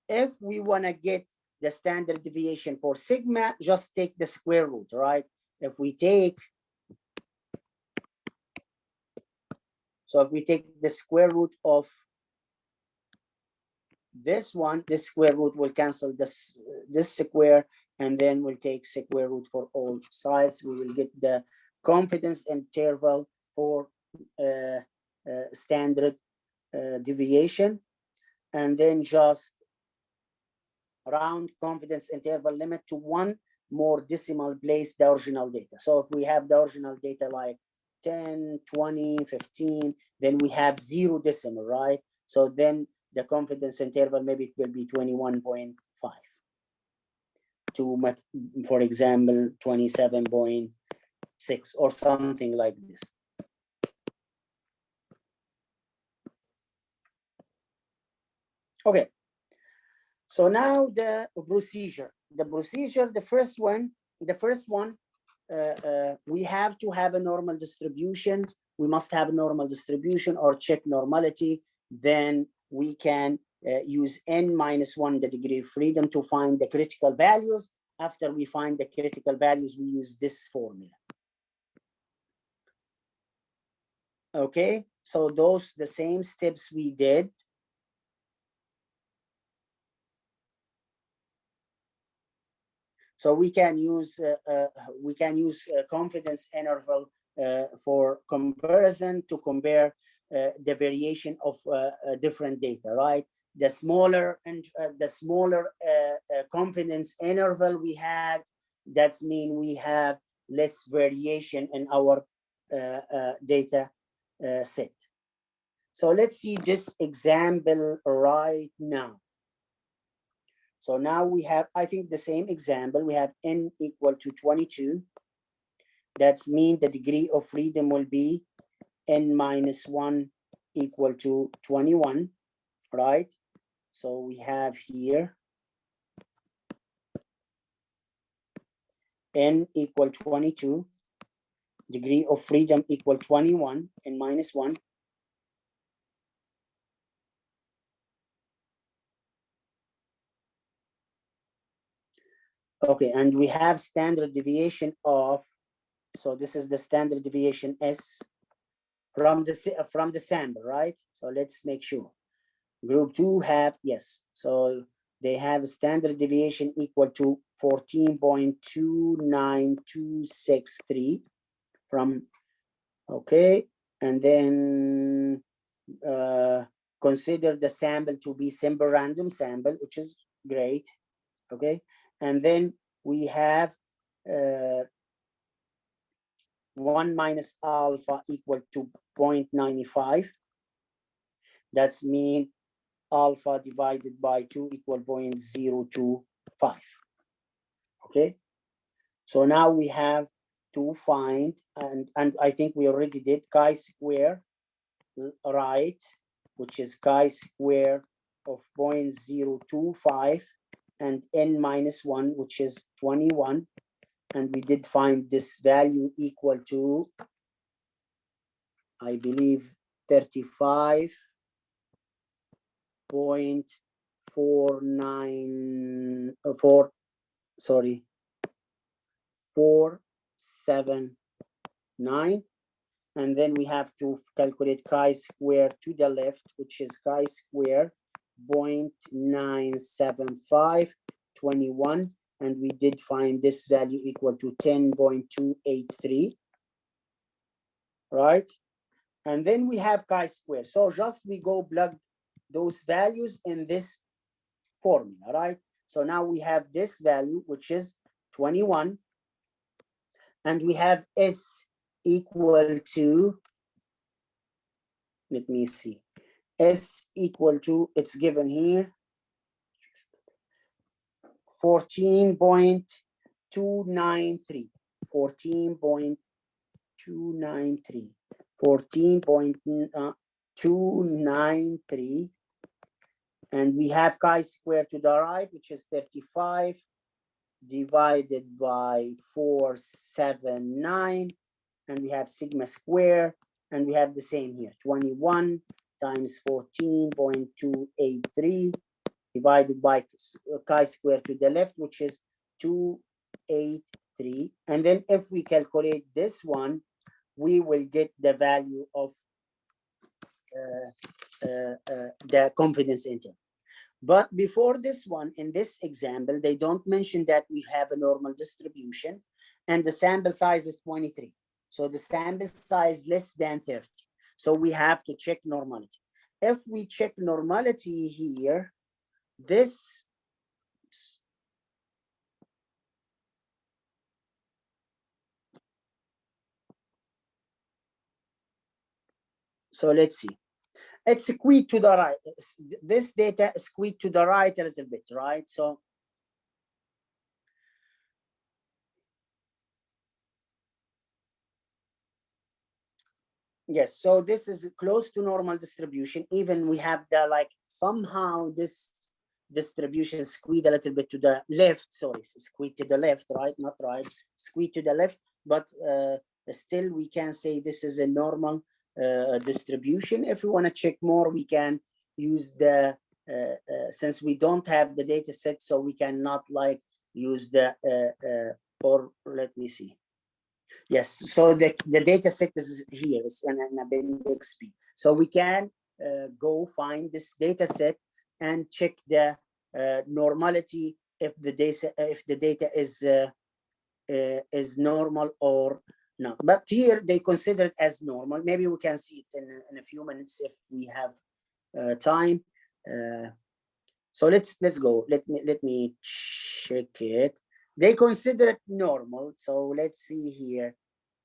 Speaker 1: If we want to get the standard deviation for sigma, just take the square root, right? If we take, so if we take the square root of this one, this square root will cancel this square, and then we'll take square root for all sides. We will get the confidence interval for standard deviation, and then just round confidence interval limit to one more decimal place the original data. So if we have the original data like 10, 20, 15, then we have 0 decimal, right? So then the confidence interval, maybe it will be 21.5 to, for example, 27.6 or something like this. Okay, so now the procedure, the first one, we have to have a normal distribution. We must have a normal distribution or check normality. Then we can use n-1, the degree of freedom, to find the critical values. After we find the critical values, we use this formula. Okay, so those the same steps we did. So we can use confidence interval for comparison to compare the variation of different data, right? The smaller confidence interval we had, that's mean we have less variation in our data set. So let's see this example right now. So now we have, I think, the same example. We have n equal to 22. That's mean the degree of freedom will be n-1 equal to 21, right? So we have here n equal 22, degree of freedom equal 21, n-1. Okay, and we have standard deviation of, so this is the standard deviation S from the sample, right? So let's make sure. Group 2 have, yes, so they have standard deviation equal to 14.29263 from, okay, and then consider the sample to be simple random sample, which is great, okay? And then we have 1 minus alpha equal to 0.95. That's mean alpha divided by 2 equal 0.025. Okay, so now we have to find, and I think we already did chi-square, right, which is chi-square of 0.025 and n-1, which is 21, and we did find this value equal to, I believe, 479, and then we have to calculate chi-square to the left, which is chi-square 0.975, 21, and we did find this value equal to 10.283, right? And then we have chi-square. So just we go plug those values in this formula, right? So now we have this value, which is 21, and we have S equal to, let me see, S equal to, it's given here, 14.293, 14.293, and we have chi-square to the right, which is 35 divided by 479, and we have sigma square, and we have the same here, 21 times 14.283 divided by chi-square to the left, which is 283. And then if we calculate this one, we will get the value of the confidence interval. But before this one, in this example, they don't mention that we have a normal distribution and the sample size is 23. So the sample size less than 30. So we have to check normality. If we check normality here, this So let's see. It's squeezed to the right. This data is squeezed to the right a little bit, right? So yes, so this is close to normal distribution. Even we have the like somehow this distribution squeezed a little bit to the left. Sorry, squeezed to the left, right? Not right, squeezed to the left. But still, we can say this is a normal distribution. If we want to check more, we can use the since we don't have the data set, so we cannot like use the or let me see. Yes, so the data set is here, it's an appendix B. So we can go find this data set and check the normality if the data is normal or not. But here they consider it as normal. Maybe we can see it in a few minutes if we have time. So let's go. Let me check it. They consider it normal. So let's see here.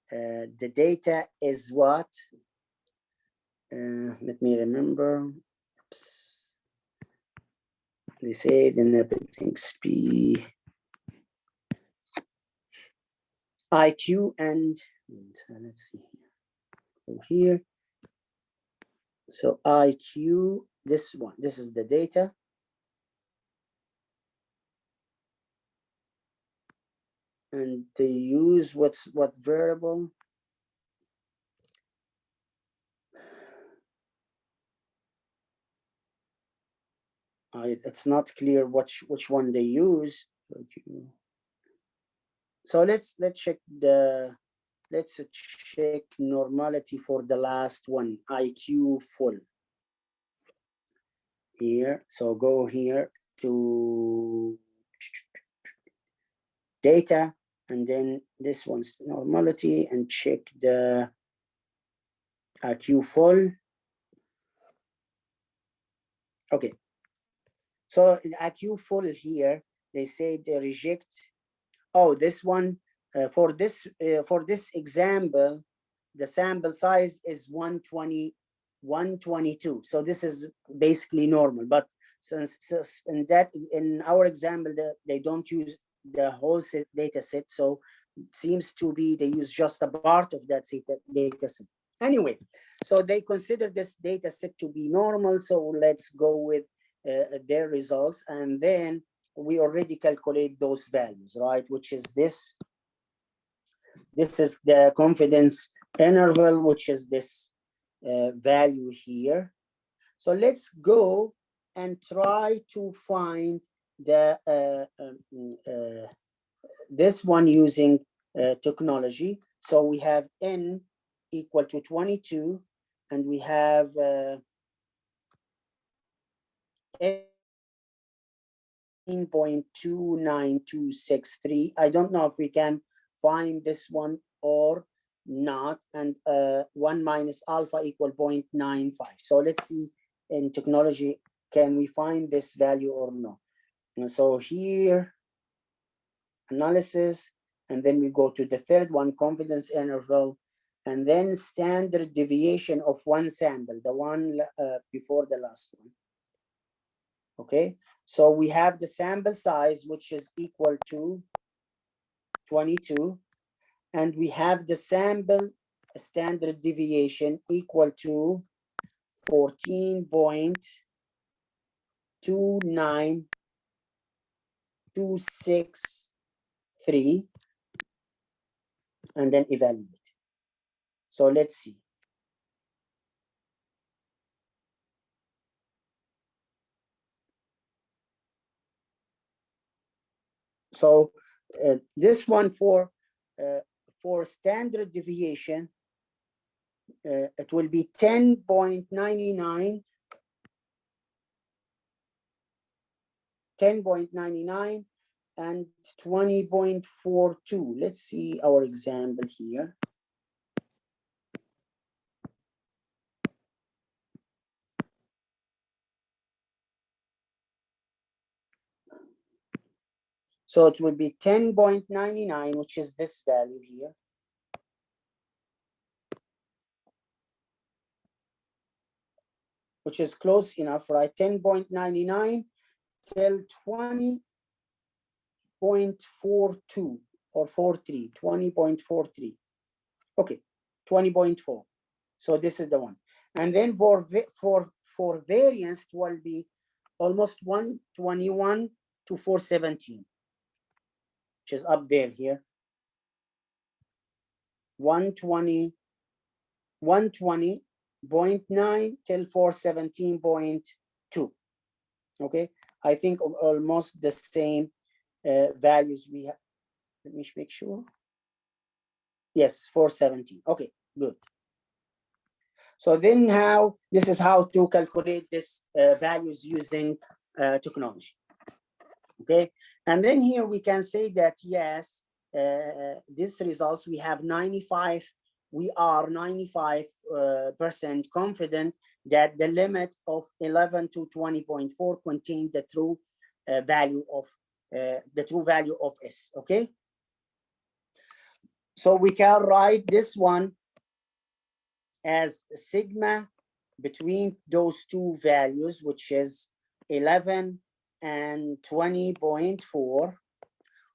Speaker 1: The data is what? Let me remember. Oops. They say the appendix B, IQ, and let's see here. So IQ, this one, this is the data. And they use what variable? It's not clear which one they use. So let's check normality for the last one, IQ full. Here, so go here to data, and then this one's normality, and check the IQ full. Okay, so in IQ full here, they say they reject. Oh, this one for this example, the sample size is 122. So this is basically normal. But since in our example, they don't use the whole data set, so it seems to be they use just a part of that data set. Anyway, so they consider this data set to be normal. So let's go with their results, and then we already calculate those values, right? Which is this. This is the confidence interval, which is this value here. So let's go and try to find the this one using technology. So we have n equal to 22, and we have 0.29263. I don't know if we can find this one or not, and 1 minus alpha equal 0.95. So let's see in technology, can we find this value or no? And so here, analysis, and then we go to the third one, confidence interval, and then standard deviation of one sample, the one before the last one. Okay, so we have the sample size, which is equal to 22, and we have the sample standard deviation equal to 14.29263, and then evaluate. So let's see. So this one for standard deviation, it will be 10.99, 10.99, and 20.42. Let's see our example here. So it will be 10.99, which is this value here. which is close enough, right? 10.99 till 20.42 or 43, 20.43. Okay, 20.4. So this is the one. And then for variance, it will be almost 121 to 417, which is up there here. 120.9 till 417.2. Okay, I think almost the same values we have. Let me make sure. Yes, 417. Okay, good. So then this is how to calculate this values using technology. Okay, and then here we can say that yes, these results we have 95. We are 95% confident that the limit of 11 to 20.4 contain the true value of S. Okay, so we can write this one as sigma between those two values, which is 11 and 20.4,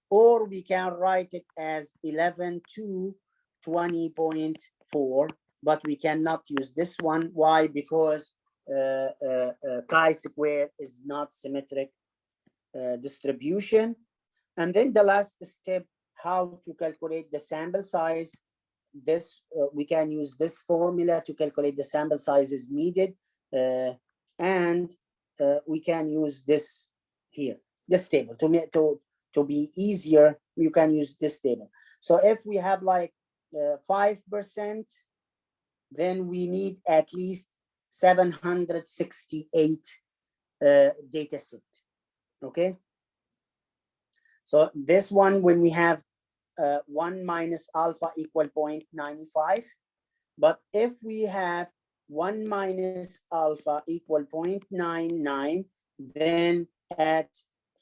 Speaker 1: or we can write it as 11 to 20.4, but we cannot use this one. Why? Because chi-square is not symmetric distribution. And then the last step, how to calculate the sample size. This we can use this formula to calculate the sample sizes needed, and we can use this here, this table to be easier. You can use this table. So if we have like 5%, then we need at least 768 data set. Okay. So this one, when we have 1 minus alpha equal 0.95, but if we have 1 minus alpha equal 0.99, then at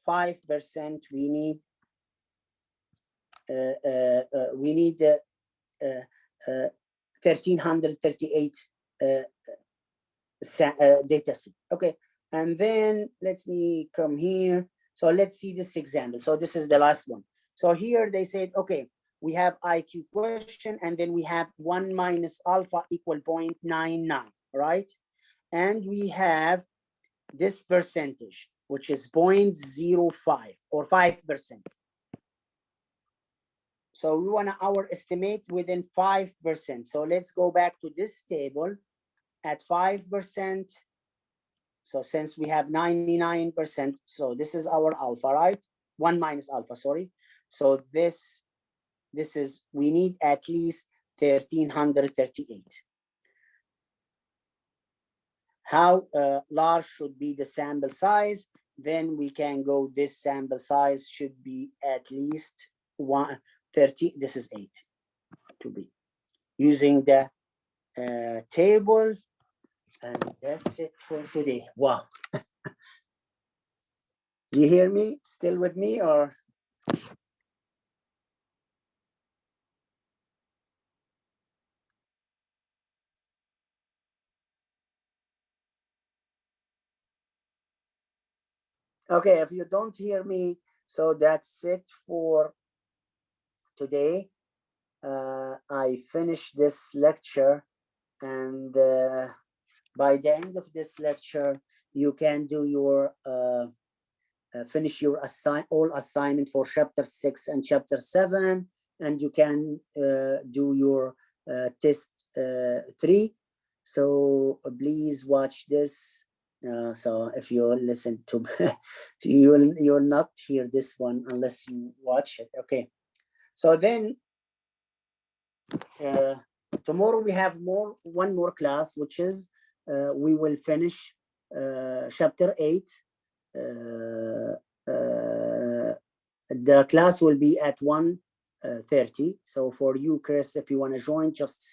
Speaker 1: 5% we need 1338 data set. Okay, and then let me come here. So let's see this example. So this is the last one. So here they said, okay, we have IQ question, and then we have 1 minus alpha equal 0.99, right? And we have this percentage, which is 0.05 or 5%. So we want our estimate within 5%. So let's go back to this table at 5%. So since we have 99%, so this is our alpha, right? 1 minus alpha, sorry. So this is, we need at least 1338. How large should be the sample size? Then we can go, this sample size should be at least 130. This is 8 to be using the table. And that's it for today. Wow. Do you hear me? Still with me or? Okay, if you don't hear me, so that's it for today. I finished this lecture, and by the end of this lecture, you can do your finish your all assignment for chapter 6 and chapter 7, and you can do your test 3. So please watch this. So if you listen to, you'll not hear this one unless you watch it. Okay. So then tomorrow we have one more class, which is we will finish chapter 8. The class will be at 1:30. So for you, Chris, if you want to join, just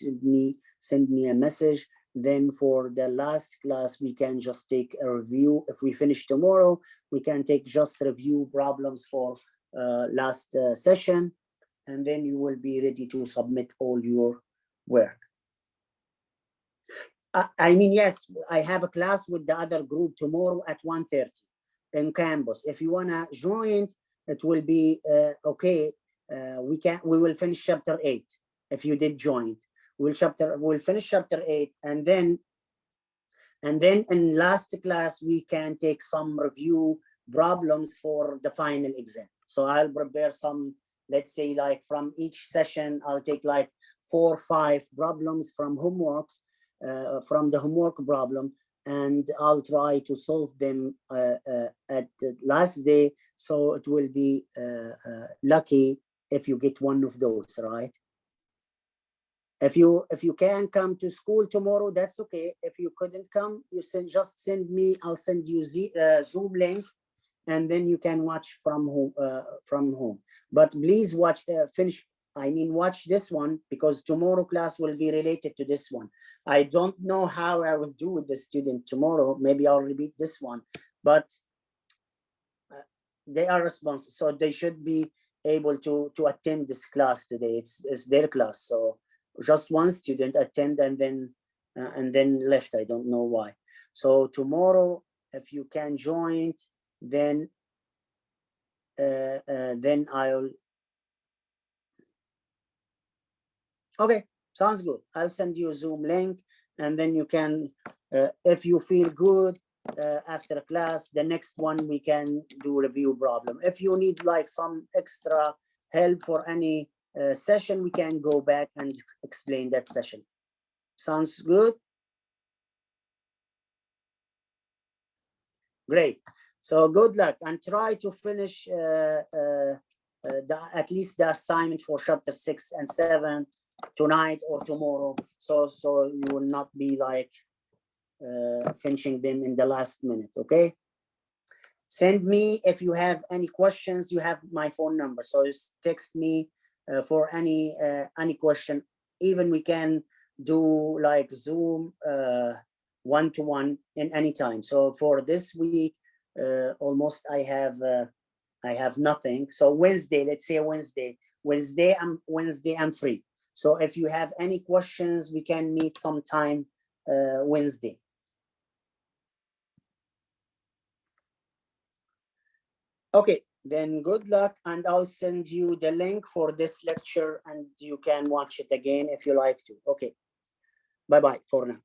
Speaker 1: send me a message. Then for the last class, we can just take a review. If we finish tomorrow, we can take just review problems for last session, and then you will be ready to submit all your work. I mean, yes, I have a class with the other group tomorrow at 1:30 in campus. If you wanna join, it will be okay. We will finish chapter 8 if you did join. We'll finish chapter 8, and then in last class we can take some review problems for the final exam. So I'll prepare some, let's say, like from each session I'll take like 4 or 5 problems from homeworks, from the homework problem, and I'll try to solve them at the last day. So it will be lucky if you get one of those, right? If you can come to school tomorrow, that's okay. If you couldn't come, you just send me. I'll send you Zoom link, and then you can watch from home. But please watch watch this one, because tomorrow class will be related to this one. I don't know how I will do with the student tomorrow. Maybe I'll repeat this one, but they are responsible, so they should be able to attend this class today. It's their class, so just one student attend and then left. I don't know why. So tomorrow, if you can join, then I'll. Okay, sounds good. I'll send you a Zoom link, and then you can, if you feel good after class, the next one we can do review problem. If you need like some extra help for any session, we can go back and explain that session. Sounds good? Great. So good luck, and try to finish at least the assignment for chapter 6 and 7 tonight or tomorrow, so you will not be like finishing them in the last minute. Okay, send me if you have any questions. You have my phone number, so just text me for any question. Even we can do like Zoom one-to-one in any time. So for this week, almost I have nothing. So Wednesday, let's say Wednesday I'm free. So if you have any questions, we can meet sometime Wednesday. Okay, then good luck, and I'll send you the link for this lecture, and you can watch it again if you like to. Okay, bye-bye for now.